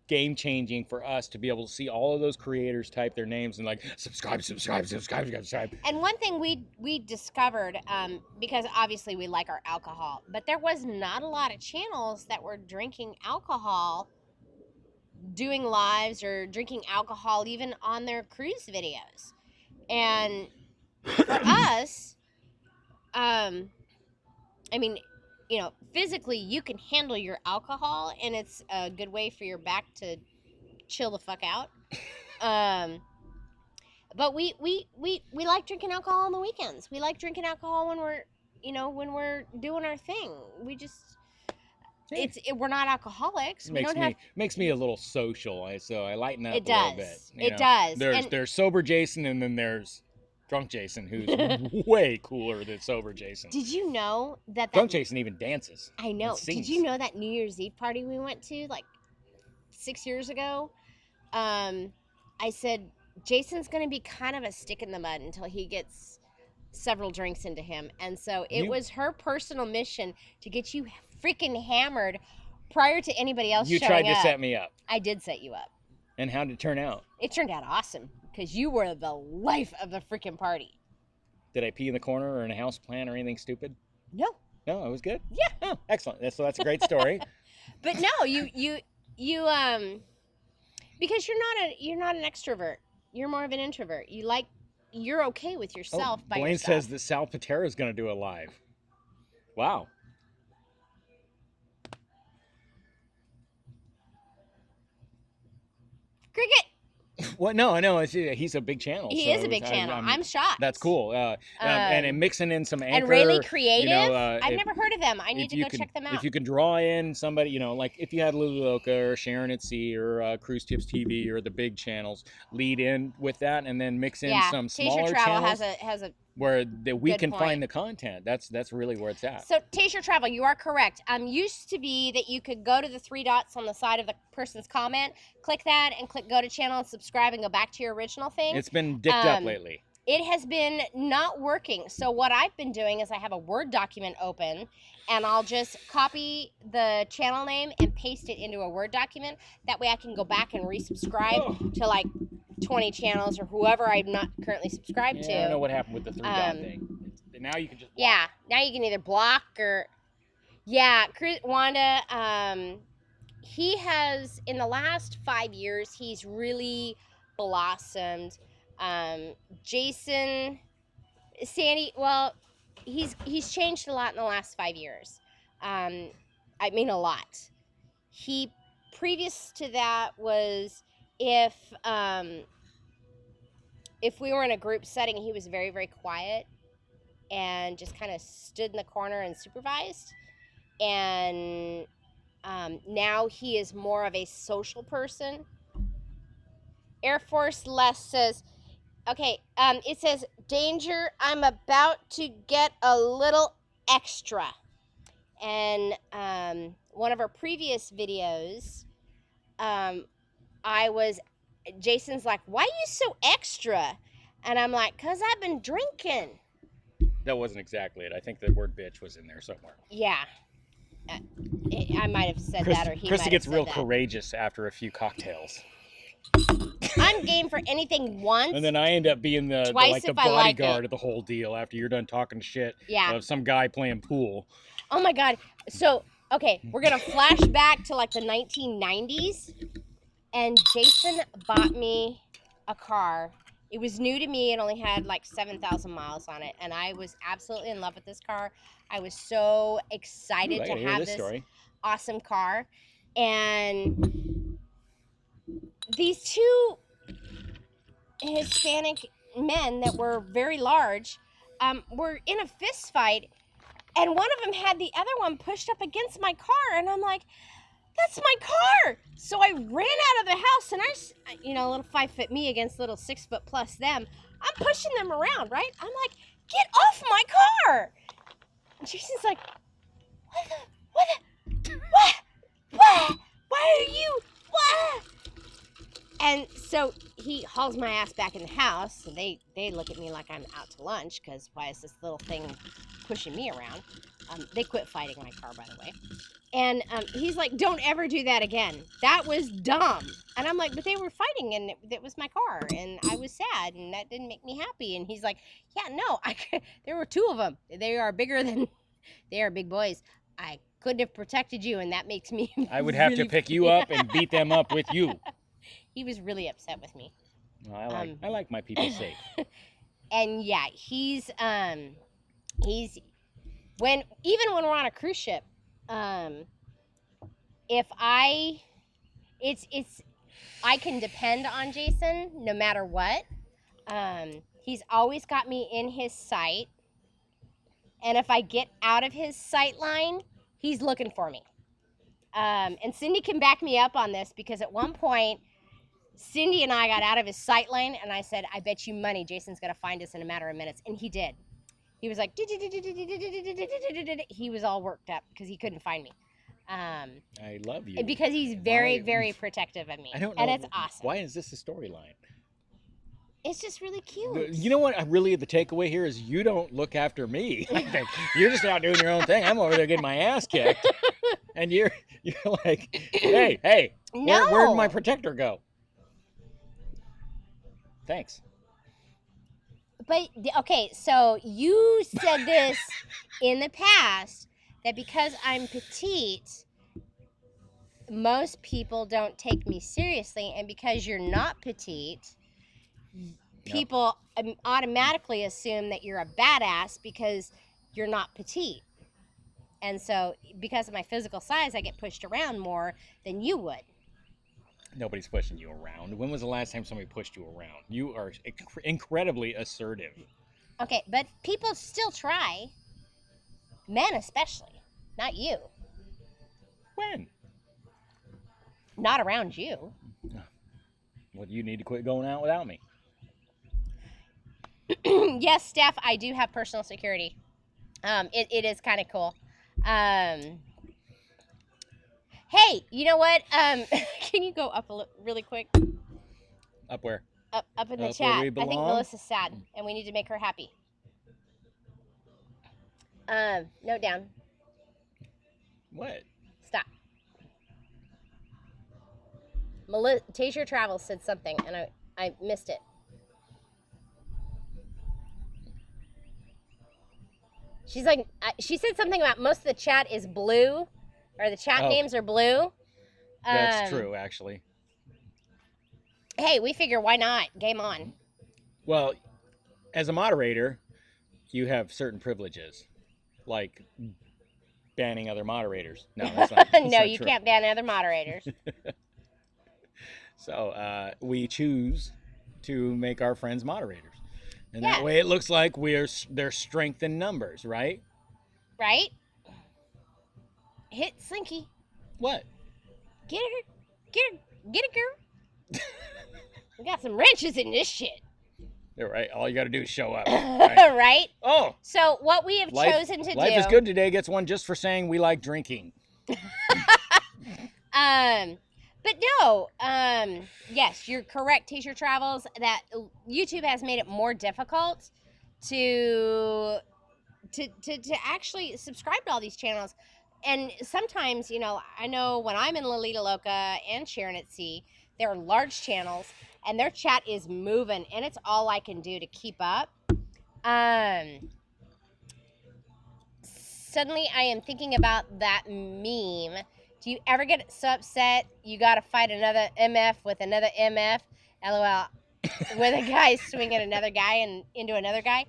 game changing for us to be able to see all of those creators type their names and like subscribe. And one thing we discovered, because obviously we like our alcohol, but there was not a lot of channels that were drinking alcohol, doing lives or drinking alcohol even on their cruise videos. And for us, I mean, you know, physically you can handle your alcohol and it's a good way for your back to chill the fuck out. But we like drinking alcohol on the weekends. We like drinking alcohol when we're, you know, when we're doing our thing. We just we're not alcoholics. Makes me a little social, so I lighten up a little bit. It does. There's sober Jason, and then there's drunk Jason, who's way cooler than sober Jason. Did you know that drunk Jason even dances? I know. Did you know that New Year's Eve party we went to like 6 years ago? I said Jason's gonna be kind of a stick in the mud until he gets several drinks into him, and so it was her personal mission to get you freaking hammered prior to anybody else showing up. You tried to set me up. I did set you up. And how did it turn out? It turned out awesome because you were the life of the freaking party. Did I pee in the corner or in a house plant or anything stupid? No. No, it was good? Yeah. Oh, excellent. So that's a great story. But no, you because you're not an extrovert. You're more of an introvert. You're okay with yourself by Blaine yourself. says that Sal Patera is going to do it live. Wow. Cricket. What? No, I know. He's a big channel. He is a big channel. I'm shocked. That's cool. And mixing in some Anchor. And Rayleigh Creative. You know, I've never heard of them. I need to go check them out. If you can draw in somebody, you know, like if you had Lulu Loca or Sharon at Sea or Cruise Tips TV or the big channels, lead in with that and then mix in some smaller channels. Has a where we can find the content. That's really where it's at. So Taste Your Travel, you are correct. Used to be that you could go to the 3 dots on the side of the person's comment, click that, and click go to channel and subscribe and go back to your original thing. It's been dicked up lately. It has been not working. So what I've been doing is I have a Word document open, and I'll just copy the channel name and paste it into a Word document. That way I can go back and resubscribe to like 20 channels or whoever I'm not currently subscribed to. I don't know what happened with the 3 dot thing. Now you can just block. Yeah, now you can either block or Wanda, he has in the last 5 years he's really blossomed. Jason, Sandy, well, he's changed a lot in the last 5 years. I mean a lot. He previous to that was if we were in a group setting, he was very, very quiet and just kind of stood in the corner and supervised. And now he is more of a social person. Air Force Les says, okay, it says, danger, I'm about to get a little extra. And one of our previous videos, Jason's like, why are you so extra? And I'm like, because I've been drinking. That wasn't exactly it. I think the word bitch was in there somewhere. Yeah. I might have said that, or he might have said that. Christy gets real courageous after a few cocktails. I'm game for anything once. And then I end up being the bodyguard of the whole deal after you're done talking shit of some guy playing pool. Oh my God. So, okay, we're going to flash back to like the 1990s. And Jason bought me a car. It was new to me. It only had like 7,000 miles on it. And I was absolutely in love with this car. I was so excited to have this awesome car. And these two Hispanic men that were very large were in a fist fight, and one of them had the other one pushed up against my car, and I'm like, that's my car. So I ran out of the house, and a little 5 foot me against little 6 foot plus them. I'm pushing them around, right? I'm like, get off my car. And Jason's like, what? Why are you, what? And so he hauls my ass back in the house, and they look at me like I'm out to lunch, because why is this little thing pushing me around? They quit fighting my car, by the way. And he's like, don't ever do that again. That was dumb. And I'm like, but they were fighting, and it was my car, and I was sad, and that didn't make me happy. And he's like, yeah, no, there were two of them. They are big boys. I couldn't have protected you, and that makes me I would have to pick you up and beat them up with you. He was really upset with me. Well, I like my people safe. And yeah, he's even when we're on a cruise ship, if I can depend on Jason no matter what. He's always got me in his sight, and if I get out of his sight line, he's looking for me. And Cindy can back me up on this, because at one point, Cindy and I got out of his sight line, and I said, I bet you money Jason's going to find us in a matter of minutes. And he did. He was like, he was all worked up because he couldn't find me. I love you. Because he's very, very protective of me. I don't know. And it's awesome. Why is this a storyline? It's just really cute. You know what? Really, the takeaway here is you don't look after me. I think you're just out doing your own thing. I'm over there getting my ass kicked, and you're like, hey, No. where'd my protector go? Thanks. But, okay, so you said this in the past, that because I'm petite, most people don't take me seriously, and because you're not petite, people automatically assume that you're a badass because you're not petite. And so, because of my physical size, I get pushed around more than you would. Nobody's pushing you around. When was the last time somebody pushed you around? You are incredibly assertive. Okay, but people still try. Men especially. Not you. When? Not around you. Well, you need to quit going out without me. Yes, Steph, I do have personal security. It is kind of cool. Hey, you know what? Can you go up really quick? Up where? Up in the Up chat. where we I think belong? Melissa's sad, and we need to make her happy. No, down. What? Stop. Taser Travels said something, and I missed it. She's like, she said something about most of the chat is blue, or the chat names are blue. That's true, actually. Hey, we figure why not? Game on. Well, as a moderator, you have certain privileges, like banning other moderators. No, that's not. That's No, not you true. can't ban other moderators. So we choose to make our friends moderators, and Yeah. that way it looks like there's strength in numbers, right? Right? Hit Slinky. What? Get it, girl. We got some wrenches in this shit. You're right. All you got to do is show up. Right? Right? Oh, So what we have chosen to life do. is good today gets one just for saying we like drinking. But no, yes, you're correct, Taser Travels, that YouTube has made it more difficult to actually subscribe to all these channels. And sometimes, I know when I'm in Lolita Loca and Sharon at Sea, there are large channels, and their chat is moving, and it's all I can do to keep up. Suddenly, I am thinking about that meme. Do you ever get so upset you got to fight another MF with another MF? LOL. With a guy swinging another guy and into another guy?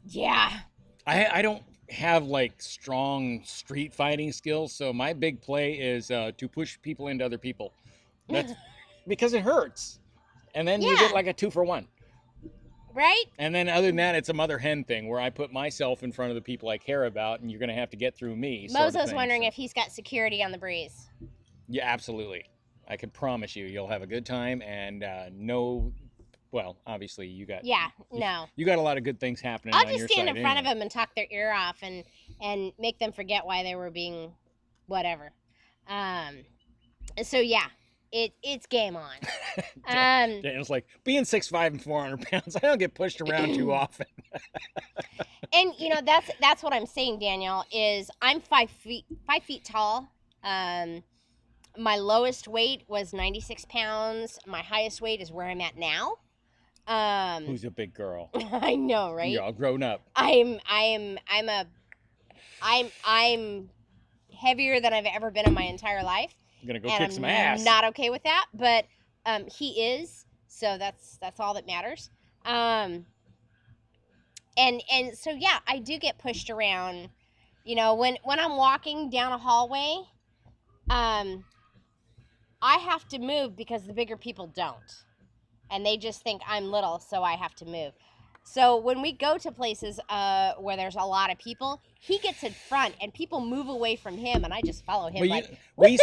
Yeah. I don't have like strong street fighting skills, so my big play is to push people into other people. That's because it hurts, and then you Yeah. get like a 2-for-1. Right? And then other than that, it's a mother hen thing where I put myself in front of the people I care about, and you're going to have to get through me. Mozo's wondering if he's got security on the breeze. Yeah, absolutely. I can promise you'll have a good time, and well, obviously you got. Yeah, no. You got a lot of good things happening. I'll just stand in front of them and talk their ear off and make them forget why they were being whatever. So yeah, it's game on. It's like being 6'5" and 400 pounds. I don't get pushed around too often. And you know that's what I'm saying, Daniel. Is I'm 5 feet tall. My lowest weight was 96 pounds. My highest weight is where I'm at now. Who's a big girl? I know, right? You're all grown up. I'm heavier than I've ever been in my entire life. I'm gonna go kick some ass. I'm not okay with that, but he is, so that's all that matters. And so yeah, I do get pushed around. You know, when I'm walking down a hallway, I have to move because the bigger people don't. And they just think I'm little, so I have to move. So when we go to places where there's a lot of people, he gets in front and people move away from him, and I just follow him. Well, like, we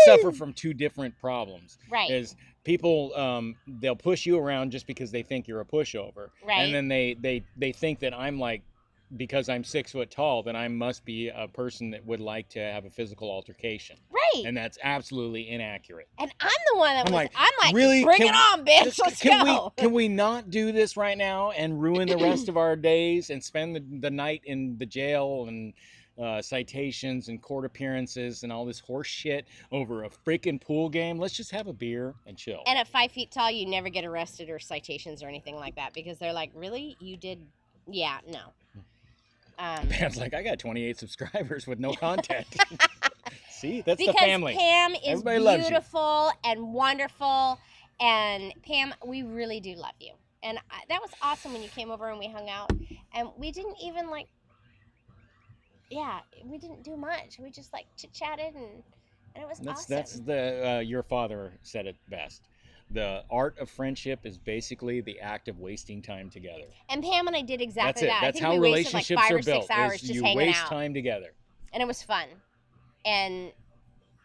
suffer from two different problems. Right. Is people they'll push you around just because they think you're a pushover. Right. And then they think that I'm like, because I'm 6 foot tall, then I must be a person that would like to have a physical altercation. Right. And that's absolutely inaccurate. And I'm the one that I'm like, really? Bring it on, bitch. Let's go. Can we not do this right now and ruin the rest of our days and spend the night in the jail and citations and court appearances and all this horse shit over a freaking pool game? Let's just have a beer and chill. And at 5 feet tall, you never get arrested or citations or anything like that because they're like, really? You did? Yeah, no. Pam's like, I got 28 subscribers with no content. See, that's because the family. Pam is Everybody beautiful and wonderful, and Pam, we really do love you. And that was awesome when you came over and we hung out, and we didn't even we didn't do much. We just chit-chatted, and it was awesome. That's the your father said it best. The art of friendship is basically the act of wasting time together. And Pam and I did exactly that. That's I think how we wasted relationships 5 or are 6 built. hours just hanging out. You waste time together. And it was fun. And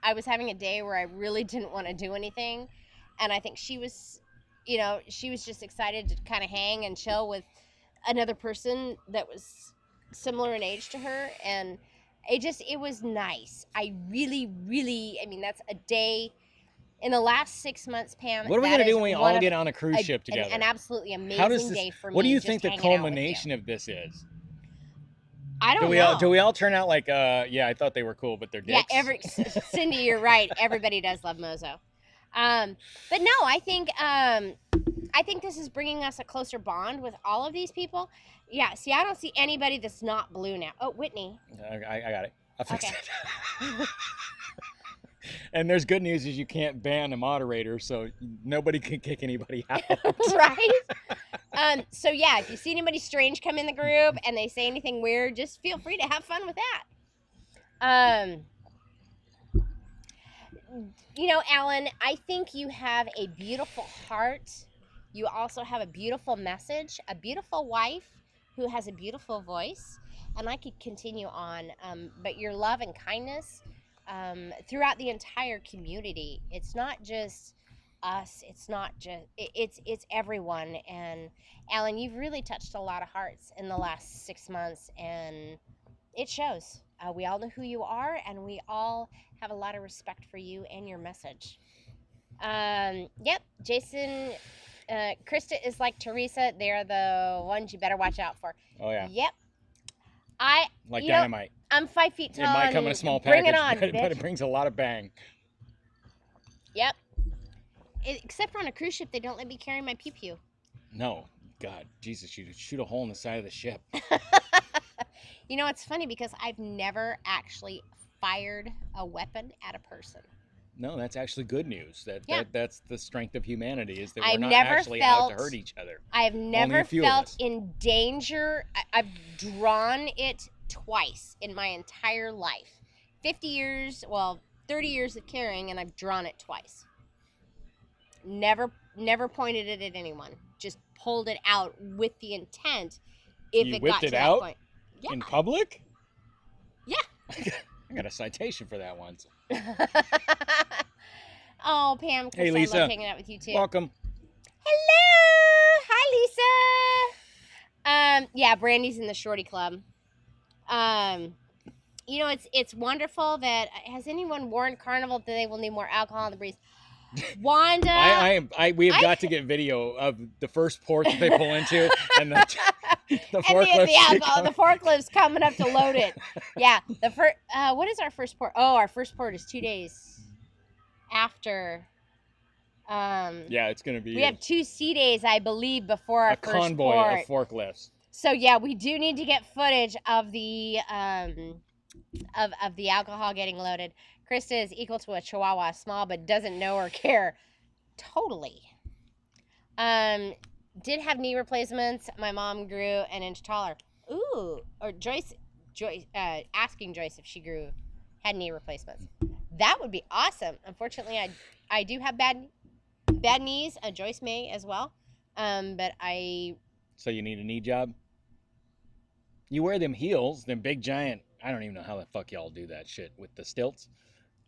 I was having a day where I really didn't want to do anything. And I think she was just excited to kind of hang and chill with another person that was similar in age to her. And it was nice. I really, really, that's a day. In the last 6 months, Pam, what are we going to do when we all get on a cruise ship together? An absolutely amazing day for me. What do you think the culmination of this is? I don't know. Do we all turn out like, I thought they were cool, but they're dicks? Yeah, Cindy, you're right. Everybody does love Mozo. But no, I think this is bringing us a closer bond with all of these people. Yeah, see, I don't see anybody that's not blue now. Oh, Whitney. I got it. I'll fix it. And there's good news is you can't ban a moderator, so nobody can kick anybody out. Right? So yeah, if you see anybody strange come in the group and they say anything weird, just feel free to have fun with that. Alan, I think you have a beautiful heart. You also have a beautiful message, a beautiful wife who has a beautiful voice, and I could continue on. But your love and kindness throughout the entire community. It's not just us. It's not just it's everyone. And Alan, you've really touched a lot of hearts in the last 6 months, and it shows. We all know who you are, and we all have a lot of respect for you and your message. Yep, Jason, Krista is like Teresa. They're the ones you better watch out for. Oh yeah. Yep. Like dynamite. I'm 5 feet tall. It might come in a small package, bring it on, but it brings a lot of bang. Yep. Except for on a cruise ship, they don't let me carry my pew-pew. No. God, Jesus, you shoot a hole in the side of the ship. It's funny because I've never actually fired a weapon at a person. No, that's actually good news. That's the strength of humanity, is that I've we're not never actually out to hurt each other. I have never felt in danger. I've drawn it twice in my entire life. 30 years of carrying, and I've drawn it twice. Never pointed it at anyone. Just pulled it out with the intent if You it whipped got to it that out point. Yeah. in public? Yeah. I got a citation for that once. Oh, Pam, Chris, Hey, I Lisa. love hanging out with you too. Welcome. Hello. Hi, Lisa. Yeah, Brandy's in the Shorty Club. You know, it's wonderful that has anyone warned Carnival that they will need more alcohol in the breeze? Wanda, we have got to get video of the first port that they pull into and the forklift. the alcohol, the forklift's coming up to load it. Yeah, the first. What is our first port? Oh, our first port is 2 days after. Yeah, it's gonna be. We have 2 sea days, I believe, before our a first convoy port. of forklifts. So yeah, we do need to get footage of the of the alcohol getting loaded. Krista is equal to a Chihuahua, small but doesn't know or care. Totally. Did have knee replacements. My mom grew an inch taller. Ooh, or Joyce, asking Joyce if she had knee replacements. That would be awesome. Unfortunately, I do have bad knees. Joyce may as well. But I. So you need a knee job? You wear them heels, them big giant. I don't even know how the fuck y'all do that shit with the stilts.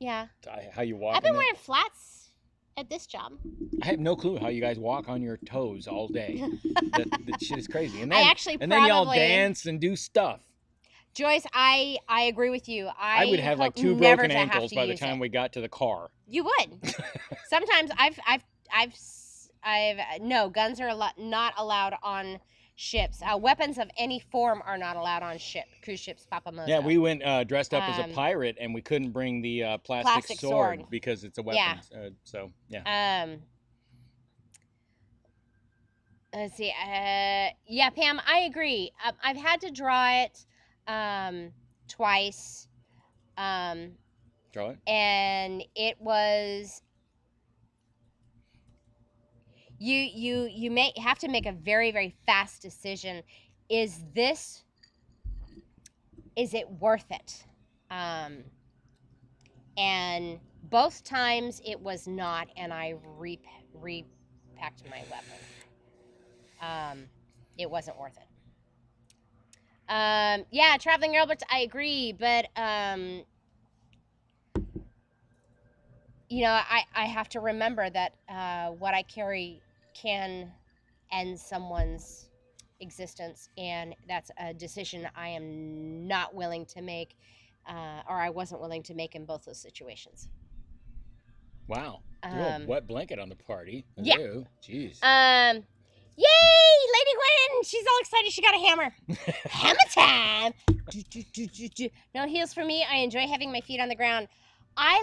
Yeah. How you walk? I've been wearing flats at this job. I have no clue how you guys walk on your toes all day. that shit is crazy. And then, then y'all dance and do stuff. Joyce, I agree with you. I would have like 2 broken ankles by the time we got to the car. You would. Sometimes no, guns are not allowed on ships. Weapons of any form are not allowed on cruise ships, Papa Mozo. Yeah, we went dressed up as a pirate, and we couldn't bring the plastic sword because it's a weapon. Yeah. So, yeah. Let's see. Yeah, Pam, I agree. I've had to draw it twice. Draw it? And it was... You may have to make a very, very fast decision. Is it worth it? And both times it was not, and I repacked my weapon. It wasn't worth it. Yeah, traveling airboats, I agree, but you know, I have to remember that what I carry can end someone's existence, and that's a decision I am not willing to make, or I wasn't willing to make in both those situations. Wow. Threw a wet blanket on the party. Yeah. Ew. Jeez. Yay! Lady Gwen! She's all excited. She got a hammer. Hammer time! No heels for me. I enjoy having my feet on the ground. I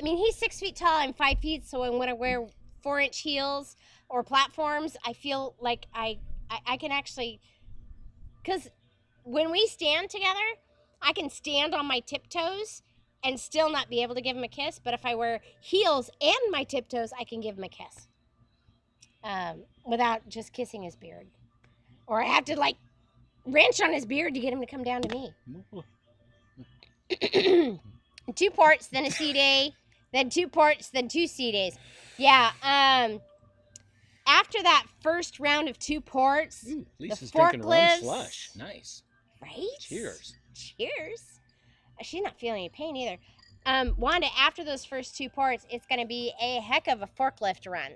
mean, he's 6 feet tall. I'm 5 feet, so when I wear 4-inch heels or platforms, I feel like I can actually... Because when we stand together, I can stand on my tiptoes and still not be able to give him a kiss. But if I wear heels and my tiptoes, I can give him a kiss. Without just kissing his beard. Or I have to, like, wrench on his beard to get him to come down to me. 2 ports, then a sea day, then 2 ports, then 2 sea days. Yeah, after that first round of 2 ports, Lisa's the drinking rum forklifts... slush. Nice. Right? Cheers. Cheers. She's not feeling any pain either. Wanda, after those first 2 ports, it's going to be a heck of a forklift run.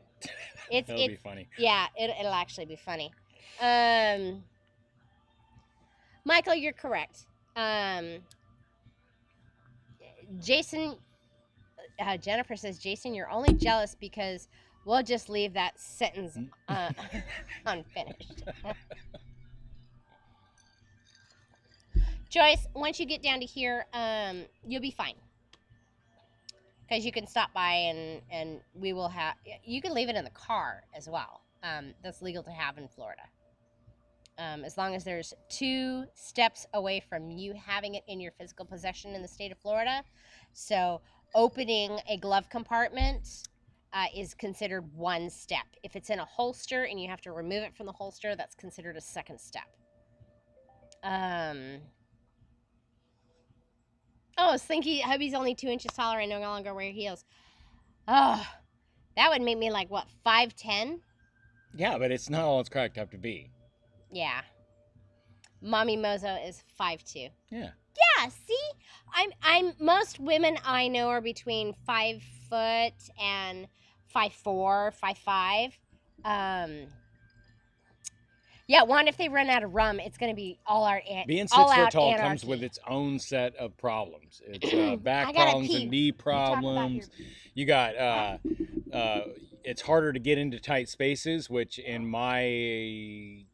That'll be funny. Yeah, it'll actually be funny. Michael, you're correct. Jason, Jennifer says, Jason, you're only jealous because we'll just leave that sentence unfinished. Joyce, once you get down to here, you'll be fine. Because you can stop by and we will have... You can leave it in the car as well. That's legal to have in Florida. As long as there's 2 steps away from you having it in your physical possession in the state of Florida. So opening a glove compartment is considered 1 step. If it's in a holster and you have to remove it from the holster, that's considered a 2nd step. Oh, Slinky, hubby's only 2 inches taller and no longer wear heels. Oh, that would make me like, what, 5'10"? Yeah, but it's not all it's cracked up to be. Yeah. Mommy Mozo is 5'2". Yeah. Yeah, see? I'm most women I know are between 5 foot and 5'4", 5'5". Yeah, one, if they run out of rum, it's gonna be Being all 6 foot out tall anarchy. comes with its own set of problems. It's I back gotta problems pee. and knee problems. You got it's harder to get into tight spaces, which in my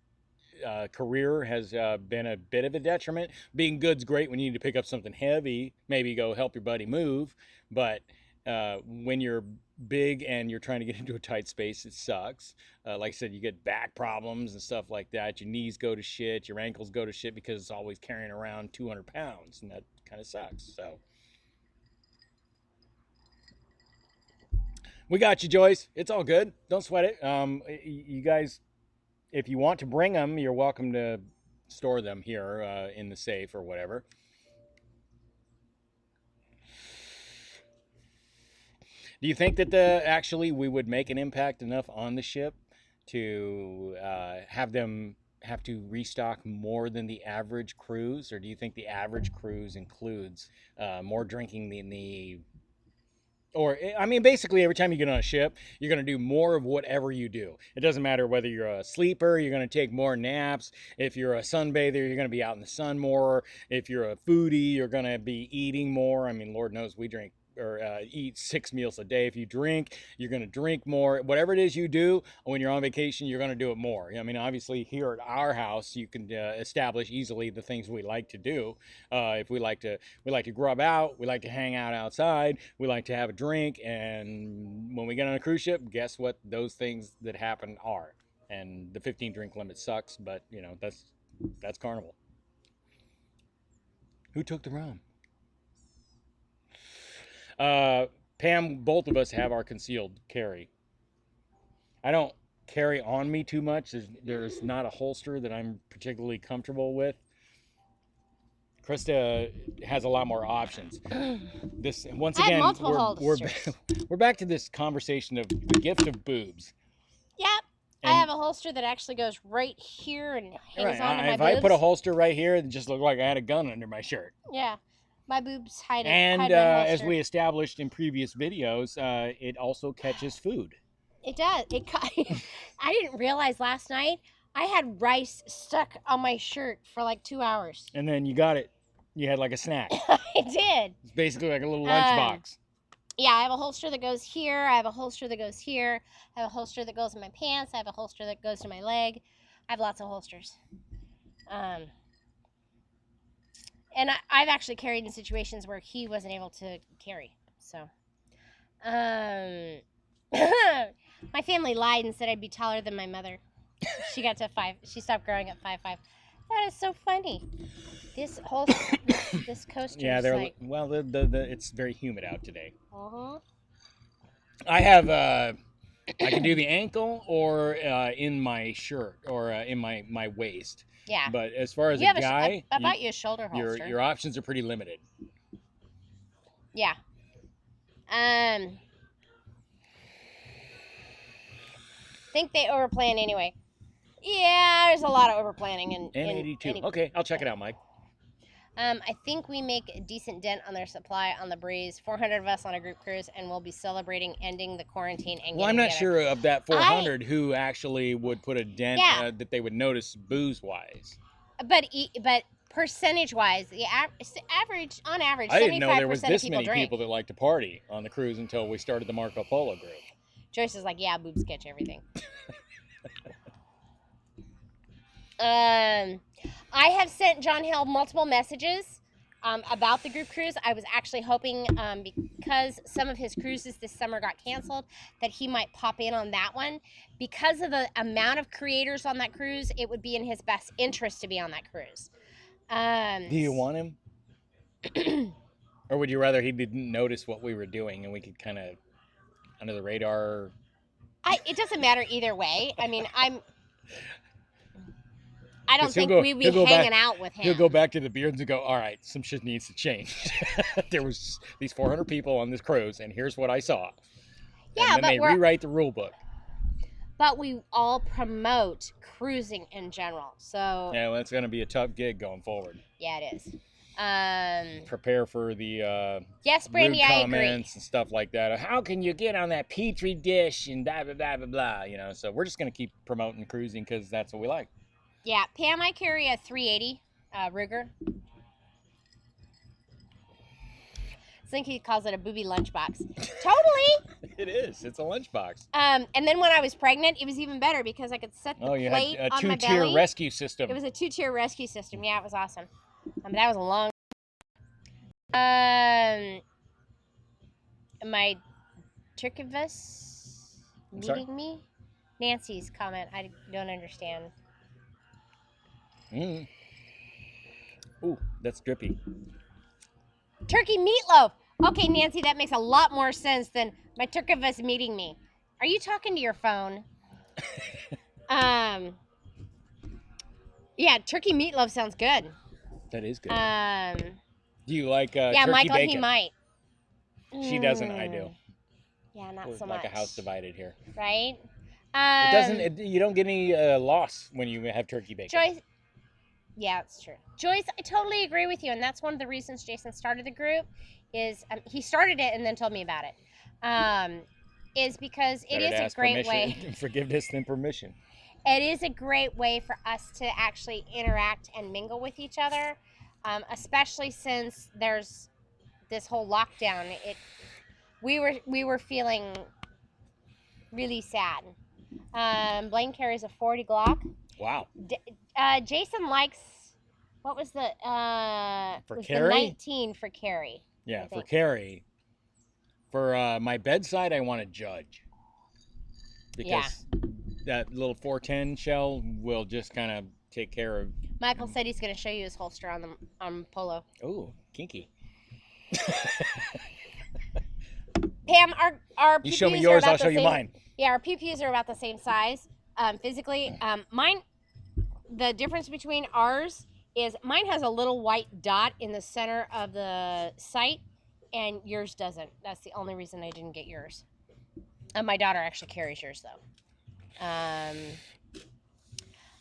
career has been a bit of a detriment. Being good's great when you need to pick up something heavy, maybe go help your buddy move, but when you're big and you're trying to get into a tight space, it sucks. Like I said, you get back problems and stuff like that. Your knees go to shit, your ankles go to shit because it's always carrying around 200 pounds, and that kind of sucks. So we got you, Joyce. It's all good. Don't sweat it. You guys, if you want to bring them, you're welcome to store them here in the safe or whatever. Do you think that actually we would make an impact enough on the ship to have them have to restock more than the average cruise, or do you think the average cruise includes more drinking than the? Or, I mean, basically, every time you get on a ship, you're going to do more of whatever you do. It doesn't matter whether you're a sleeper, you're going to take more naps. If you're a sunbather, you're going to be out in the sun more. If you're a foodie, you're going to be eating more. I mean, Lord knows we drink or eat 6 meals a day. If you drink, you're going to drink more. Whatever it is you do when you're on vacation, you're going to do it more. I mean, obviously, here at our house, you can establish easily the things we like to do. If we like to grub out, we like to hang out outside, we like to have a drink, and when we get on a cruise ship, guess what those things that happen are. And the 15 drink limit sucks, but you know, that's Carnival. Who took the rum? Pam, both of us have our concealed carry. I don't carry on me too much. There's not a holster that I'm particularly comfortable with. Krista has a lot more options. This once again, we're back to this conversation of the gift of boobs. Yep. And I have a holster that actually goes right here and hangs onto my boobs. If I put a holster right here, it just looked like I had a gun under my shirt. Yeah. My boobs hide it. And as we established in previous videos, it also catches food. It does. I didn't realize last night I had rice stuck on my shirt for like 2 hours. And then you got it. You had like a snack. I did. It's basically like a little lunchbox. Yeah, I have a holster that goes here. I have a holster that goes here. I have a holster that goes in my pants. I have a holster that goes to my leg. I have lots of holsters. And I've actually carried in situations where he wasn't able to carry. So, my family lied and said I'd be taller than my mother. She got to 5. She stopped growing at 5'5". That is so funny. This holster, this coaster. Yeah, they're like... well. It's very humid out today. Uh-huh. I have I can do the ankle or in my shirt or in my waist. Yeah. But as far as a guy, I bought you a shoulder holster. Your options are pretty limited. Yeah. Think they overplan anyway. Yeah, there's a lot of overplanning in 82. Okay, I'll check it out, Mike. I think we make a decent dent on their supply on the breeze. 400 of us on a group cruise, and we'll be celebrating ending the quarantine and well, I'm not sure of that 400 who actually would put a dent that they would notice booze-wise. But percentage-wise, the average, on average, 75% I didn't know there was this many drink. people that like to party on the cruise until we started the Marco Polo group. Joyce is like, yeah, boobs catch everything. I have sent John Hill multiple messages about the group cruise. I was actually hoping, because some of his cruises this summer got canceled, that he might pop in on that one. Because of the amount of creators on that cruise, it would be in his best interest to be on that cruise. Do you want him? Or would you rather he didn't notice what we were doing and we could kind of, under the radar? It doesn't matter either way. I mean, I don't think we'd be hanging out with him. He'll go back to the beards and go, all right, some shit needs to change. There was these 400 people on this cruise, and here's what I saw. Yeah, and then they rewrite the rule book. but we all promote cruising in general. So yeah, well, it's going to be a tough gig going forward. yeah, it is. Prepare for the yes, Brandy, rude I comments agree. and stuff like that. How can you get on that petri dish and blah blah blah blah blah? You know, so we're just going to keep promoting cruising because that's what we like. Yeah, Pam, I carry a 380 Ruger. Slinky calls it a booby lunchbox. Totally. It is. It's a lunchbox. And then when I was pregnant, it was even better because I could set the plate had a on my two-tier belly. rescue system. It was a 2-tier rescue system. Yeah, it was awesome. That was a long. My Turkivus meeting me. Nancy's comment. I don't understand. Ooh, that's drippy. Turkey meatloaf. Okay, Nancy, that makes a lot more sense than my Turkivus meeting me. Are you talking to your phone? Yeah, turkey meatloaf sounds good. That is good. Do you like yeah, turkey Michael, bacon? he might. She doesn't. I do. Yeah, not We're so like much. a house divided here. Right? It doesn't. You don't get any loss when you have turkey bacon. Joyce. Yeah, it's true. Joyce, I totally agree with you, and that's one of the reasons Jason started the group. Is he started it and then told me about it. Is because it is a great way. Forgiveness than permission. It is a great way for us to actually interact and mingle with each other, especially since there's this whole lockdown. We were feeling really sad. Blaine carries a 40 Glock. Wow. Jason likes, what was the for was Carrie? the 19 for Carrie. Yeah, for Carrie. For my bedside, I want to judge. Because that little 410 shell will just kind of take care of. Michael said he's going to show you his holster on Polo. Oh, kinky. Pam, our you show me yours, I'll show you mine. Yeah, our pew-pews are about the same size physically. Mine, the difference between ours is mine has a little white dot in the center of the sight, and yours doesn't. That's the only reason I didn't get yours. My daughter actually carries yours, though.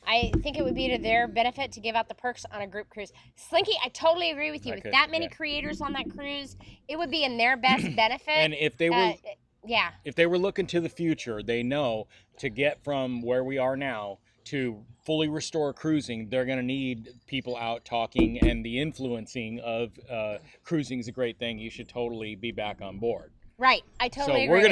I think it would be to their benefit to give out the perks on a group cruise. Slinky, I totally agree with you. With that many creators on that cruise, it would be in their best benefit. And if they were, if they were looking to the future, they know to get from where we are now to fully restore cruising, they're going to need people out talking, and the influencing of cruising is a great thing. You should totally be back on board. Right, I totally agree. So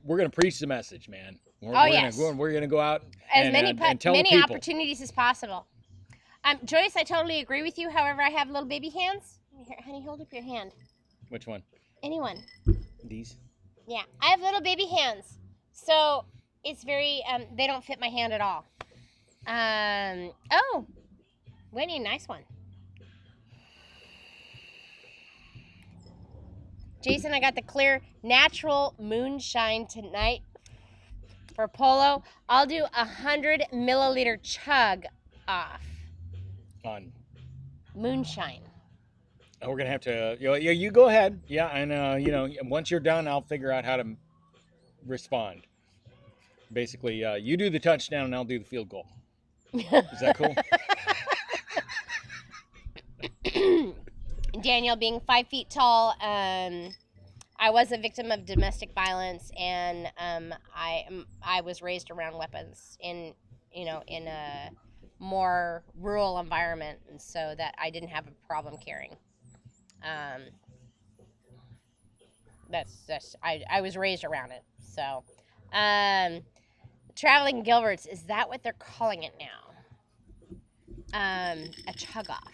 we're gonna preach the message, man. We're gonna go out as and tell people. Opportunities as possible. Joyce, I totally agree with you. However, I have little baby hands. Here, honey, hold up your hand. Which one? Anyone. These. Yeah, I have little baby hands, so it's very they don't fit my hand at all. Oh, Winnie, nice one. Jason, I got the clear natural moonshine tonight for Polo. I'll do 100 milliliter chug off. On moonshine. And we're gonna have to. You go ahead. Yeah, and once you're done, I'll figure out how to respond. Basically, you do the touchdown, and I'll do the field goal. Is that cool? Daniel, being 5 feet tall, I was a victim of domestic violence, and I was raised around weapons in a more rural environment, and so that I didn't have a problem carrying. I was raised around it. So, traveling Gilberts, is that what they're calling it now? A chug off.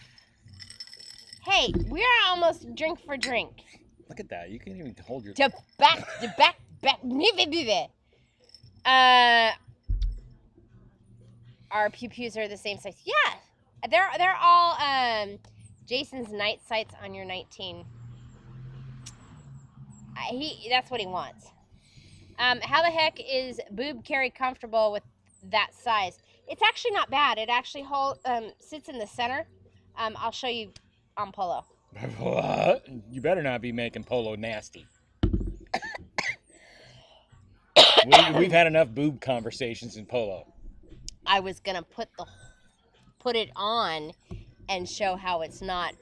Hey, we're almost drink for drink. Look at that. You can't even hold your... back. Our pew-pews are the same size. Yeah. They're all Jason's night sights on your 19. That's what he wants. How the heck is boob carry comfortable with that size? It's actually not bad. It actually sits in the center. I'll show you on Polo. You better not be making Polo nasty. We've had enough boob conversations in polo. I was gonna put it on and show how it's not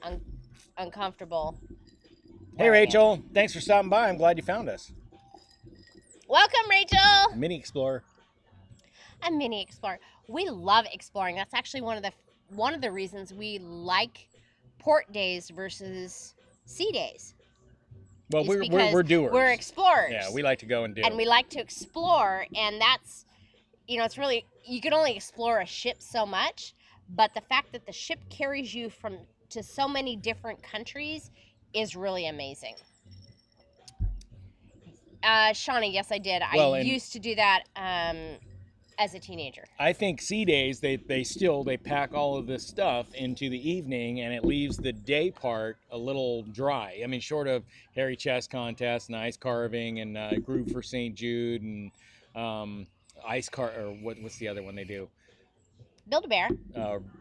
uncomfortable. Hey Rachel, thanks for stopping by. I'm glad you found us. Welcome, Rachel. Mini Explorer. A mini explorer. We love exploring. That's actually one of the reasons we like port days versus sea days. Well, we're doers. We're explorers. Yeah, we like to go and do. And we like to explore, and that's, it's really, you can only explore a ship so much, but the fact that the ship carries you to so many different countries is really amazing. Shawnee, yes, I did. I used to do that as a teenager. I think sea days, they pack all of this stuff into the evening, and it leaves the day part a little dry. I mean, short of hairy chest contest and ice carving and groove for St. Jude and what's the other one they do? Build-A-Bear.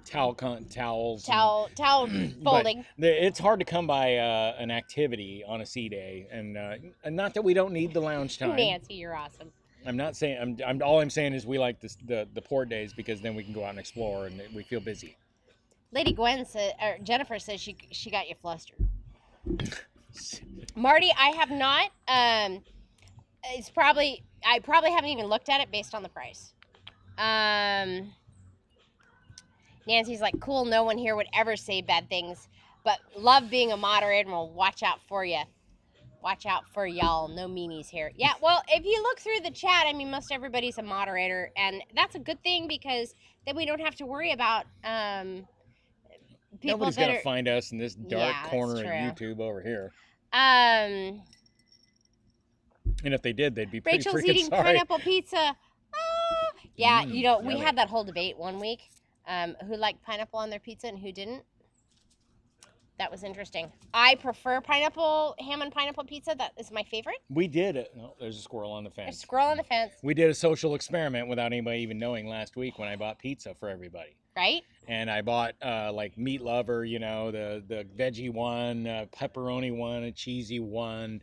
Towels. Towel folding. It's hard to come by an activity on a sea day, and not that we don't need the lounge time. Nancy, you're awesome. I'm not saying. All I'm saying is we like the port days because then we can go out and explore and we feel busy. Lady Jennifer says she got you flustered. Marty, I have not. I probably haven't even looked at it based on the price. Nancy's like, cool. No one here would ever say bad things, but love being a moderator and will watch out for you. Watch out for y'all. No meanies here. Yeah, well, if you look through the chat, I mean, most everybody's a moderator, and that's a good thing because then we don't have to worry about people. Nobody's gonna find us in this dark corner of YouTube over here. And if they did, they'd be pretty Rachel's freaking eating sorry. Pineapple pizza. Yeah, we had that whole debate one week. Who liked pineapple on their pizza and who didn't. That was interesting. I prefer ham and pineapple pizza. That is my favorite. We did it. Oh, there's a squirrel on the fence. A squirrel on the fence. We did a social experiment without anybody even knowing last week when I bought pizza for everybody. Right. And I bought like Meat Lover, the veggie one, pepperoni one, a cheesy one,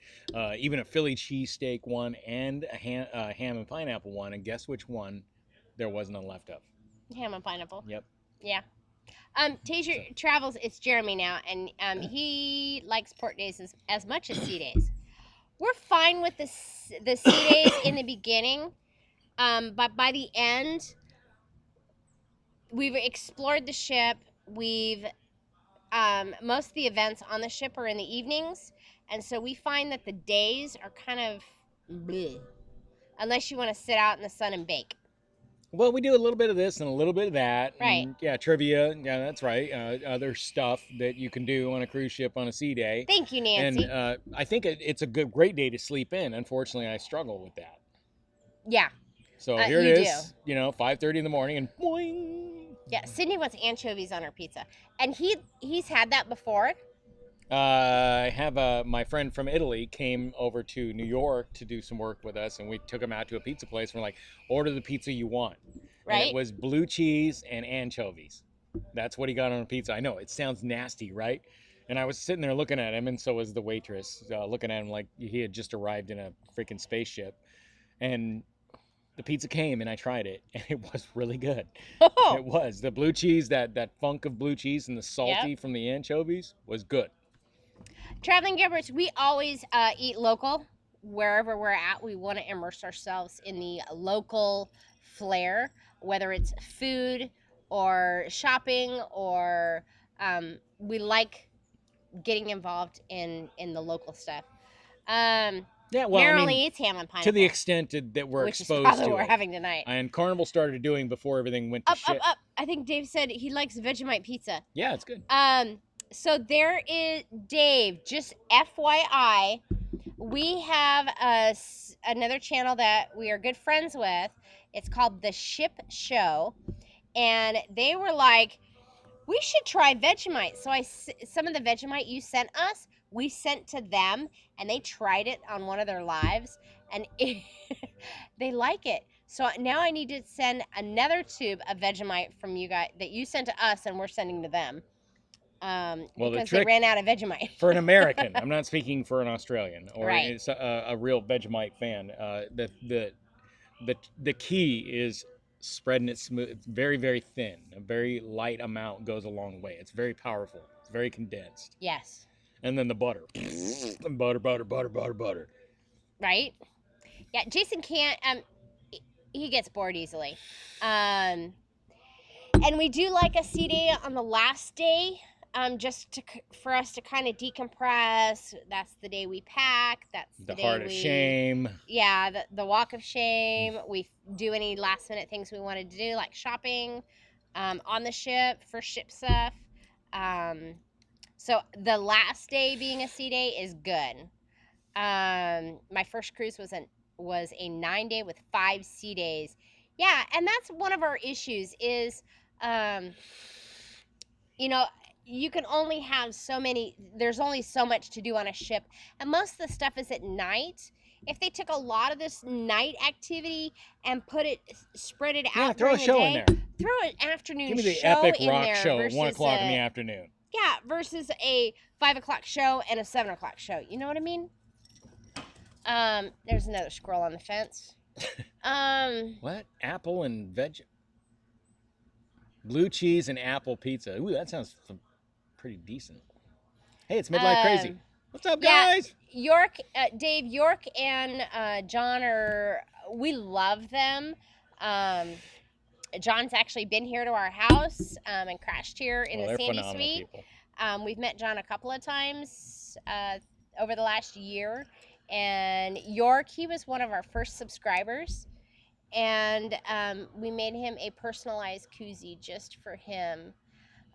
even a Philly cheesesteak one, and a ham and pineapple one. And guess which one there wasn't none left of? Ham and pineapple. Yep. Yeah. Taser travels. It's Jeremy now, and he likes port days as much as sea days. We're fine with the sea days in the beginning, but by the end, we've explored the ship. We've most of the events on the ship are in the evenings, and so we find that the days are kind of bleh, unless you want to sit out in the sun and bake. Well, we do a little bit of this and a little bit of that. Right. And, yeah, trivia. Yeah, that's right. Other stuff that you can do on a cruise ship on a sea day. Thank you, Nancy. And I think it's a great day to sleep in. Unfortunately, I struggle with that. Yeah. So here it is, 5:30 in the morning and boing. Yeah, Sydney wants anchovies on her pizza. And he's had that before. I have my friend from Italy came over to New York to do some work with us, and we took him out to a pizza place. And we're like, order the pizza you want. Right. And it was blue cheese and anchovies. That's what he got on a pizza. I know, it sounds nasty, right? And I was sitting there looking at him, and so was the waitress, looking at him like he had just arrived in a freaking spaceship. And the pizza came, and I tried it, and it was really good. Oh. It was. The blue cheese, that funk of blue cheese and the salty from the anchovies was good. Traveling Gilberts, we always eat local. Wherever we're at, we want to immerse ourselves in the local flair, whether it's food or shopping or we like getting involved in the local stuff. Only eats ham and pineapple. To the extent that we're exposed to it. Which is probably what we're having tonight. And Carnival started doing before everything went to shit. Up. I think Dave said he likes Vegemite pizza. Yeah, it's good. So there is, Dave, just FYI, we have another channel that we are good friends with. It's called The Ship Show. And they were like, we should try Vegemite. So some of the Vegemite you sent us, we sent to them, and they tried it on one of their lives, and they like it. So now I need to send another tube of Vegemite from you guys that you sent to us, and we're sending to them. Because they ran out of Vegemite. For an American, I'm not speaking for an Australian or right. It's a real Vegemite fan. the key is spreading it smooth. It's very, very thin. A very light amount goes a long way. It's very powerful. It's very condensed. Yes. And then the butter. Butter, butter, butter, butter, butter. Right? Yeah, Jason can't, he gets bored easily. And we do like a sea day on the last day, just for us to kind of decompress. That's the day we pack. That's the day heart of shame. Yeah, the walk of shame. We do any last minute things we wanted to do, like shopping on the ship for ship stuff. So the last day being a sea day is good. My first cruise was a 9-day with 5 sea days. Yeah, and that's one of our issues is, you know, you can only have so many, there's only so much to do on a ship, and most of the stuff is at night. If they took a lot of this night activity and spread it out throw during a show the day, in there. throw an afternoon show Give me the epic in rock there show at versus 1 o'clock in the afternoon. Yeah, versus a 5 o'clock show and a 7 o'clock show. You know what I mean? There's another squirrel on the fence. What? Apple and blue cheese and apple pizza. Ooh, that sounds pretty decent. Hey, it's Midlife Crazy. What's up, guys? York, Dave, York and John we love them. John's actually been here to our house and crashed here in the Sandy Suite. We've met John a couple of times over the last year. And York, he was one of our first subscribers. And we made him a personalized koozie just for him.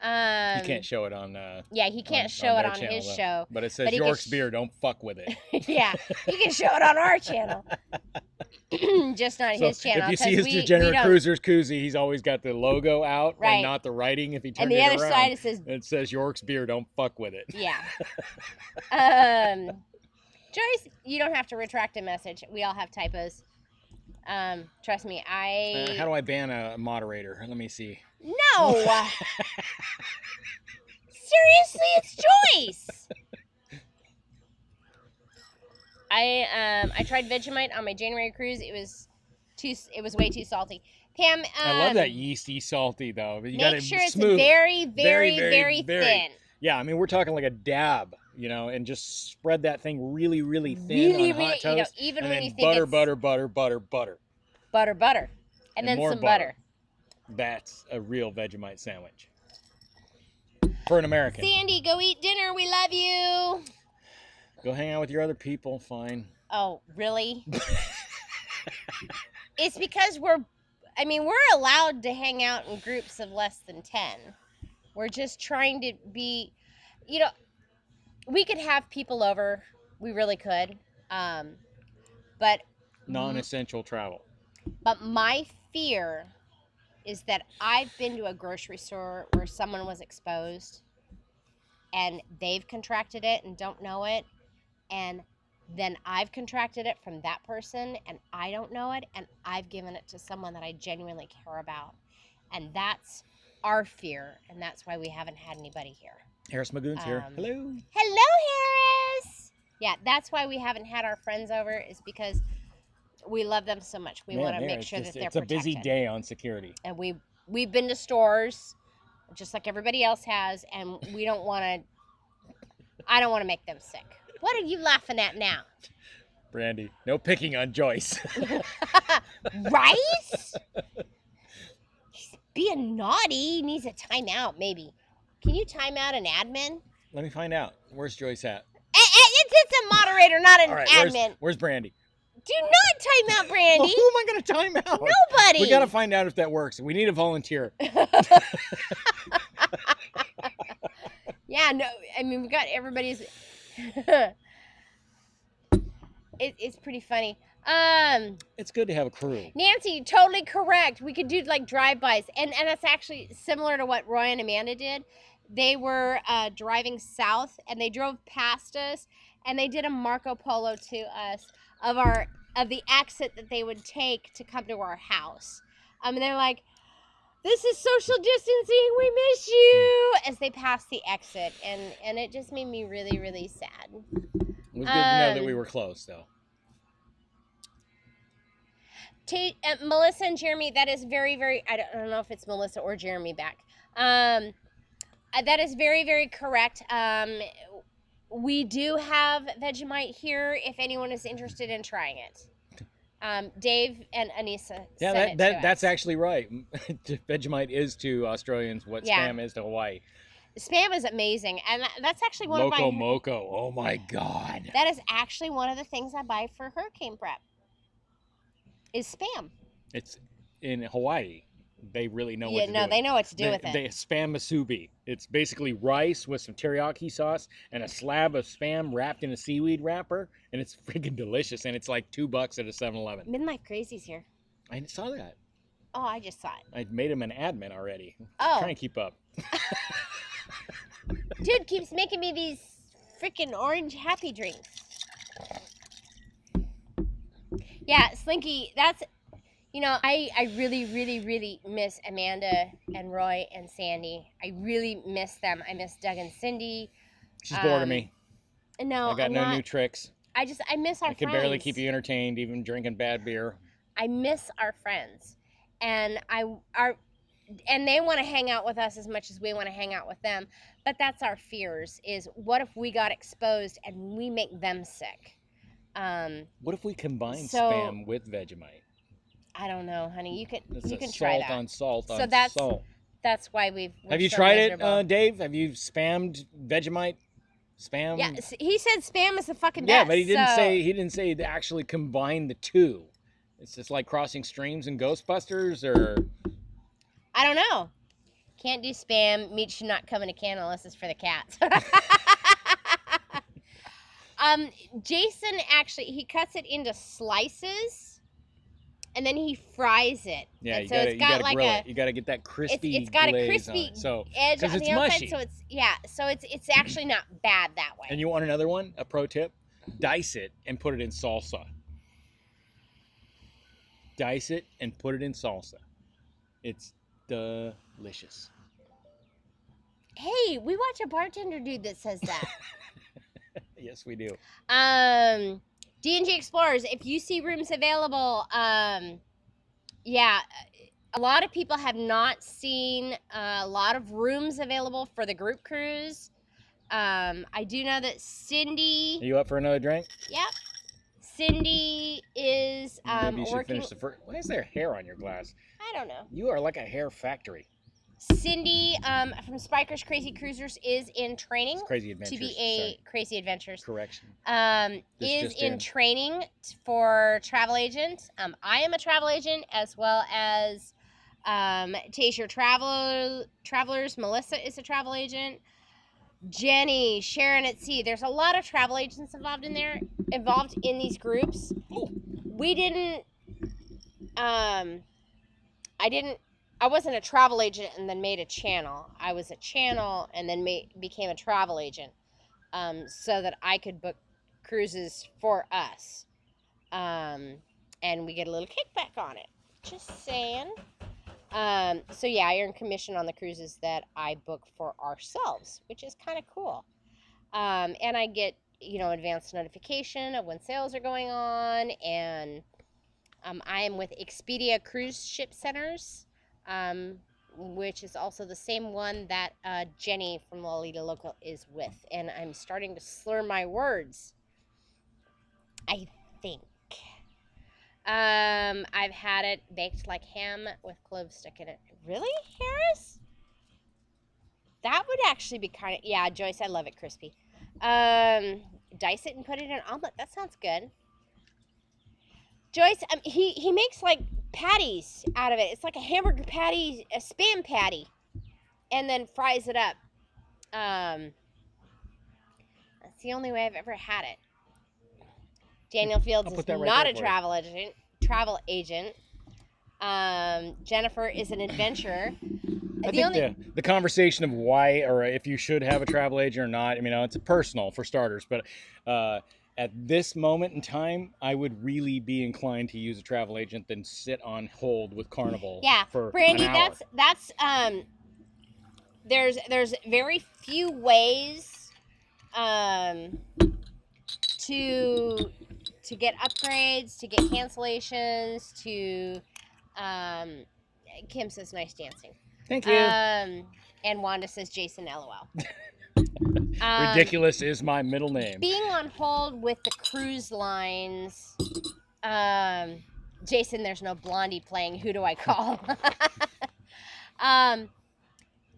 He can't show it on. Yeah, he can't show it on his show. But it says York's beer. Don't fuck with it. Yeah, he can show it on our channel, just not his channel. If you see his Degenerate Cruisers koozie, he's always got the logo out and not the writing. If he turns it around, and the other side it says York's beer. Don't fuck with it. Yeah. Joyce, you don't have to retract a message. We all have typos. Trust me, how do I ban a moderator? Let me see. No! Seriously, it's Joyce! I tried Vegemite on my January cruise. It was way too salty. Pam, I love that yeasty salty though. You make sure it's very, very, very thin. Yeah, I mean we're talking like a dab, and just spread that thing really, really thin on hot toast. Even and when then you think butter, and then some butter. That's a real Vegemite sandwich for an American. Sandy, go eat dinner. We love you. Go hang out with your other people. Fine. Oh, really? It's because we're allowed to hang out in groups of less than 10. We're just trying to be, we could have people over. We really could. But non-essential travel. But my fear is that I've been to a grocery store where someone was exposed and they've contracted it and don't know it. And then I've contracted it from that person and I don't know it. And I've given it to someone that I genuinely care about. And that's our fear. And that's why we haven't had anybody here. Harris Magoon's here. Hello. Hello, Harris. Yeah, that's why we haven't had our friends over, is because we love them so much. We want to make sure that they're protected. It's a busy day on security. And we've been to stores, just like everybody else has, and I don't want to make them sick. What are you laughing at now? Brandy, no picking on Joyce. Right? He's being naughty. He needs a timeout, maybe. Can you time out an admin? Let me find out. Where's Joyce at? It's a moderator, not an admin. Where's Brandy? Do not time out Brandy. Well, who am I going to time out? Nobody. We got to find out if that works. We need a volunteer. Yeah, no, I mean, we got everybody's... It's pretty funny. It's good to have a crew. Nancy, totally correct. We could do like drive-bys, and that's actually similar to what Roy and Amanda did. They were driving south, and they drove past us, and they did a Marco Polo to us of the exit that they would take to come to our house. And they're like, "This is social distancing. We miss you," as they passed the exit, and it just made me really, really sad. It was good to know that we were close, though. Melissa and Jeremy, that is very, very, I don't know if it's Melissa or Jeremy back. That is very, very correct. We do have Vegemite here if anyone is interested in trying it. Dave and Anissa sent it to that's us. actually right. Vegemite is to Australians what Spam is to Hawaii. Spam is amazing, and that's actually one Loco of my... Moco, oh my God. That is actually one of the things I buy for hurricane prep, is Spam. It's in Hawaii. They really know what to do. Yeah, no, they know what to do with it. They Spam musubi. It's basically rice with some teriyaki sauce and a slab of Spam wrapped in a seaweed wrapper, and it's freaking delicious, and it's like $2 at a 7-Eleven. Midlife Crazy's here. I saw that. Oh, I just saw it. I made him an admin already. Oh. Trying to keep up. Dude keeps making me these freaking orange happy drinks. Yeah, Slinky, that's... You know, I really, really, really miss Amanda and Roy and Sandy. I really miss them. I miss Doug and Cindy. She's bored of me. No, I got no new tricks. I miss our friends. I can barely keep you entertained, even drinking bad beer. I miss our friends. And and they want to hang out with us as much as we want to hang out with them. But that's our fears, is what if we got exposed and we make them sick? What if we combine Spam with Vegemite? I don't know, honey. You can Salt try that. on salt so on that's, salt. That's why we've... Have you tried it, Dave? Have you spammed Vegemite? Spam? Yeah, he said Spam is the fucking best. Yeah, but he didn't say to actually combine the two. It's just like crossing streams and Ghostbusters, or... I don't know. Can't do Spam. Meat should not come in a can unless it's for the cats. Jason actually, he cuts it into slices. And then he fries it. Yeah, and you gotta grill it. You gotta get that crispy. It's got a on crispy it. So, edge on it's the outside. mushy. So it's actually not bad that way. And you want another one? A pro tip: dice it and put it in salsa. Dice it and put it in salsa. It's delicious. Hey, we watch a bartender dude that says that. Yes, we do. D&G Explorers, if you see rooms available, yeah, a lot of people have not seen a lot of rooms available for the group cruise. I do know that Cindy... Are you up for another drink? Yep. Cindy is Maybe you should working... finish the first... Why is there hair on your glass? I don't know. You are like a hair factory. Cindy from Spiker's Crazy Cruisers is in training. It's Crazy Adventures. To be a Crazy Adventures. Correction. Is in training for travel agent. I am a travel agent, as well as Tasia Travelers. Melissa is a travel agent. Jenny, Sharon at Sea. There's a lot of travel agents involved in these groups. Oh. We didn't. I wasn't a travel agent and then made a channel. I was a channel and then became a travel agent, so that I could book cruises for us, and we get a little kickback on it. Just saying. So yeah, I earn commission on the cruises that I book for ourselves, which is kind of cool. And I get, advanced notification of when sales are going on, and I am with Expedia Cruise Ship Centers. Which is also the same one that Jenny from Lolita Loco is with. And I'm starting to slur my words, I think. I've had it baked like ham with cloves stuck in it. Really, Harris? That would actually be kind of... Yeah, Joyce, I love it crispy. Dice it and put it in an omelet. That sounds good. Joyce, he makes like patties out of it. It's like a hamburger patty, a Spam patty, and then fries it up. That's the only way I've ever had it. Daniel Fields is not a travel agent. Jennifer is an adventurer. I think the conversation of why, or if you should have a travel agent or not, it's personal for starters, but at this moment in time, I would really be inclined to use a travel agent than sit on hold with Carnival. Yeah, for Brandy, an hour. There's very few ways to get upgrades, to get cancellations, to Kim says nice dancing. Thank you. And Wanda says Jason LOL. Ridiculous is my middle name. Being on hold with the cruise lines. Jason, there's no Blondie playing. Who do I call?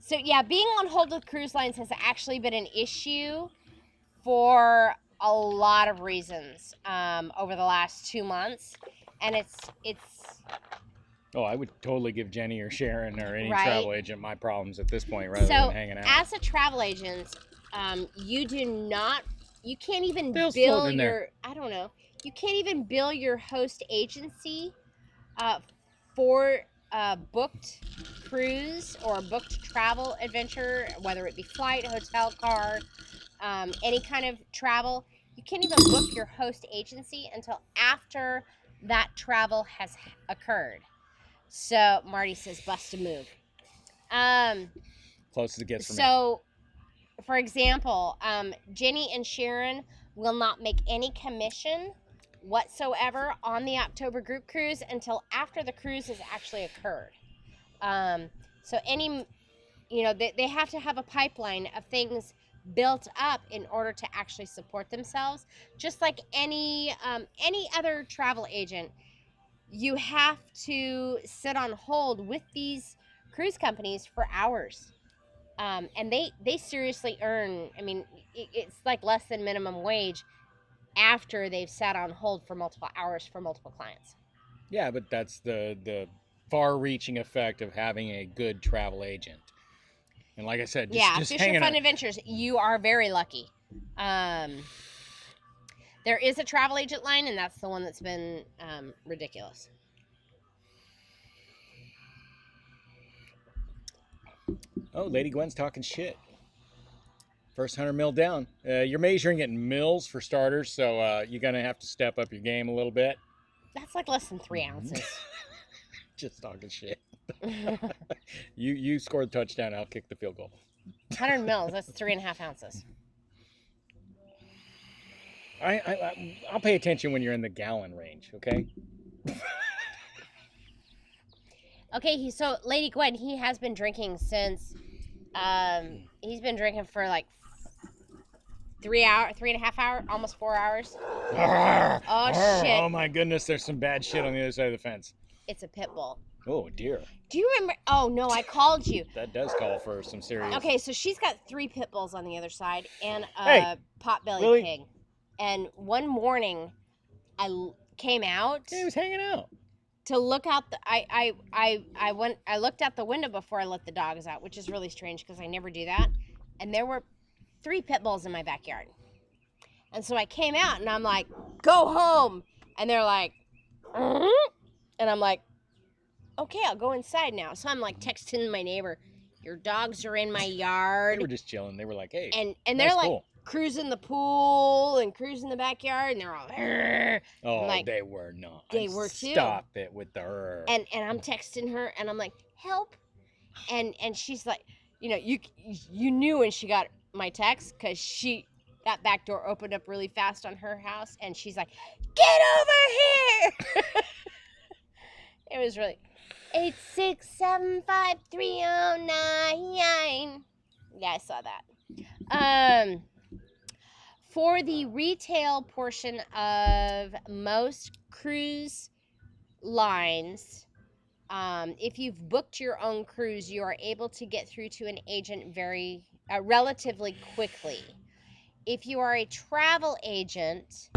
So yeah, being on hold with cruise lines has actually been an issue for a lot of reasons over the last 2 months, and it's. Oh, I would totally give Jenny or Sharon or any Right. travel agent my problems at this point rather than hanging out. As a travel agent, you can't even Bill's bill floating in your, there. I don't know, you can't even bill your host agency for a booked cruise or a booked travel adventure, whether it be flight, hotel, car, any kind of travel. You can't even book your host agency until after that travel has occurred. So Marty says, bust a move. Close as it gets for me. So, for example, Jenny and Sharon will not make any commission whatsoever on the October group cruise until after the cruise has actually occurred. So they have to have a pipeline of things built up in order to actually support themselves. Just like any other travel agent, you have to sit on hold with these cruise companies for hours. And they seriously earn, I mean, it's like less than minimum wage after they've sat on hold for multiple hours for multiple clients. Yeah, but that's the far-reaching effect of having a good travel agent. And like I said, just Fisher hanging Fun out. Adventures, you are very lucky. There is a travel agent line, and that's the one that's been ridiculous. Oh, Lady Gwen's talking shit. First 100 mil down. You're measuring it in mils for starters, so you're going to have to step up your game a little bit. That's like less than 3 ounces. Just talking shit. You scored the touchdown, I'll kick the field goal. 100 mils, that's 3.5 ounces. I'll pay attention when you're in the gallon range, okay? Okay, so Lady Gwen, he has been drinking since, he's been drinking for like 3.5 hours, almost 4 hours. Oh, shit. Oh, my goodness, there's some bad shit on the other side of the fence. It's a pit bull. Oh, dear. Do you remember? Oh, no, I called you. That does call for some serious... Okay, so she's got 3 pit bulls on the other side and a potbelly pig. And one morning, I came out. Yeah, he was hanging out. To look out I looked out the window before I let the dogs out, which is really strange because I never do that. And there were 3 pit bulls in my backyard. And so I came out and I'm like, go home. And they're like, and I'm like, okay, I'll go inside now. So I'm like texting my neighbor, your dogs are in my yard. They were just chilling. They were like, hey, and they're like cruising the pool and cruising the backyard, and they're all, Rrr. Oh, like, they were not. They were too. Stop it with the rrr. And I'm texting her, and I'm like, help. And she's like, you knew when she got my text, because that back door opened up really fast on her house, and she's like, get over here. It was really 8675309. Yeah, I saw that. For the retail portion of most cruise lines, if you've booked your own cruise, you are able to get through to an agent relatively quickly. If you are a travel agent,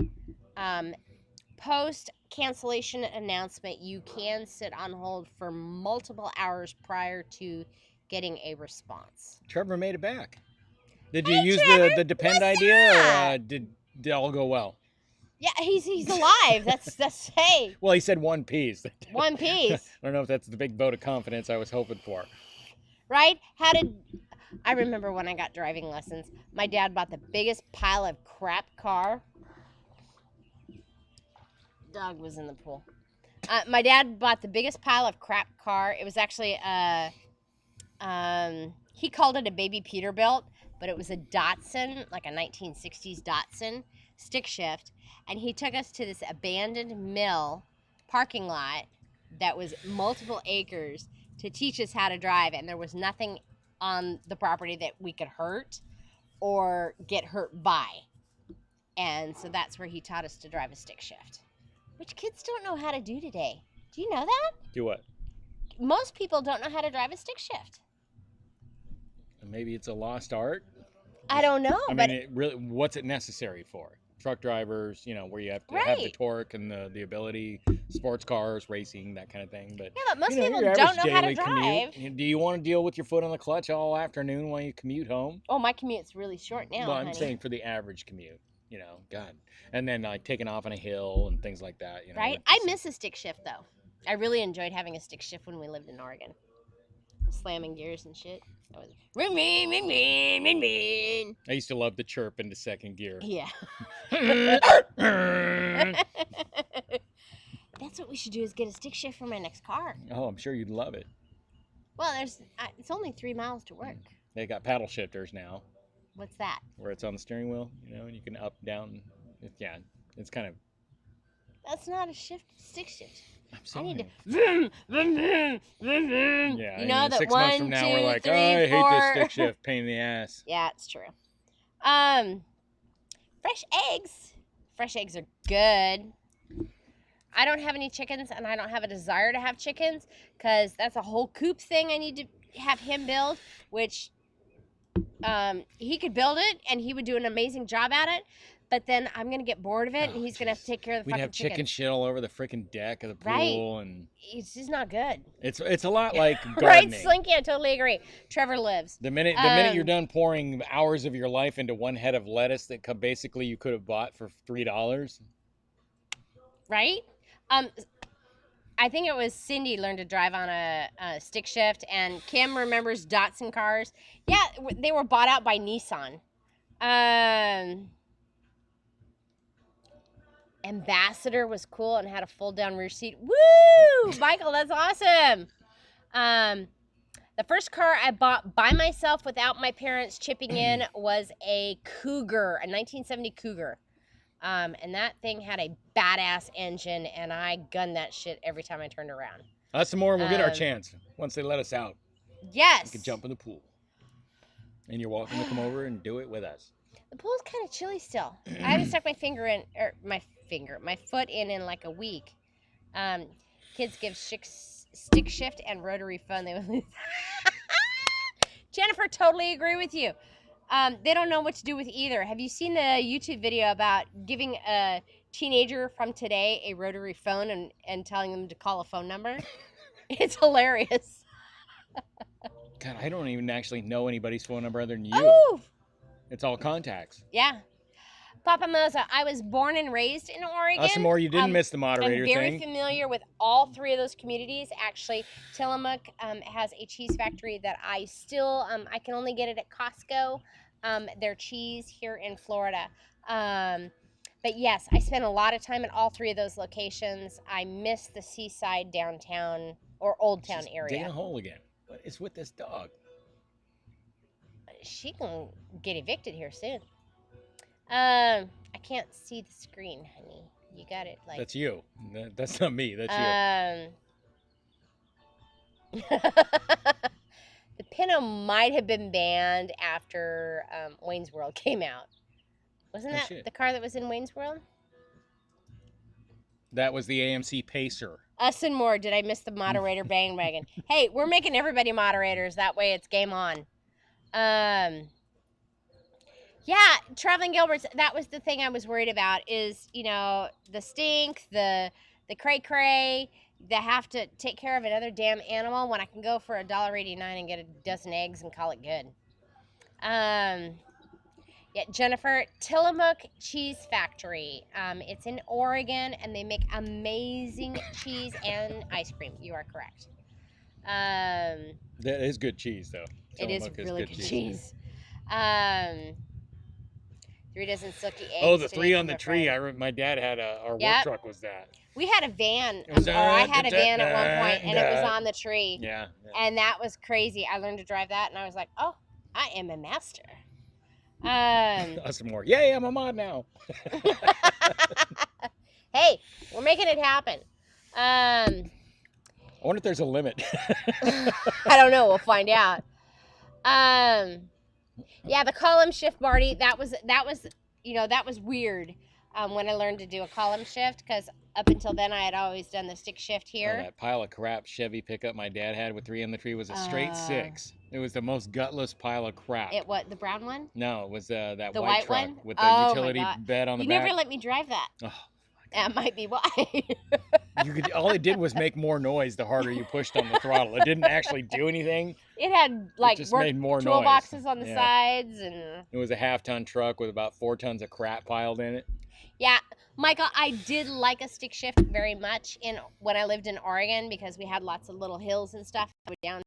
post cancellation announcement, you can sit on hold for multiple hours prior to getting a response. Trevor made it back. Did you use the depend idea, or did it all go well? Yeah, he's alive. That's hey. Well, he said one piece. One piece. I don't know if that's the big vote of confidence I was hoping for. Right? I remember when I got driving lessons, my dad bought the biggest pile of crap car. Dog was in the pool. My dad bought the biggest pile of crap car. It was actually he called it a baby Peterbilt, but it was a Datsun, like a 1960s Datsun stick shift, and he took us to this abandoned mill parking lot that was multiple acres to teach us how to drive, and there was nothing on the property that we could hurt or get hurt by. And so that's where he taught us to drive a stick shift, which kids don't know how to do today. Do you know that? Do what? Most people don't know how to drive a stick shift. Maybe it's a lost art. I don't know. I mean, it really, what's it necessary for? Truck drivers, you know, where you have to have the torque and the ability, sports cars, racing, that kind of thing. But yeah, but most people your don't know average how to daily drive. commute, do you want to deal with your foot on the clutch all afternoon while you commute home? Oh, my commute's really short now. Well, I'm saying for the average commute, you know, God. And then like taking off on a hill and things like that, you know. Right? I miss a stick shift, though. I really enjoyed having a stick shift when we lived in Oregon. Slamming gears and shit. That was ring, ring, ring, ring, ring, ring. I used to love the chirp into second gear. Yeah. That's what we should do, is get a stick shift for my next car. Oh, I'm sure you'd love it. Well, it's only 3 miles to work. They got paddle shifters now. What's that? Where it's on the steering wheel, you know, and you can up, down. It's kind of. That's not a stick shift. I'm sorry. I need to vroom, vroom, vroom, vroom, vroom. Yeah, You know that 6 months 1, from now 2, we're like, 3, oh, I 4. hate this stick shift, pain in the ass. Yeah, it's true. Fresh eggs. Fresh eggs are good. I don't have any chickens, and I don't have a desire to have chickens, because that's a whole coop thing I need to have him build, which he could build it, and he would do an amazing job at it. But then I'm going to get bored of it, and he's going to have to take care of the fucking chickens. We'd have chicken shit all over the freaking deck of the pool. Right. And It's just not good. it's a lot like gardening. Right, Slinky, I totally agree. Trevor lives. The minute you're done pouring hours of your life into one head of lettuce that basically you could have bought for $3. Right? I think it was Cindy learned to drive on a stick shift, and Kim remembers Datsun cars. Yeah, they were bought out by Nissan. Ambassador was cool and had a fold-down rear seat. Woo! Michael, that's awesome. The first car I bought by myself without my parents chipping in was a Cougar, a 1970 Cougar. And that thing had a badass engine, and I gunned that shit every time I turned around. That's some more, and we'll get our chance once they let us out. Yes. You can jump in the pool. And you're welcome to come over and do it with us. The pool's kind of chilly still. I haven't stuck my foot in like a week. Kids give stick shift and rotary phone. They would lose. Jennifer, totally agree with you. They don't know what to do with either. Have you seen the YouTube video about giving a teenager from today a rotary phone and telling them to call a phone number? It's hilarious. God, I don't even actually know anybody's phone number other than you. Oh! It's all contacts. Yeah. Papa Moza, I was born and raised in Oregon. Some more, you didn't miss the moderator I'm very thing. familiar with all 3 of those communities. Actually, Tillamook has a cheese factory that I still, I can only get it at Costco, their cheese here in Florida. But yes, I spent a lot of time at all 3 of those locations. I miss the seaside, downtown, or Old Town area. Digging a hole again. What is with this dog? She can get evicted here soon. I can't see the screen, honey. You got it like. That's you. That's not me. That's you. The Pinto might have been banned after Wayne's World came out. Wasn't that the car that was in Wayne's World? That was the AMC Pacer. Us and more. Did I miss the moderator bandwagon? Hey, we're making everybody moderators. That way it's game on. Yeah, traveling Gilberts, that was the thing I was worried about is, you know, the stink, the cray-cray, they have to take care of another damn animal when I can go for $1.89 and get a dozen eggs and call it good. Yeah, Jennifer, Tillamook Cheese Factory. It's in Oregon, and they make amazing cheese and ice cream. You are correct. That is good cheese, though. It is really good cheese. 3 dozen silky eggs. Oh, the 3 on the tree. My dad had our work truck was that. We had a van, or I had a van at one point, and it was on the tree. Yeah. And that was crazy. I learned to drive that, and I was like, oh, I am a master. Us more. Yay, I'm a mod now. Hey, we're making it happen. I wonder if there's a limit. I don't know. We'll find out. Yeah, the column shift, Marty. That was weird. When I learned to do a column shift, because up until then I had always done the stick shift here. Oh, that pile of crap Chevy pickup my dad had with 3 in the tree was a straight 6. It was the most gutless pile of crap. The brown one? No, it was that The white truck one? with the utility my God. bed on the You back. never let me drive that. Oh, that might be why. all it did was make more noise the harder you pushed on the throttle. It didn't actually do anything. It had like just made more toolboxes noise. on the sides, and it was a half-ton truck with about 4 tons of crap piled in it. Yeah, Michael, I did like a stick shift very much when I lived in Oregon, because we had lots of little hills and stuff. I would downshift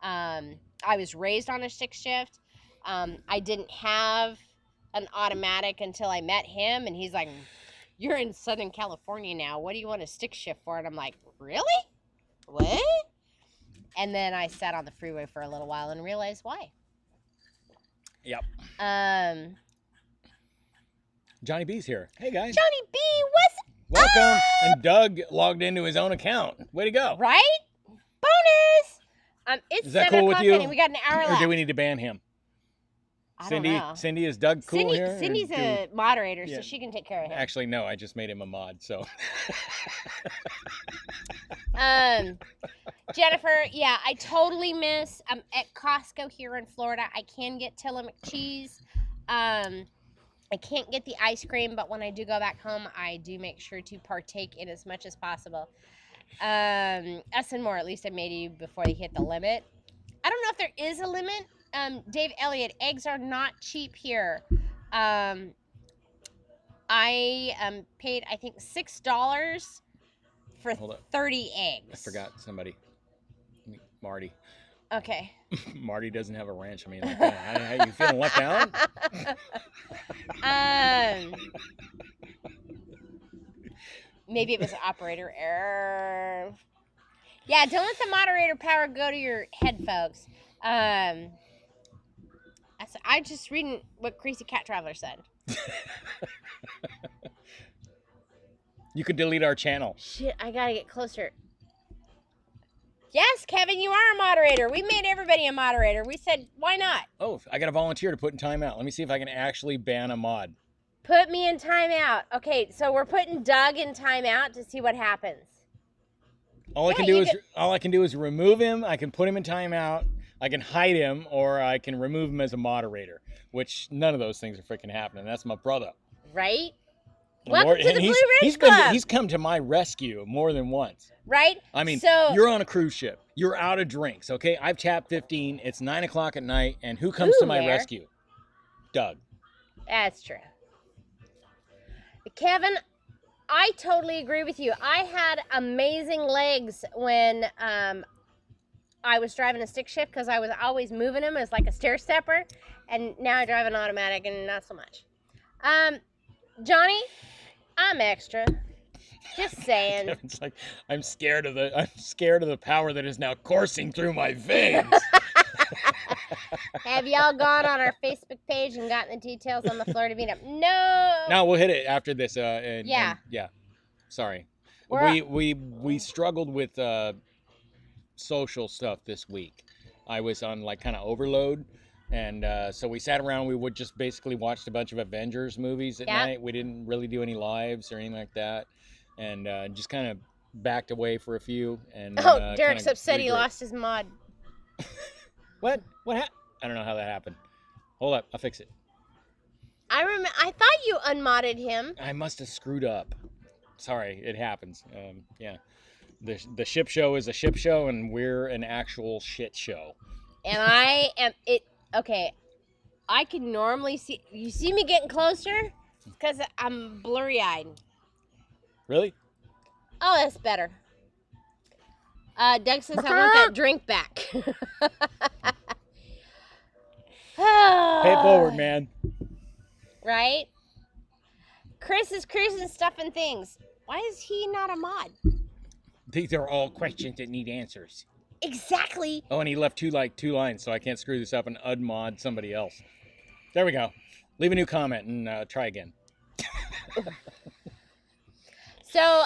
and I was raised on a stick shift. I didn't have an automatic until I met him, and he's like, "You're in Southern California now. What do you want a stick shift for?" And I'm like, "Really? What?" And then I sat on the freeway for a little while and realized why. Yep. Johnny B's here. Hey, guys. Johnny B, what's Welcome. up? And Doug logged into his own account. Way to go. Right? Bonus! It's Is that 7 cool with o'clock you? and we got an hour left. Or do we need to ban him? I don't know. Cindy, is Doug cool here? Cindy's a moderator, so she can take care of him. Actually, no. I just made him a mod, so. Jennifer, yeah, I totally miss. I'm at Costco here in Florida. I can get Tillamook cheese. I can't get the ice cream, but when I do go back home, I do make sure to partake in as much as possible. Us and more, at least I made you before you hit the limit. I don't know if there is a limit. Dave Elliott, eggs are not cheap here. I paid, I think, $6 for 30 eggs. I forgot somebody. Marty. Okay. Marty doesn't have a ranch. I mean, like, how you feeling left out? Maybe it was operator error. Yeah, don't let the moderator power go to your head, folks. I just reading what Crazy Cat Traveler said. You could delete our channel. Shit, I gotta get closer. Yes, Kevin, you are a moderator. We made everybody a moderator. We said, why not? Oh, I got a volunteer to put in timeout. Let me see if I can actually ban a mod. Put me in timeout. Okay, so we're putting Doug in timeout to see what happens. All I can do is remove him. I can put him in timeout. I can hide him, or I can remove him as a moderator. Which none of those things are freaking happening. That's my brother. Right? Welcome to the Blue Ridge Club. He's come to my rescue more than once. Right? I mean, you're on a cruise ship. You're out of drinks, okay? I've tapped 15. It's 9 o'clock at night, and who comes to my rescue? Doug. That's true. Kevin, I totally agree with you. I had amazing legs when I was driving a stick shift, because I was always moving them as like a stair stepper, and now I drive an automatic and not so much. Johnny, I'm extra. Just saying. It's like I'm scared of the power that is now coursing through my veins. Have y'all gone on our Facebook page and gotten the details on the Florida meetup? No. No, we'll hit it after this. Yeah. Sorry. We struggled with social stuff this week. I was on like kind of overload. And so we sat around. We would just basically watched a bunch of Avengers movies at night. We didn't really do any lives or anything like that, and just kind of backed away for a few. And Derek's upset he lost his mod. What? What happened? I don't know how that happened. Hold up, I'll fix it. I thought you unmodded him. I must have screwed up. Sorry, it happens. Yeah, the ship show is a ship show, and we're an actual shit show. And I am it. Okay, I can normally see. You see me getting closer? Because I'm blurry-eyed. Really? Oh, that's better. Doug says I want that drink back. Pay it forward, man. Right? Chris is cruising stuff and things. Why is he not a mod? These are all questions that need answers. Exactly. Oh, and he left two lines, so I can't screw this up and unmod somebody else. There we go. Leave a new comment and try again. So,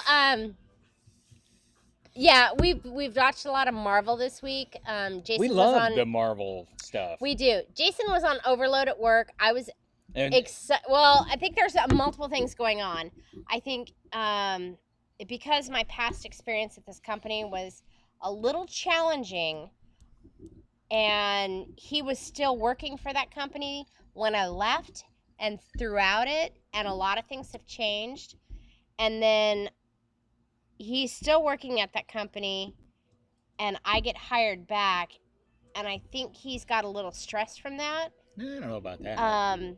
yeah, we've watched a lot of Marvel this week. Jason We was love on. the Marvel stuff. We do. Jason was on overload at work. I was And well, I think there's multiple things going on. I think because my past experience at this company was a little challenging, and he was still working for that company when I left and throughout it, and a lot of things have changed. And then he's still working at that company, and I get hired back, and I think he's got a little stress from that. I don't know about that.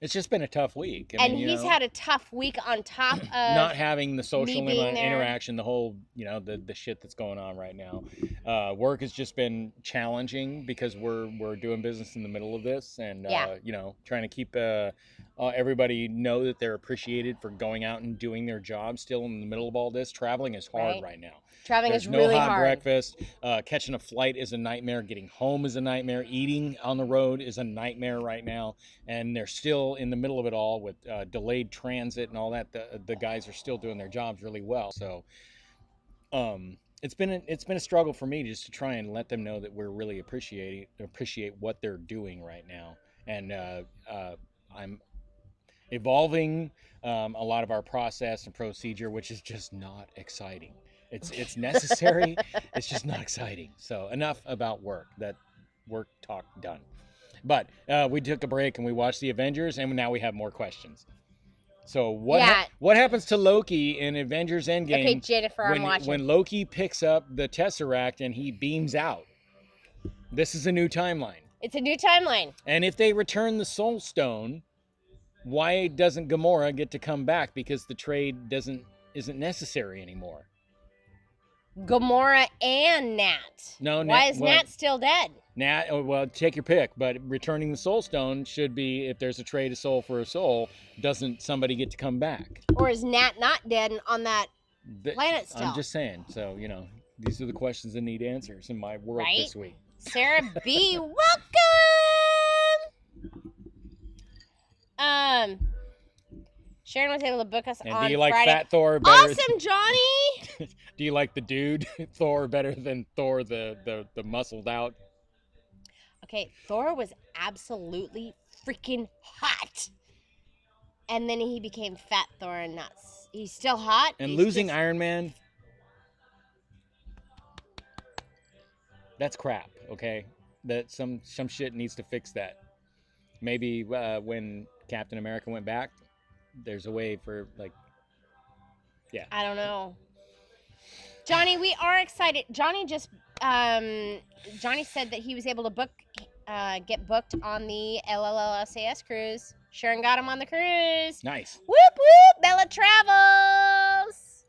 It's just been a tough week. I mean, he's had a tough week on top of not having the social being there. interaction, the whole, the shit that's going on right now. Work has just been challenging because we're doing business in the middle of this, and trying to keep everybody know that they're appreciated for going out and doing their job still in the middle of all this. Traveling is hard right now. Traveling There's is really no hot hard. breakfast. Catching a flight is a nightmare. Getting home is a nightmare. Eating on the road is a nightmare right now. And they're still in the middle of it all with delayed transit and all that. The guys are still doing their jobs really well. So it's been a struggle for me just to try and let them know that we're really appreciate what they're doing right now. And I'm evolving a lot of our process and procedure, which is just not exciting. It's necessary. It's just not exciting. So enough about work. That work talk done. But we took a break and we watched the Avengers, and now we have more questions. So what happens to Loki in Avengers Endgame? Okay, Jennifer, I'm watching. When Loki picks up the Tesseract and he beams out. This is a new timeline. It's a new timeline. And if they return the Soul Stone, why doesn't Gamora get to come back? Because the trade isn't necessary anymore. Gamora and Nat. No, why is Nat still dead? Nat, well, take your pick, but returning the Soul Stone should be, if there's a trade of soul for a soul, doesn't somebody get to come back? Or is Nat not dead on that planet still? I'm just saying. So, these are the questions that need answers in my world this week. Sarah B, welcome! Sharon was able to book us on Friday. Do you like Fat Thor better? Awesome, Johnny! Do you like the dude Thor better than Thor the muscled out? Okay, Thor was absolutely freaking hot. And then he became Fat Thor and nuts. He's still hot. And losing Iron Man, that's crap, okay? That some shit needs to fix that. Maybe when Captain America went back, there's a way for, I don't know. Johnny, we are excited. Johnny said that he was able to get booked on the LLSAS cruise. Sharon got him on the cruise. Nice. Whoop, whoop, Bella Travels.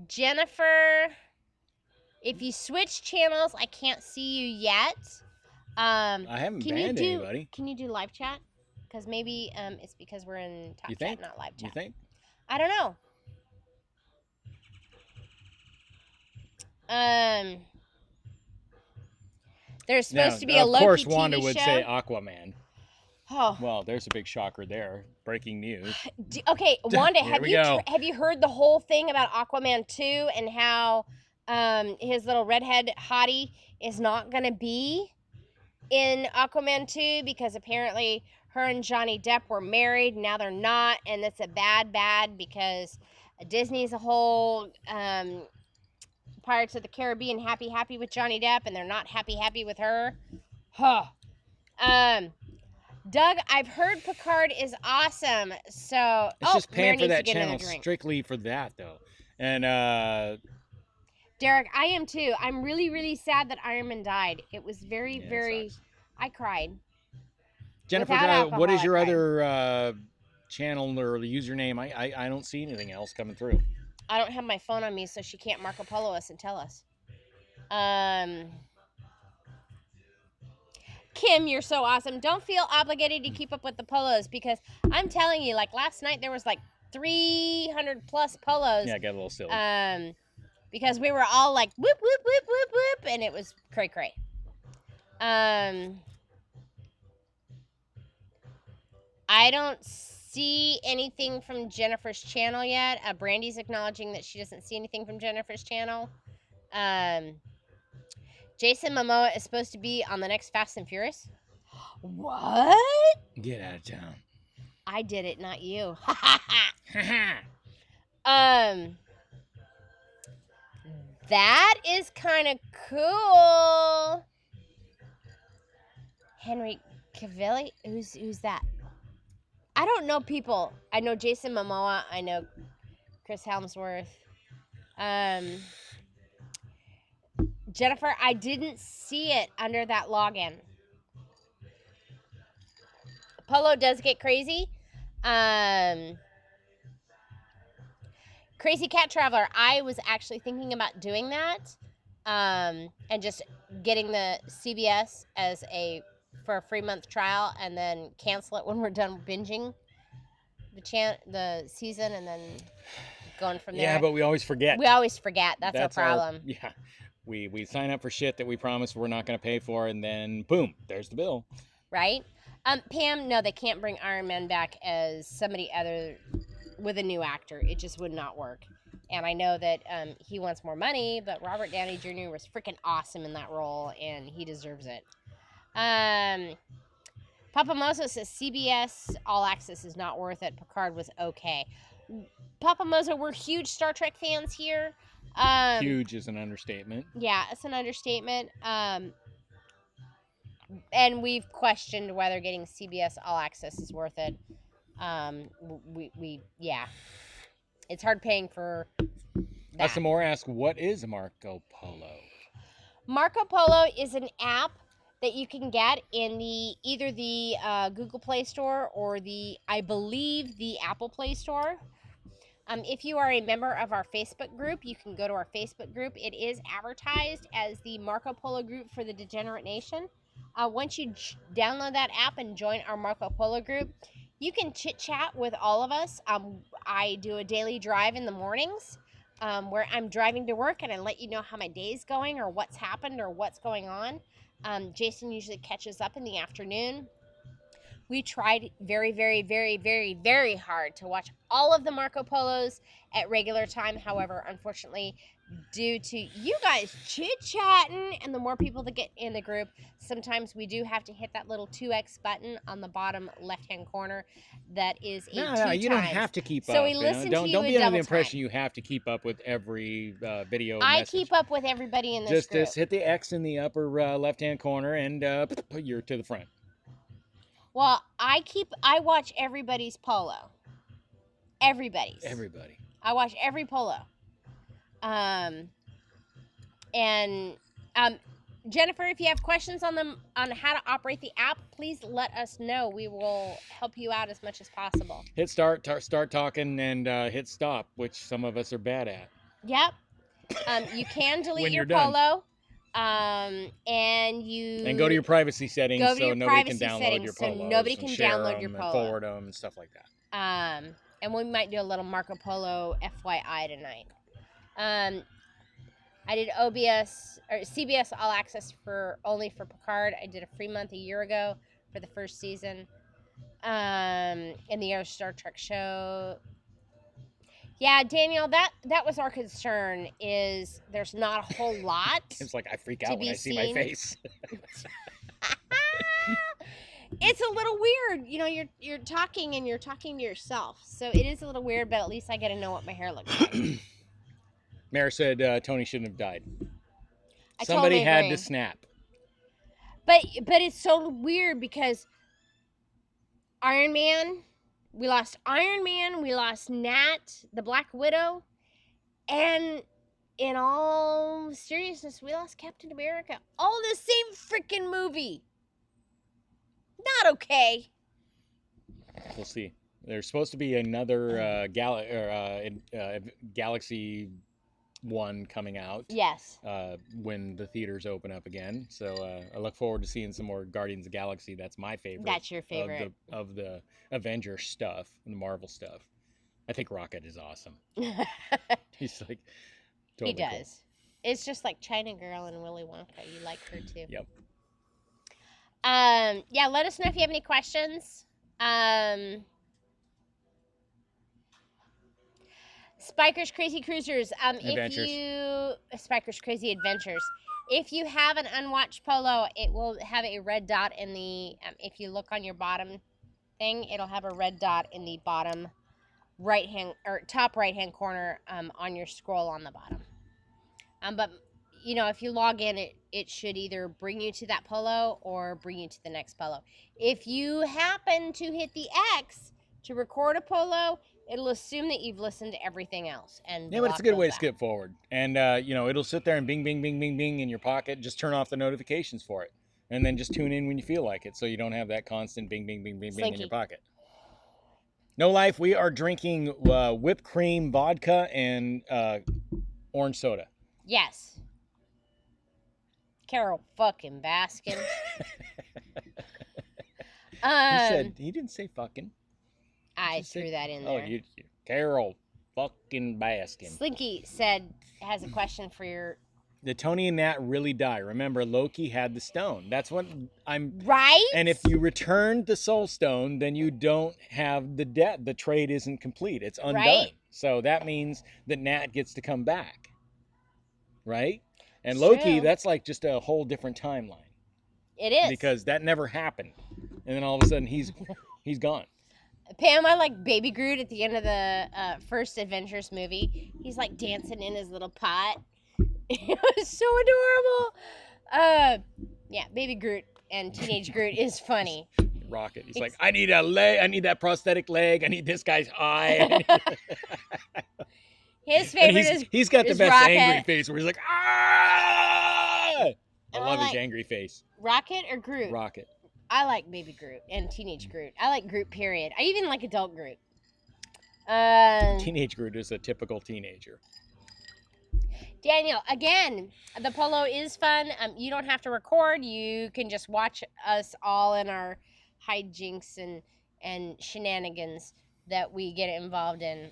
Jennifer, if you switch channels, I can't see you yet. I haven't banned anybody. Can you do live chat? Because maybe it's because we're in talk chat, not live chat. You think? I don't know. There's supposed to be a Loki TV show. Of course, Wanda would say Aquaman. Oh. Well, there's a big shocker there. Breaking news. Okay, Wanda, have you heard the whole thing about Aquaman 2 and how his little redhead hottie is not going to be in Aquaman 2 because apparently her and Johnny Depp were married, and now they're not, and it's a bad because Disney's a whole Pirates of the Caribbean happy with Johnny Depp, and they're not happy with her. Huh. Doug, I've heard Picard is awesome, so it's just paying for that channel strictly for that though. And Derek, I am too. I'm really sad that Iron Man died. It was very I cried. Jennifer, what is your other channel or username? I don't see anything else coming through. I don't have my phone on me, so she can't Marco Polo us and tell us. Kim, you're so awesome. Don't feel obligated to keep up with the polos because I'm telling you, like last night there was like 300 plus polos. Yeah, I got a little silly. because we were all like whoop whoop whoop whoop whoop, and it was cray cray. I don't see anything from Jennifer's channel yet. Brandy's acknowledging that she doesn't see anything from Jennifer's channel. Jason Momoa is supposed to be on the next Fast and Furious. What? Get out of town. I did it, not you. That is kind of cool. Henry Cavill? Who's that? I don't know people. I know Jason Momoa. I know Chris Helmsworth. Jennifer, I didn't see it under that login. Polo does get crazy. Crazy Cat Traveler. I was actually thinking about doing that, and just getting the CBS for a free month trial, and then cancel it when we're done binging the season, and then going from there. Yeah, but we always forget. We always forget. That's our problem. Yeah. We sign up for shit that we promise we're not going to pay for, and then boom, there's the bill. Right? Pam, no, they can't bring Iron Man back as somebody other with a new actor. It just would not work. And I know that he wants more money, but Robert Downey Jr. was freaking awesome in that role, and he deserves it. Papa Mozo says CBS All Access is not worth it. Picard was okay. Papa Mozo, we're huge Star Trek fans here. Huge is an understatement. Yeah, it's an understatement. And we've questioned whether getting CBS All Access is worth it. Yeah. It's hard paying for that. Asamore asks, what is Marco Polo? Marco Polo is an app that you can get in either the Google Play Store or I believe the Apple Play Store. If you are a member of our Facebook group, you can go to our Facebook group. It is advertised as the Marco Polo group for the Degenerate Nation. Once you download that app and join our Marco Polo group, you can chit-chat with all of us. I do a daily drive in the mornings where I'm driving to work, and I let you know how my day's going or what's happened or what's going on. Jason usually catches up in the afternoon. We tried very, very, very, very, very hard to watch all of the Marco Polos at regular time. However, unfortunately, due to you guys chit-chatting and the more people that get in the group, sometimes we do have to hit that little 2x button on the bottom left-hand corner. That is No, you don't have to keep up. So we listen to you Don't be under the impression time. You have to keep up with every video I message. keep up with everybody in this group. Just hit the X in the upper left-hand corner, and you're to the front. Well, I watch everybody's polo. Everybody. I watch every polo. Jennifer, if you have questions on how to operate the app, please let us know. We will help you out as much as possible. Hit start talking, and hit stop, which some of us are bad at. Yep. You can delete your done. polo. And go to your privacy settings so nobody can download your polos. So nobody can download your polo. Forward them and stuff like that. And we might do a little Marco Polo FYI tonight. I did CBS All Access only for Picard. I did a free month a year ago for the first season. And the other Star Trek show. Yeah, Daniel, that was our concern. Is there's not a whole lot. It's like I freak out when I see my face. It's a little weird, you're talking and you're talking to yourself, so it is a little weird. But at least I get to know what my hair looks like. Mare said Tony shouldn't have died. Somebody had to snap. But it's so weird because Iron Man. We lost Iron Man, we lost Nat, the Black Widow, and in all seriousness, we lost Captain America. All in the same freaking movie. Not okay. We'll see. There's supposed to be another Galaxy one coming out. Yes. When the theaters open up again. So I look forward to seeing some more Guardians of the Galaxy. That's my favorite. That's your favorite. Of the Avenger stuff and the Marvel stuff. I think Rocket is awesome. He's like, Totally he does. Cool. It's just like China Girl and Willy Wonka. You like her too. Yep. Yeah, let us know if you have any questions. Spiker's Crazy Cruisers. Spiker's Crazy Adventures. If you have an unwatched polo, it will have a red dot in the. If you look on your bottom thing, it'll have a red dot in the bottom right hand or top right hand corner on your scroll on the bottom. But you know, if you log in, it should either bring you to that polo or bring you to the next polo. If you happen to hit the X to record a polo, it'll assume that you've listened to everything else. And yeah, but it's a good way to skip forward. And you know, it'll sit there and bing, bing, bing, bing, bing in your pocket. Just turn off the notifications for it, and then just tune in when you feel like it, so you don't have that constant bing, bing, bing, bing, bing in your pocket. No Life. We are drinking whipped cream, vodka, and orange soda. Yes. Carol fucking Baskin. He didn't say fucking. I threw that in there. Oh, Carol fucking Baskin. Slinky has a question for your. Did Tony and Nat really die? Remember, Loki had the stone. That's what I'm. Right? And if you return the soul stone, then you don't have the debt. The trade isn't complete. It's undone. Right? So that means that Nat gets to come back. Right? And it's Loki, true. That's like just a whole different timeline. It is. Because that never happened. And then all of a sudden he's gone. Pam, I like Baby Groot at the end of the first Avengers movie. He's like dancing in his little pot. It was so adorable. Yeah, Baby Groot and Teenage Groot is funny. Rocket. He's like, I need a leg. I need that prosthetic leg. I need this guy's eye. His favorite he's got the best Rocket. Angry face where he's like, ah! I love his angry face. Rocket or Groot? Rocket. I like Baby Groot and Teenage Groot. I like Groot, period. I even like Adult Groot. Teenage Groot is a typical teenager. Daniel, again, the polo is fun. You don't have to record. You can just watch us all in our hijinks and shenanigans that we get involved in.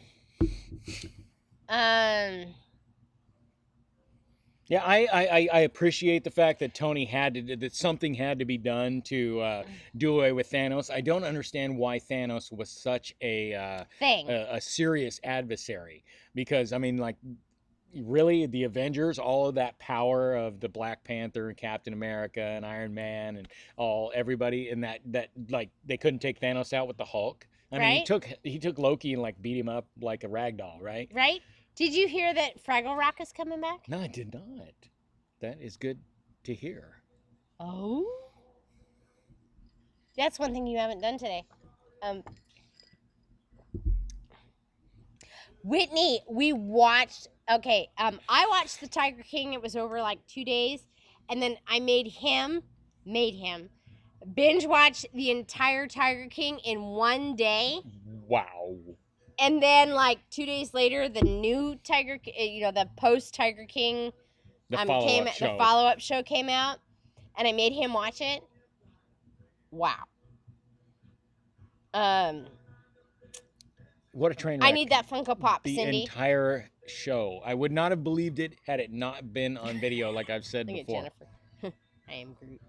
Yeah, I appreciate the fact that Tony that something had to be done to do away with Thanos. I don't understand why Thanos was such a serious adversary, because I mean, like, really, the Avengers, all of that power of the Black Panther and Captain America and Iron Man and everybody, and that like they couldn't take Thanos out with the Hulk. I mean, he took Loki and like beat him up like a rag doll, right? Right. Did you hear that Fraggle Rock is coming back? No, I did not. That is good to hear. Oh? That's one thing you haven't done today. Whitney, we watched... Okay, I watched The Tiger King. It was over like 2 days. And then I made him binge watch the entire Tiger King in 1 day. Wow. And then, like, 2 days later, the new Tiger, the post-Tiger King, the follow-up show came out, and I made him watch it. Wow. What a train wreck. I need that Funko Pop, the Cindy. The entire show. I would not have believed it had it not been on video, like I've said before. Look at Jennifer. I am Groot.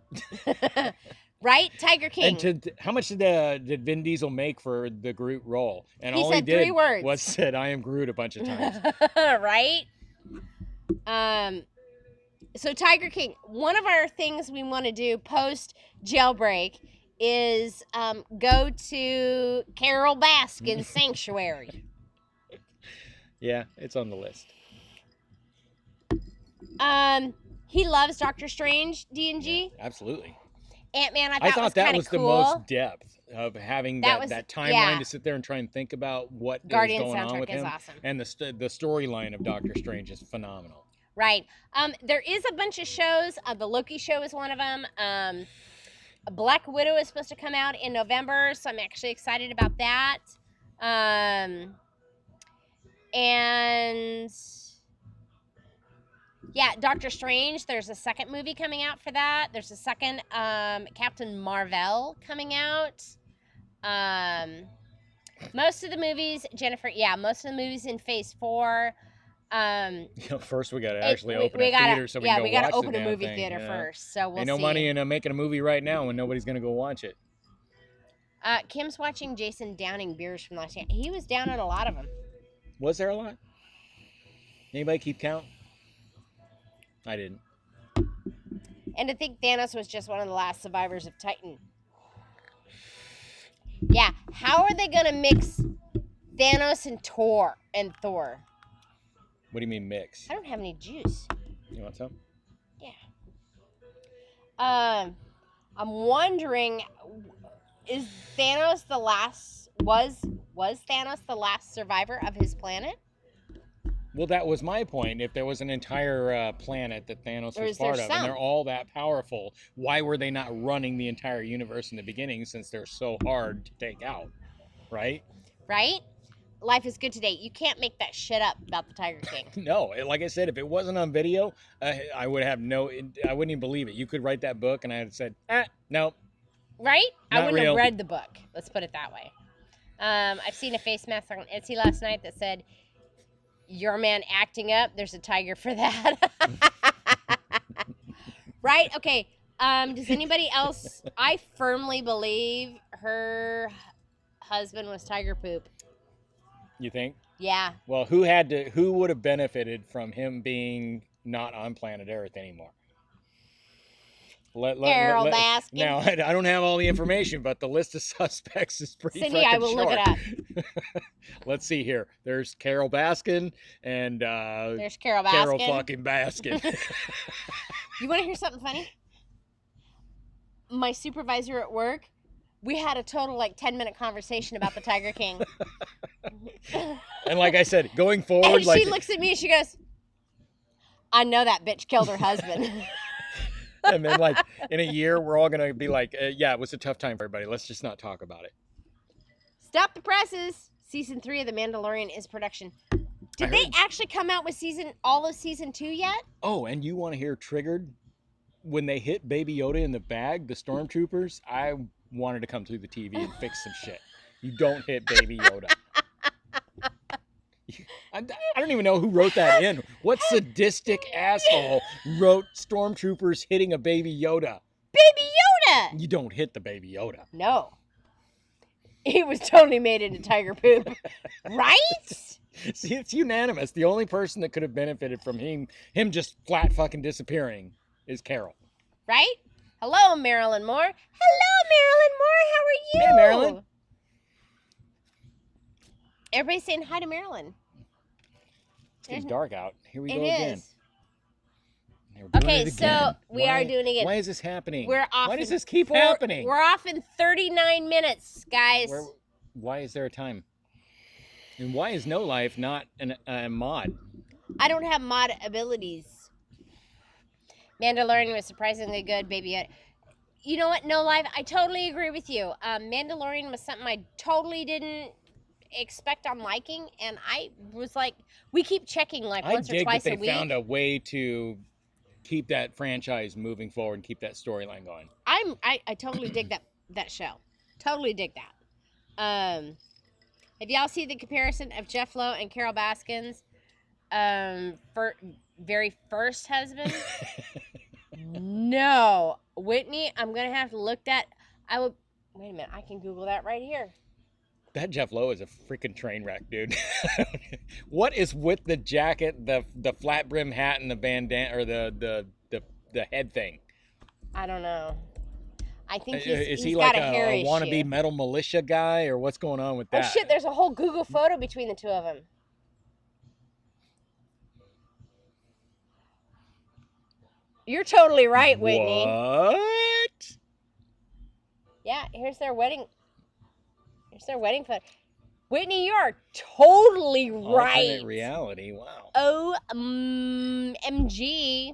Right? Tiger King. And how much did Vin Diesel make for the Groot role? And all he did 3 words. Was said, I am Groot a bunch of times. Right? So Tiger King, one of our things we want to do post jailbreak is go to Carol Baskin's sanctuary. Yeah, it's on the list. He loves Doctor Strange, D&G. Yeah, absolutely. Ant-Man, I thought that was cool. The most depth of having that timeline to sit there and try and think about what Guardian is going on with him. Awesome. And the storyline of Doctor Strange is phenomenal. Right. There is a bunch of shows. The Loki show is one of them. Black Widow is supposed to come out in November, so I'm actually excited about that. And yeah, Doctor Strange, there's a second movie coming out for that. There's a second Captain Marvel coming out. Most of the movies, Jennifer, most of the movies in Phase 4 First, we got to actually open a theater so we can go watch we got to the open a damn movie thing, theater you know? first. So we'll Ain't no see. money in making a movie right now when nobody's going to go watch it. Kim's watching Jason downing beers from last year. He was down on a lot of them. Was there a lot? Anybody keep count? I didn't. And to think Thanos was just one of the last survivors of Titan. Yeah, how are they gonna mix Thanos and Thor? What do you mean mix? I don't have any juice. You want some? Yeah. I'm wondering, is Thanos the last? Was Thanos the last survivor of his planet? Well, that was my point. If there was an entire planet that Thanos was part of, and they're all that powerful, why were they not running the entire universe in the beginning since they're so hard to take out? Right? Right? Life is good today. You can't make that shit up about the Tiger King. No, like I said, if it wasn't on video, I would have I wouldn't even believe it. You could write that book and I had said, no. Right? I wouldn't real. have read the book. Let's put it that way. I've seen a face mask on Etsy last night that said, "Your man acting up, there's a tiger for that." Right? Okay. Does anybody else? I firmly believe her husband was tiger poop. You think? Yeah. Well, who would have benefited from him being not on planet Earth anymore? Carol Baskin. Now, I don't have all the information, but the list of suspects is pretty Cindy, I will short. look it up. Let's see here. There's Carol Baskin and there's Carol Baskin. Carol fucking Baskin. You want to hear something funny? My supervisor at work, we had a total 10-minute conversation about the Tiger King. And like I said, going forward, and she looks at me and she goes, "I know that bitch killed her husband." And then in a year, we're all going to be like, yeah, it was a tough time for everybody. Let's just not talk about it. Stop the presses. Season 3 of The Mandalorian is production. Did they actually come out with all of season 2 yet? Oh, and you want to hear triggered? When they hit Baby Yoda in the bag, the stormtroopers, I wanted to come through the TV and fix some shit. You don't hit Baby Yoda. I don't even know who wrote that in. What sadistic asshole wrote stormtroopers hitting a Baby Yoda? Baby Yoda! You don't hit the Baby Yoda. No. He was totally made into tiger poop. Right? See, it's unanimous. The only person that could have benefited from him just flat fucking disappearing is Carol. Right? Hello, Marilyn Moore. Hello, Marilyn Moore. How are you? Hey, Marilyn. Everybody's saying hi to Marilyn. It's getting dark out. Here we go again. It is. Okay, so we are doing it again. Why is this happening? We're off. Why does this keep happening? We're off in 39 minutes, guys. Why is there a time? And why is No Life not a mod? I don't have mod abilities. Mandalorian was surprisingly good, baby. You know what? No Life, I totally agree with you. Mandalorian was something I totally didn't expect on liking, and I was like, we keep checking once or twice a week. I dig that they found a way to keep that franchise moving forward and keep that storyline going. I totally dig that show. Totally dig that. Have y'all seen the comparison of Jeff Lowe and Carol Baskin's very first husband? No. Whitney, I'm going to have to look that. Wait a minute. I can Google that right here. That Jeff Lowe is a freaking train wreck, dude. What is with the jacket, the flat brim hat, and the bandana, or the head thing? I don't know. I think he's got like a hair issue. Wannabe metal militia guy, or what's going on with that? Oh shit! There's a whole Google photo between the two of them. You're totally right, Whitney. What? Yeah, here's their wedding. Here's their wedding photo. Whitney, you are totally right. Alternate reality. Wow. OMG.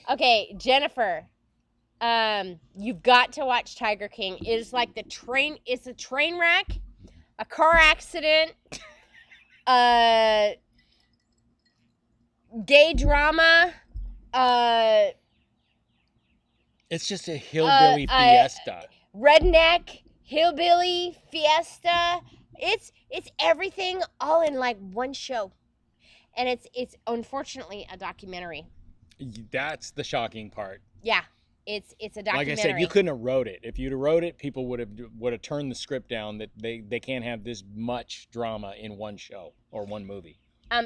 Okay, Jennifer. You've got to watch Tiger King. It is like it's a train wreck, a car accident, gay drama, it's just a hillbilly fiesta. Redneck, hillbilly fiesta. It's everything all in one show. And it's unfortunately a documentary. That's the shocking part. Yeah, it's a documentary. Like I said, you couldn't have wrote it. If you'd have wrote it, people would have turned the script down. That they can't have this much drama in one show or one movie.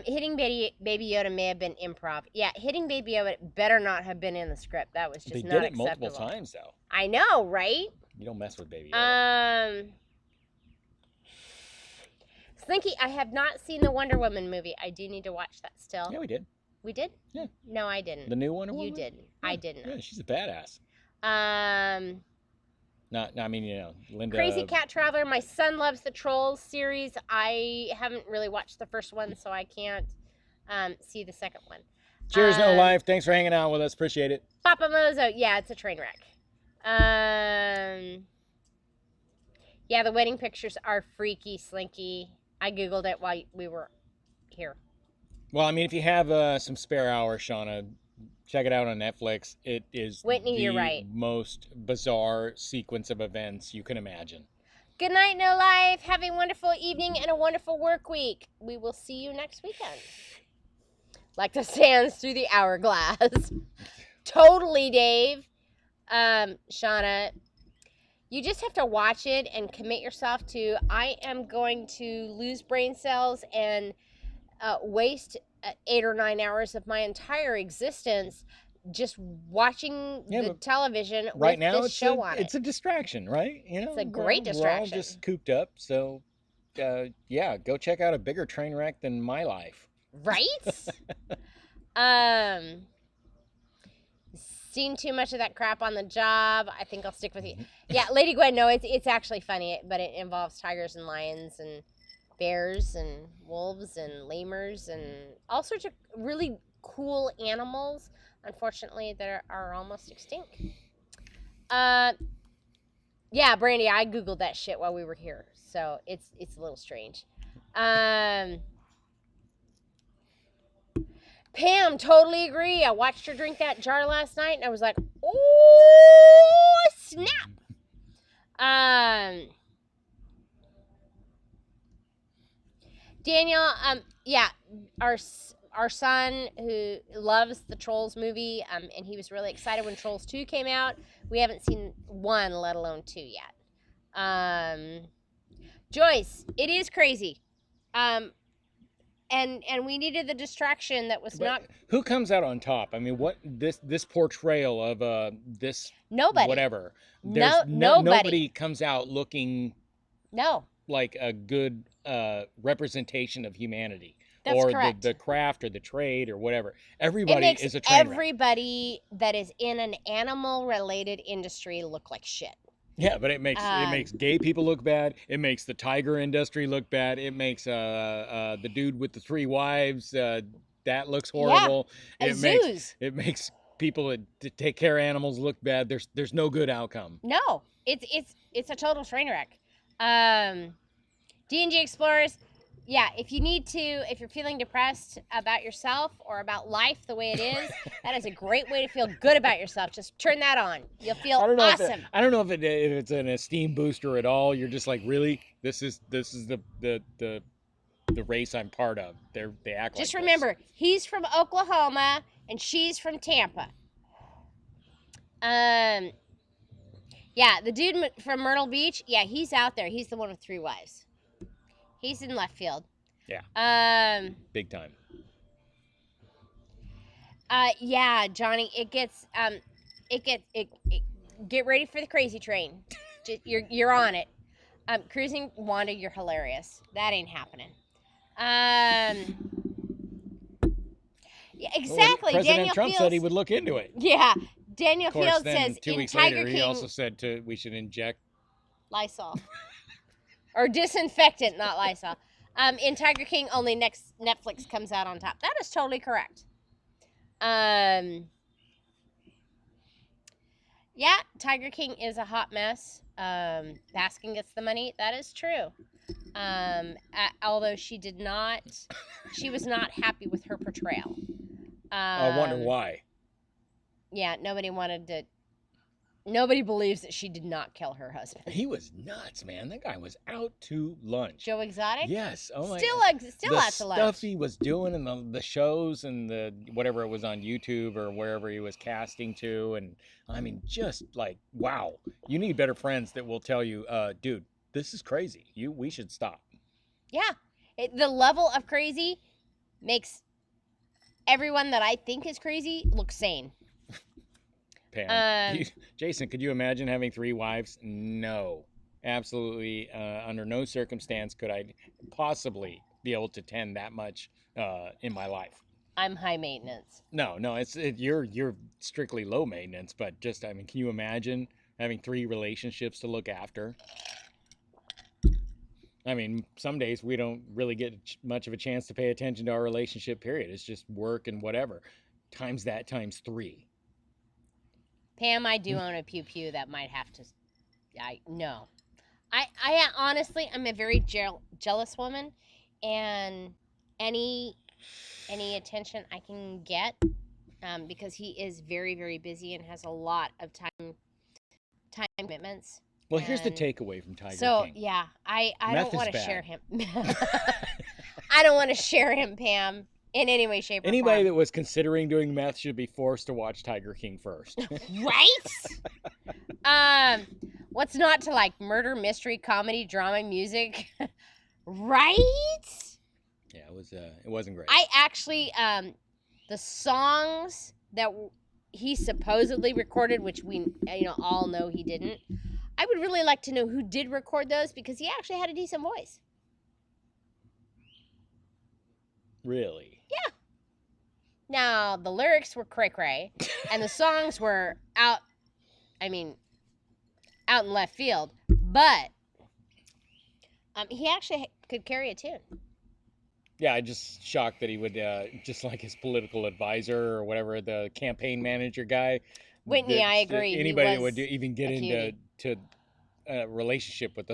Hitting Baby Yoda may have been improv. Yeah, hitting Baby Yoda better not have been in the script. That was just they not did it acceptable. multiple times though. I know, right? You don't mess with Baby Yoda. Slinky, I have not seen the Wonder Woman movie. I do need to watch that still. Yeah, we did. We did? Yeah. No, I didn't. The new Wonder Woman? You didn't. Yeah. I didn't. Yeah, she's a badass. I mean, Linda. Crazy Cat Traveler. My son loves the Trolls series. I haven't really watched the first one, so I can't see the second one. Cheers, No Life. Thanks for hanging out with us. Appreciate it. Papa Mozo. Yeah, it's a train wreck. Yeah, the wedding pictures are freaky, Slinky. I Googled it while we were here. Well, I mean, if you have some spare hours, Shauna, check it out on Netflix. It is Whitney, you're right. Most bizarre sequence of events you can imagine. Good night, No Life. Have a wonderful evening and a wonderful work week. We will see you next weekend. Like the sands through the hourglass. Totally, Dave. Shauna, you just have to watch it and commit yourself to, I am going to lose brain cells and waste 8 or 9 hours of my entire existence just watching the television right with now this show on it. It's a distraction, right? It's a great distraction. We're all just cooped up, so yeah, go check out a bigger train wreck than my life. Right? Seen too much of that crap on the job. I think I'll stick with you. Yeah, Lady Gwen, no, it's actually funny, but it involves tigers and lions and bears and wolves and lemurs and all sorts of really cool animals, unfortunately, that are almost extinct. Yeah, Brandy, I Googled that shit while we were here, so it's a little strange. Pam, totally agree. I watched her drink that jar last night, and I was like, oh, snap. Daniel, yeah, our son who loves the Trolls movie, and he was really excited when Trolls 2 came out. We haven't seen 1, let alone 2 yet. Joyce, it is crazy. And we needed the distraction that was not. Who comes out on top? I mean, what this portrayal of this nobody, whatever. Nobody comes out looking like a good representation of humanity. That's or correct. the craft or the trade or whatever. Everybody is a train wreck. Everybody that is in an animal related industry look like shit. Yeah, but it makes gay people look bad. It makes the tiger industry look bad. It makes the dude with the 3 wives that looks horrible. Yeah, it makes people that take care of animals look bad. There's no good outcome. No, it's a total train wreck. D&G Explorers. Yeah, if you're feeling depressed about yourself or about life the way it is, that is a great way to feel good about yourself. Just turn that on. You'll feel awesome. I don't know if it's an esteem booster at all. You're just like, really? This is the race I'm part of. They act like this. Just remember, he's from Oklahoma and she's from Tampa. Yeah, the dude from Myrtle Beach, yeah, he's out there. He's the one with 3 wives. He's in left field. Yeah. Big time. Yeah, Johnny, get ready for the crazy train. You're on it. Cruising Wanda, you're hilarious. That ain't happening. Yeah, exactly. Well, President Daniel Trump Fields said he would look into it. Yeah. Daniel Of course, Fields then, says 2 in weeks Tiger later, King, he also said we should inject Lysol. Or disinfectant, not Lysol. In Tiger King, only Netflix comes out on top. That is totally correct. Yeah, Tiger King is a hot mess. Baskin gets the money. That is true. Although she was not happy with her portrayal. I wonder why. Yeah, nobody wanted to. Nobody believes that she did not kill her husband. He was nuts, man. That guy was out to lunch. Joe Exotic? Yes. Oh my Still God. out to lunch. The stuff he was doing and the shows and the whatever it was on YouTube or wherever he was casting to. And I mean, just like, wow. You need better friends that will tell you, dude, this is crazy. We should stop. Yeah. The level of crazy makes everyone that I think is crazy look sane. Pam. Jason, could you imagine having 3 wives? No. Absolutely. Under no circumstance could I possibly be able to tend that much in my life. I'm high maintenance. No, you're strictly low maintenance, but just, I mean, can you imagine having 3 relationships to look after? I mean, some days we don't really get much of a chance to pay attention to our relationship, period. It's just work and whatever. Times 3. Pam, I do own a pew pew that might have to. I honestly, I'm a very jealous woman, and any attention I can get, because he is very, very busy and has a lot of time commitments. Well, here's the takeaway from Tiger King. So yeah, I don't want to share him. I don't want to share him, Pam. In any way, shape, or Anybody form. that was considering doing meth should be forced to watch Tiger King first. Right? What's not to like? Murder, mystery, comedy, drama, music. Right? Yeah, it wasn't great. I actually, the songs that he supposedly recorded, which we all know he didn't. I would really like to know who did record those, because he actually had a decent voice. Really? Yeah. Now, the lyrics were cray-cray, and the songs were out in left field, but he actually could carry a tune. Yeah, I'm just shocked that he would, just like his political advisor or whatever, the campaign manager guy. Whitney, I agree. Anybody that would even get into a relationship with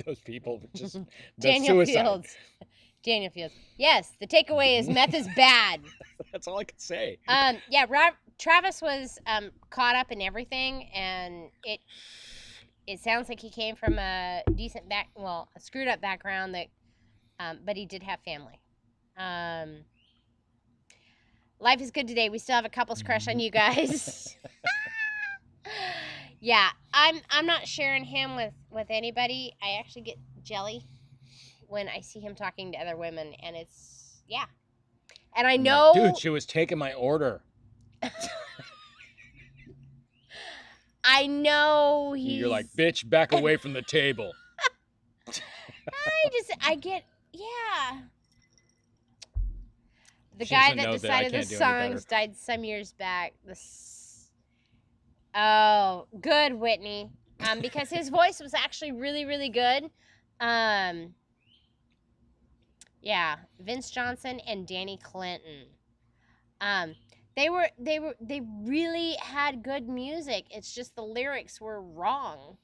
those people, just Daniel suicide. Fields. Daniel Fields. Yes, the takeaway is meth is bad. That's all I can say. Yeah, Travis was caught up in everything, and it sounds like he came from a decent a screwed up background that, but he did have family. Life is good today. We still have a couple's crush on you guys. Yeah, I'm not sharing him with anybody. I actually get jelly when I see him talking to other women, and it's, yeah. And I know... Like, dude, she was taking my order. I know he's... You're like, bitch, back away from the table. I get, yeah. The guy that decided the songs died some years back. Oh, good, Whitney. Because his voice was actually really, really good. Yeah, Vince Johnson and Danny Clinton. They really had good music. It's just the lyrics were wrong.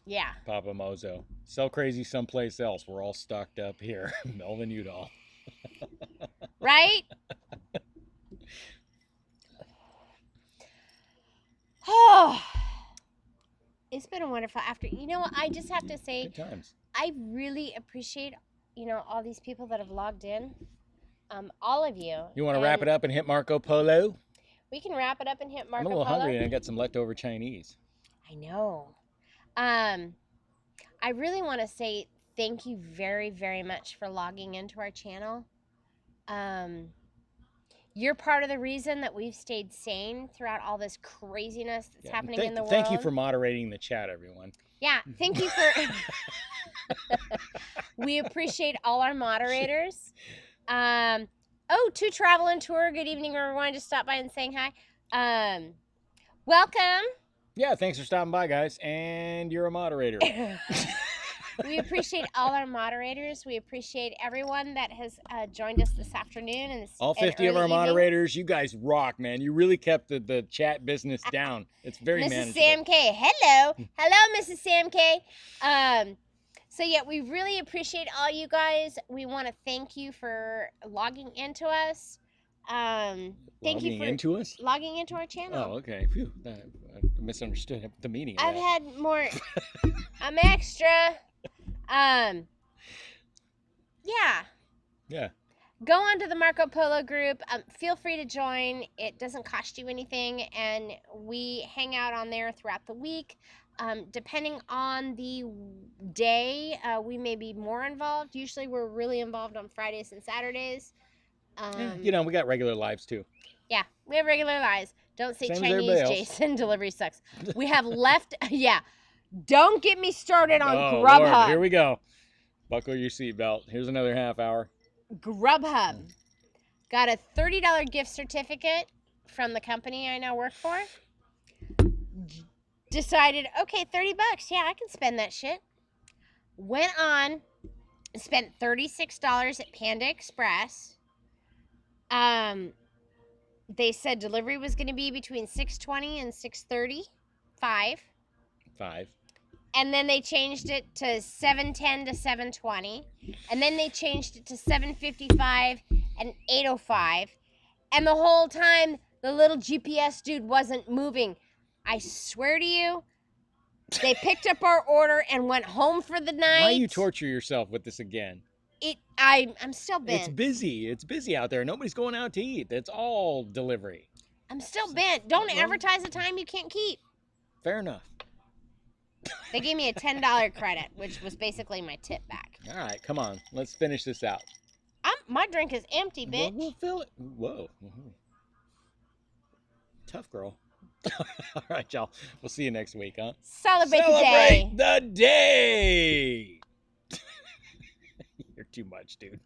Yeah. Papa Mozo. Sell crazy someplace else. We're all stocked up here. Melvin Udall. Right? Oh. It's been a wonderful afternoon. You know what? I just have to say, good times. I really appreciate, all these people that have logged in. All of you. You want to wrap it up and hit Marco Polo? We can wrap it up and hit Marco I'm a little Polo. hungry and I got some leftover Chinese. I know. I really want to say thank you very, very much for logging into our channel. You're part of the reason that we've stayed sane throughout all this craziness that's happening in the world. Thank you for moderating the chat, everyone. Yeah, thank you for... We appreciate all our moderators. To Travel and Tour, good evening, everyone. Just stop by and saying hi. Welcome. Yeah, thanks for stopping by, guys. And you're a moderator. We appreciate all our moderators. We appreciate everyone that has joined us this afternoon. And all 50 of our moderators, you guys rock, man. You really kept the chat business down. It's very manageable. Mrs. Sam K. Hello. Hello, Mrs. Sam K. So, yeah, we really appreciate all you guys. We want to thank you for logging into us. Thank you for into us. logging into our channel. Oh, okay. Phew, I misunderstood the meaning of I've that. had more. I'm extra. Yeah. Yeah. Go onto the Marco Polo group. Feel free to join. It doesn't cost you anything, and we hang out on there throughout the week. Depending on the day, we may be more involved. Usually, we're really involved on Fridays and Saturdays. You know, we got regular lives too. Yeah, we have regular lives. Don't say Same as Chinese, everybody else. Jason. Delivery sucks. We have left. Yeah. Don't get me started on Oh, Grubhub. Lord, here we go. Buckle your seatbelt. Here's another half hour. Grubhub. Got a $30 gift certificate from the company I now work for. Decided, okay, $30. Yeah, I can spend that shit. Went on, spent $36 at Panda Express. They said delivery was going to be between 6:20 and 6:30. 5. And then they changed it to 7:10 to 7:20. And then they changed it to 7:55 and 8:05. And the whole time, the little GPS dude wasn't moving. I swear to you, they picked up our order and went home for the night. Why you torture yourself with this again? I'm still bent. It's busy. It's busy out there. Nobody's going out to eat. It's all delivery. I'm still bent. Don't advertise a time you can't keep. Fair enough. They gave me a $10 credit, which was basically my tip back. All right, come on. Let's finish this out. My drink is empty, bitch. We'll fill it. Whoa. Tough girl. All right, y'all. We'll see you next week, huh? Celebrate the day. You're too much, dude.